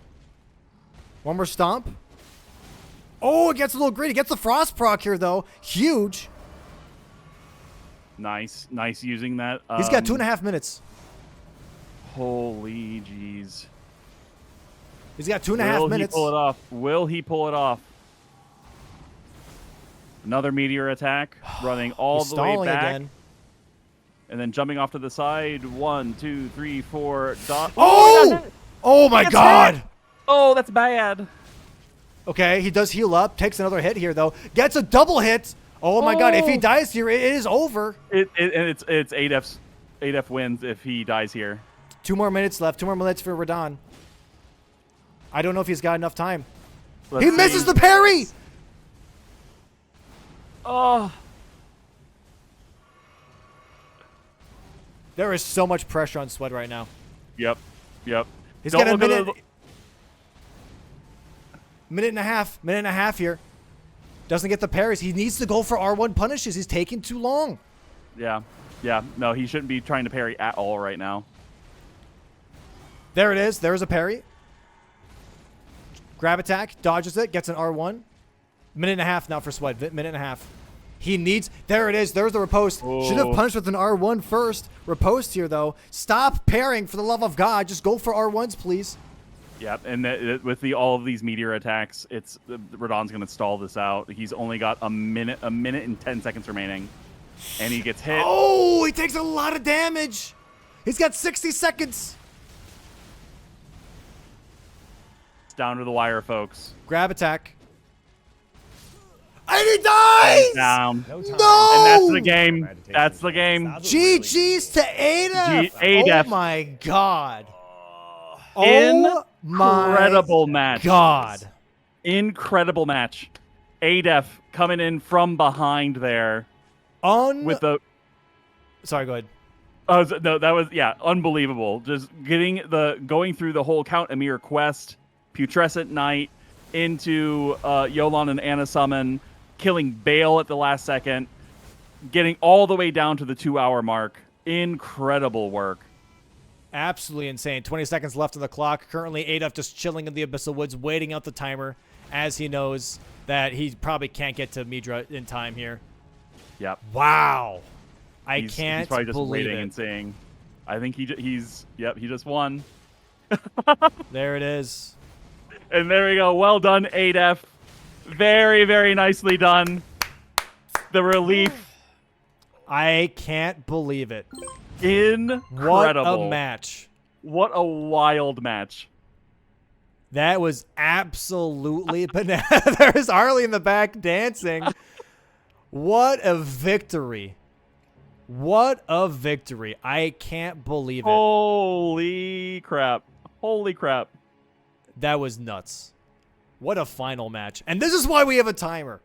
A: One more stomp. Oh, it gets a little greedy. Gets the frost proc here, though. Huge.
B: Nice using that.
A: He's got 2.5 minutes.
B: Holy jeez.
A: He's got 2.5 minutes.
B: Will he pull it off? Will he pull it off? Another meteor attack, running all
A: He's
B: the way
A: stalling
B: back.
A: again.
B: And then jumping off to the side. 1, 2, 3, 4.
A: Oh! Oh my
B: Gets
A: god!
B: hit. Oh, that's bad.
A: Okay, he does heal up. Takes another hit here, though. Gets a double hit. Oh my god, if he dies here, it is over.
B: It's 8F wins if he dies here.
A: 2 more minutes left. 2 more minutes for Radon. I don't know if he's got enough time. He misses the parry!
B: Oh.
A: There is so much pressure on Sweat right now.
B: Yep.
A: He's
B: Don't
A: got a
B: look at
A: minute.
B: the-
A: Minute and a half here. Doesn't get the parries. He needs to go for R1 punishes. He's taking too long.
B: Yeah. No, he shouldn't be trying to parry at all right now.
A: There it is. There's a parry. Grab attack. Dodges it. Gets an R1. Minute and a half now for Sweat. Minute and a half. He needs... There it is. There's the riposte. Should have punished with an R1 first. Riposte here, though. Stop parrying, for the love of God. Just go for R1s, please.
B: Yep, and with all of these meteor attacks, Radon's going to stall this out. He's only got a minute and 10 seconds remaining, and he gets hit.
A: Oh, he takes a lot of damage. He's got 60 seconds.
B: It's down to the wire, folks.
A: Grab attack. And he dies!
B: Down.
D: No time.
A: No!
B: And that's the game. That's the game.
A: GG's to Ada.
B: Adef.
A: Oh my god.
B: Incredible match.
A: God.
B: Incredible match. Adef coming in from behind there with the...
A: Sorry, go ahead.
B: Oh, no, that was, unbelievable. Just going through the whole Count Emir quest, Putrescent Knight, into Yolan and Anna Summon, killing Bale at the last second, getting all the way down to the 2-hour mark. Incredible work.
A: Absolutely insane. 20 seconds left on the clock. Currently, Adolf just chilling in the Abyssal Woods, waiting out the timer, as he knows that he probably can't get to Midra in time here.
B: Yep.
A: Wow. He's
B: probably just
A: believe
B: waiting
A: it.
B: and saying, I think he just won.
A: There it is.
B: And there we go. Well done, Adef. Very, very nicely done. The relief.
A: I can't believe it.
B: Incredible.
A: What a match.
B: What a wild match.
A: That was absolutely bananas. There's Harley in the back dancing. What a victory. What a victory. I can't believe it.
B: Holy crap. Holy crap.
A: That was nuts. What a final match. And this is why we have a timer.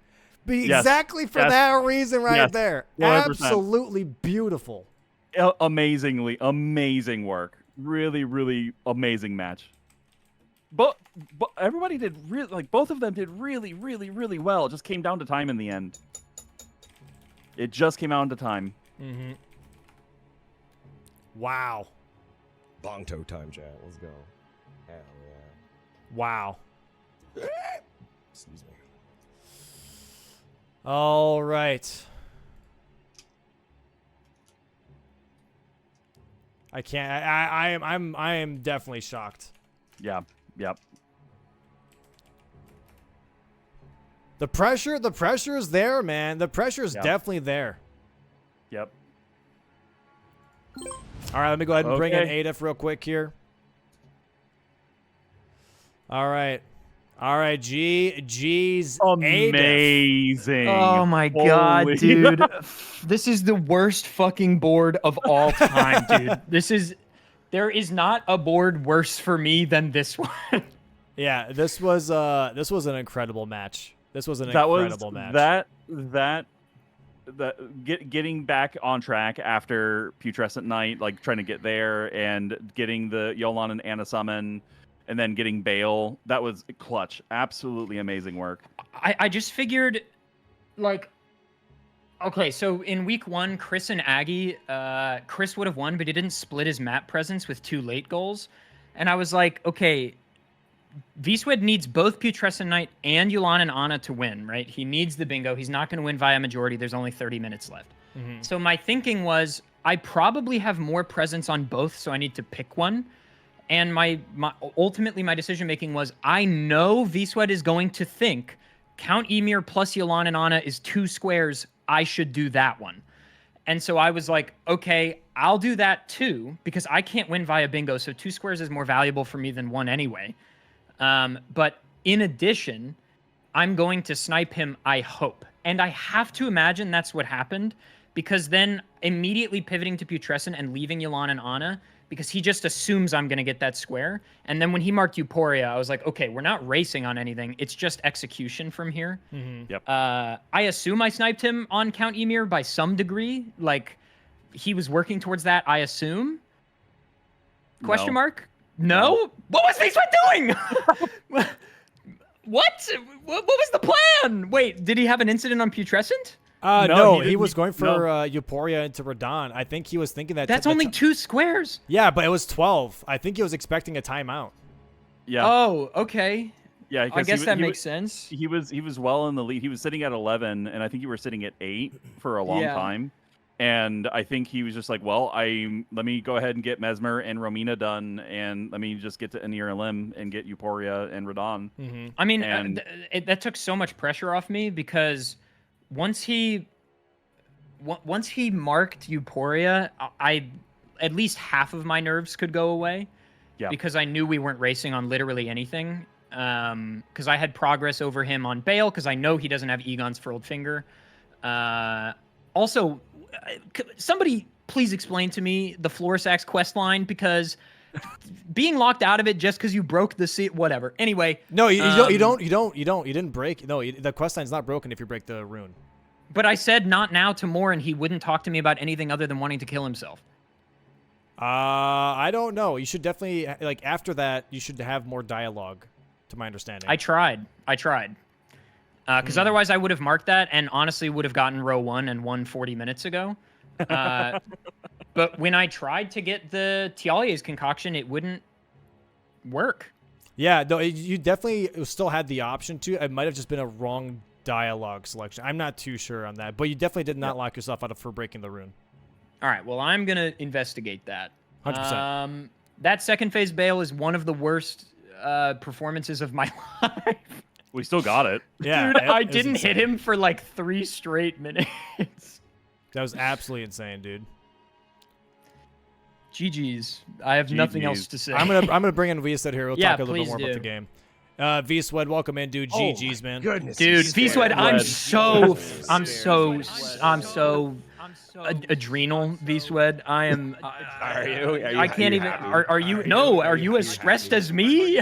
A: Exactly for that reason right there.
B: 100%.
A: Absolutely beautiful.
B: Amazing work. Really, really amazing match. But everybody did really, both of them did really, really, really well. It just came down to time in the end. It just came down to time.
A: Mm-hmm. Wow.
D: Bongto time, chat. Let's go. Hell yeah.
A: Wow.
D: Excuse me.
A: All right. I can't. I am definitely shocked.
B: Yeah. Yep.
A: The pressure is there, man. The pressure is definitely there.
B: Yep.
A: All right, let me go ahead and bring in
B: Okay.
A: Adef real quick here. All right. G's Adef.
B: Amazing.
C: Oh my
B: Holy-
C: god, dude. This is the worst fucking board of all time, dude. There is not a board worse for me than this one.
A: Yeah, this was an incredible match. This was an incredible match.
B: Getting back on track after Putrescent Knight, trying to get there and getting the Yolan and Anna summon, and then getting Bale. That was clutch. Absolutely amazing work.
C: I just figured, Okay, so in week 1, Chris and Aggie, Chris would have won, but he didn't split his map presence with 2 late goals. And I was like, okay, V-Swed needs both Putrescent Knight and Yulan and Ana to win, right? He needs the bingo. He's not going to win via majority. There's only 30 minutes left. So my thinking was, I probably have more presence on both, so I need to pick one. And ultimately my decision making was, I know V-Swed is going to think Count Emir plus Yulan and Ana is 2 squares. I should do that one. And so I was like, okay, I'll do that too, because I can't win via bingo, so 2 squares is more valuable for me than 1 anyway. But in addition, I'm going to snipe him, I hope. And I have to imagine that's what happened, because then immediately pivoting to Putrescent and leaving Yulan and Ana, because he just assumes I'm going to get that square. And then when he marked Euphoria, I was like, okay, we're not racing on anything. It's just execution from here.
B: Yep.
C: I assume I sniped him on Count Emir by some degree. Like, he was working towards that, I assume? Question mark? No? What was V-Sweat doing? What? What was the plan? Wait, did he have an incident on Putrescent?
A: No, he was going for Euphoria into Radon. I think he was thinking that.
C: That's only 2 squares.
A: Yeah, but it was 12. I think he was expecting a timeout.
B: Yeah.
C: Oh, okay.
B: Yeah,
C: I guess that makes sense.
B: He was well in the lead. He was sitting at 11, and I think you were sitting at 8 for a long time. And I think he was just like, well, let me go ahead and get Mesmer and Romina done, and let me just get to Anir and Lim and get Euphoria and Radon.
C: I mean, that took so much pressure off me, because once he marked Euphoria, at least half of my nerves could go away. Yeah. Because I knew we weren't racing on literally anything. Because I had progress over him on Bale, because I know he doesn't have Egon's Furled Finger. Also, somebody please explain to me the Florisax quest line, because being locked out of it just because you broke the seat, whatever. Anyway.
A: No, you didn't break. No, the quest line's not broken if you break the rune.
C: But I said not now to Moore, and he wouldn't talk to me about anything other than wanting to kill himself.
A: I don't know. You should definitely, like, after that, you should have more dialogue, to my understanding.
C: I tried. Because otherwise I would have marked that, and honestly would have gotten row 1 and won 40 minutes ago. But when I tried to get the Tialier's concoction, it wouldn't work.
A: Yeah, no, you definitely still had the option to. It might have just been a wrong dialogue selection. I'm not too sure on that, but you definitely did not lock yourself out for breaking the rune.
C: All right, well, I'm going to investigate that.
A: 100%.
C: That second phase Bale is one of the worst performances of my life.
B: We still got it.
A: Yeah,
C: dude, I didn't hit him for like 3 straight minutes.
A: That was absolutely insane, dude.
C: GG's. I have nothing else to say.
A: I'm gonna bring in V-Swed here. We'll talk a little bit more
C: do.
A: about the game. V-Swed, welcome in, dude. GG's, man.
D: Goodness,
C: dude. V-Swed, I'm so adrenal, V-Swed. I am.
D: Are you?
C: I can't even. Are you? No. Are you as stressed as me?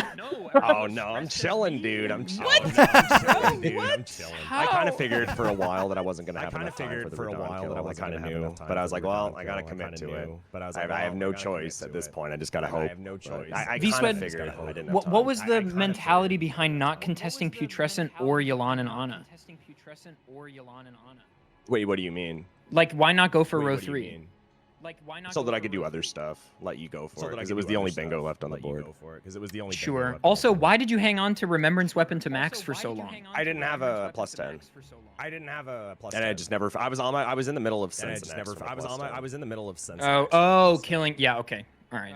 D: Oh no, I'm chilling, dude. I'm chilling.
C: What?
D: I'm chilling.
C: How?
D: I kind of figured for a while that I wasn't gonna have enough time for a while that I kind of knew, but I was like, well, I gotta commit to it. But I have no choice at this point. I just gotta hope. I have no choice. I kind of figured I didn't have time.
C: What was the mentality behind not contesting Putrescent or Yulan and Ana?
D: Wait, what do you mean?
C: Like, why not go for row 3?
D: Like, why not? So that I could do other stuff. Let you go for it, because it was the only bingo left on the board.
C: Sure. Also, why did you hang on to Remembrance Weapon to max for so long?
D: I didn't have a +10. And I just never. I was in the middle of Sense. I was in the middle of Sense.
C: Oh, killing. Yeah. Okay. All right.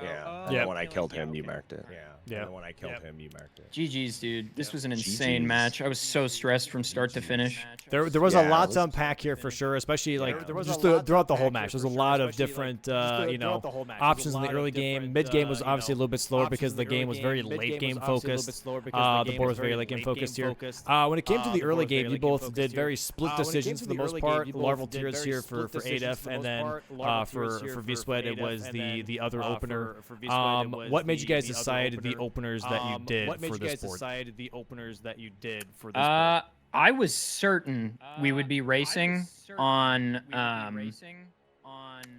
D: Yeah. When I killed him, you marked it.
A: Yeah.
D: When I killed him, you marked it.
C: GG's, dude. This was an insane match. I was so stressed from start to finish.
A: There was a lot to unpack here for sure, especially like just throughout the whole match. There's a lot of different options in the early game. Mid game was obviously a little bit slower because the game was very late game focused. The board was very late game focused here. When it came to the early game, you both did very split decisions for the most part. Larval Tears here for 8F, and then for V-Swed it was the other opener. What made you guys decide the openers that you did for this board?
C: I was certain we would be racing on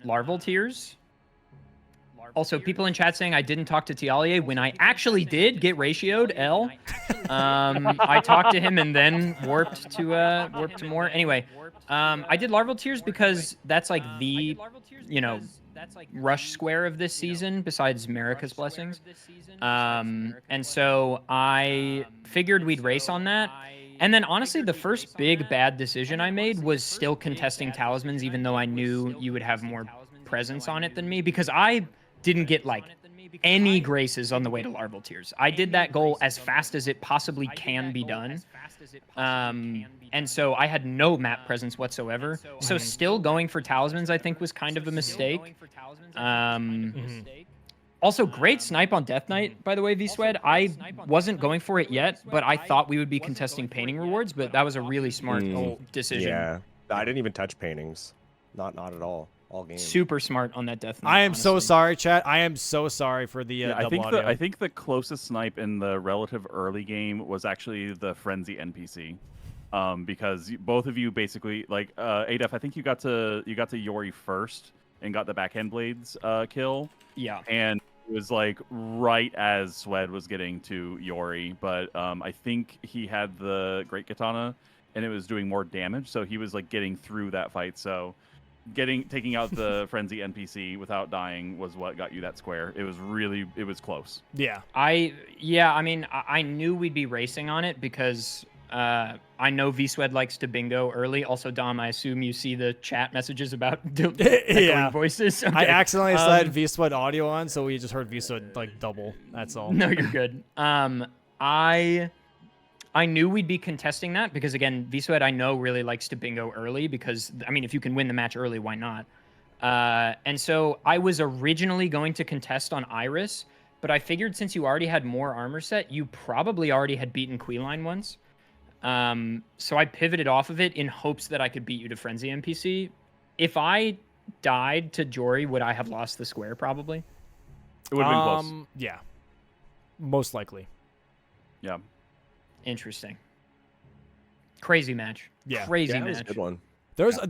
C: Larval Tears. Also, people in chat saying I didn't talk to Tialier when I actually did get ratioed L. I talked to him and then warped to more. Anyway, I did Larval Tears because that's like the, rush square of this season besides Marika's Blessings. And so I figured we'd race on that. And then honestly, the first big bad decision I made was still contesting Talismans, even though I knew you would have more presence on it than me, because I didn't get like any graces on the way to Larval Tears. I did that goal as fast as it possibly can be done. And so I had no map presence whatsoever. So still going for Talismans, I think, was kind of a mistake. Also, great snipe on Death Knight, by the way, V-Swed. I wasn't going for it yet, but I thought we would be contesting painting rewards, but that was a really smart decision.
D: Yeah, I didn't even touch paintings. Not at all. All game.
C: Super smart on that Death Knight.
A: I am so sorry, chat. I am so sorry for the double audio.
B: I think the closest snipe in the relative early game was actually the Frenzy NPC. Because both of you basically, like, Adef, I think you got to Yori first and got the backhand blades kill.
C: Yeah.
B: And it was like right as Swed was getting to Yori, but I think he had the Great Katana and it was doing more damage, so he was like getting through that fight. So taking out the Frenzy NPC without dying was what got you that square. It was close.
A: Yeah.
C: I mean, I knew we'd be racing on it because I know V-Swed likes to bingo early. Also, Dom, I assume you see the chat messages about echoing voices. Okay.
A: I accidentally slid V-Swed audio on, so we just heard V-Swed like double. That's all.
C: No, you're good. I knew we'd be contesting that because, again, V-Swed I know really likes to bingo early because, I mean, if you can win the match early, why not? And so I was originally going to contest on Iris, but I figured since you already had more armor set, you probably already had beaten Queeline once. So I pivoted off of it in hopes that I could beat you to Frenzy NPC. If I died to Jory, would I have lost the square? Probably.
B: It would have been close.
A: Yeah. Most likely.
B: Yeah.
C: Interesting. Crazy match.
A: Yeah.
C: Crazy
D: That
C: match.
D: was a good one.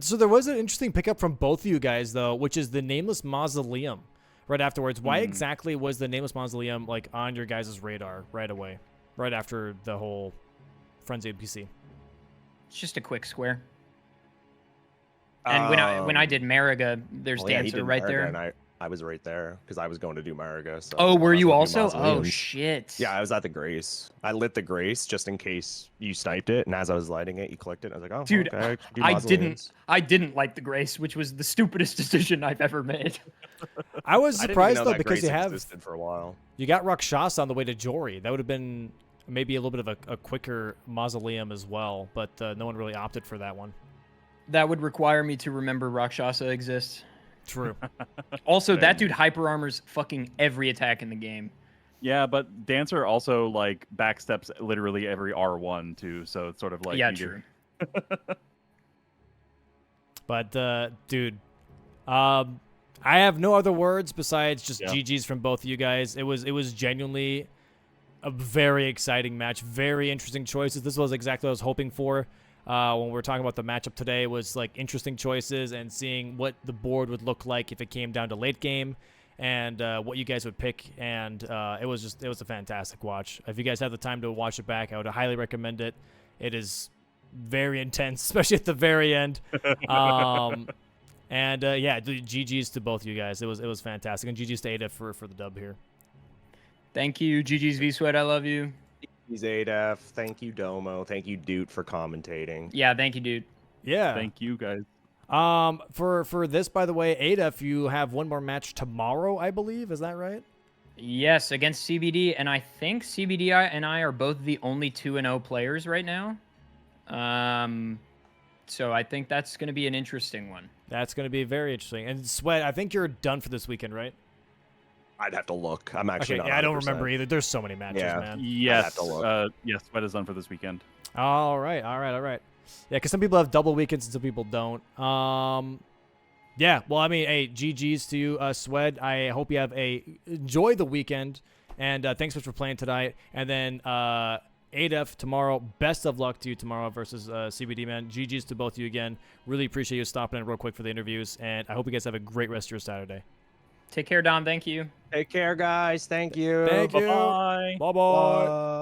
A: So there was an interesting pickup from both of you guys, though, which is the Nameless Mausoleum right afterwards. Why exactly was the Nameless Mausoleum like on your guys' radar right away, right after the whole Frenzy NPC?
C: It's just a quick square. And when I did Mariga, there's Dancer right
D: Mariga,
C: there.
D: and I was right there because I was going to do Mariga. So
C: oh, were you
D: I
C: also?
D: was
C: Oh shit.
D: Yeah, I was at the Grace. I lit the Grace just in case you sniped it, and as I was lighting it, you clicked it. I was like, oh,
C: dude,
D: okay,
C: I didn't like the Grace, which was the stupidest decision I've ever made.
A: I was surprised though because
D: you have for a while.
A: You got Rakshasa on the way to Jory. That would have been maybe a little bit of a quicker mausoleum as well, but no one really opted for that one.
C: That would require me to remember Rakshasa exists.
A: True.
C: Also, that dude hyper armors fucking every attack in the game.
B: Yeah, but Dancer also like backsteps literally every R1 too, so it's sort of like
C: true.
A: But dude, I have no other words besides just GGs from both of you guys. It was genuinely a very exciting match, very interesting choices. This was exactly what I was hoping for. When we were talking about the matchup today, was like interesting choices and seeing what the board would look like if it came down to late game, and what you guys would pick. And it was a fantastic watch. If you guys have the time to watch it back, I would highly recommend it. It is very intense, especially at the very end. And GGs to both of you guys. It was fantastic, and GGs to Ada for the dub here.
C: Thank you, GG's V-Sweat. I love you.
D: Adef. Thank you, Domo. Thank you, Dude, for commentating.
C: Yeah, thank you, dude.
A: Yeah.
B: Thank you, guys.
A: For this, by the way, Adef, you have one more match tomorrow, I believe. Is that right?
C: Yes, against CBD, and I think CBD and I are both the only 2-0 players right now. So I think that's going to be an interesting one.
A: That's going to be very interesting. And Sweat, I think you're done for this weekend, right?
D: I'd have to look. I'm actually not.
A: I don't remember either. There's so many matches, man.
B: Yes. Yes, Sweat is done for this weekend.
A: All right. Yeah, because some people have double weekends and some people don't. Yeah. Well, I mean, hey, GGs to you, Swed. I hope you enjoy the weekend, and thanks so much for playing tonight. And then Adef tomorrow. Best of luck to you tomorrow versus CBD, man. GGs to both of you again. Really appreciate you stopping in real quick for the interviews, and I hope you guys have a great rest of your Saturday.
C: Take care, Dom. Thank you.
D: Take care, guys. Thank you.
A: Thank you.
B: Bye-bye.
A: Bye-bye.
D: Bye.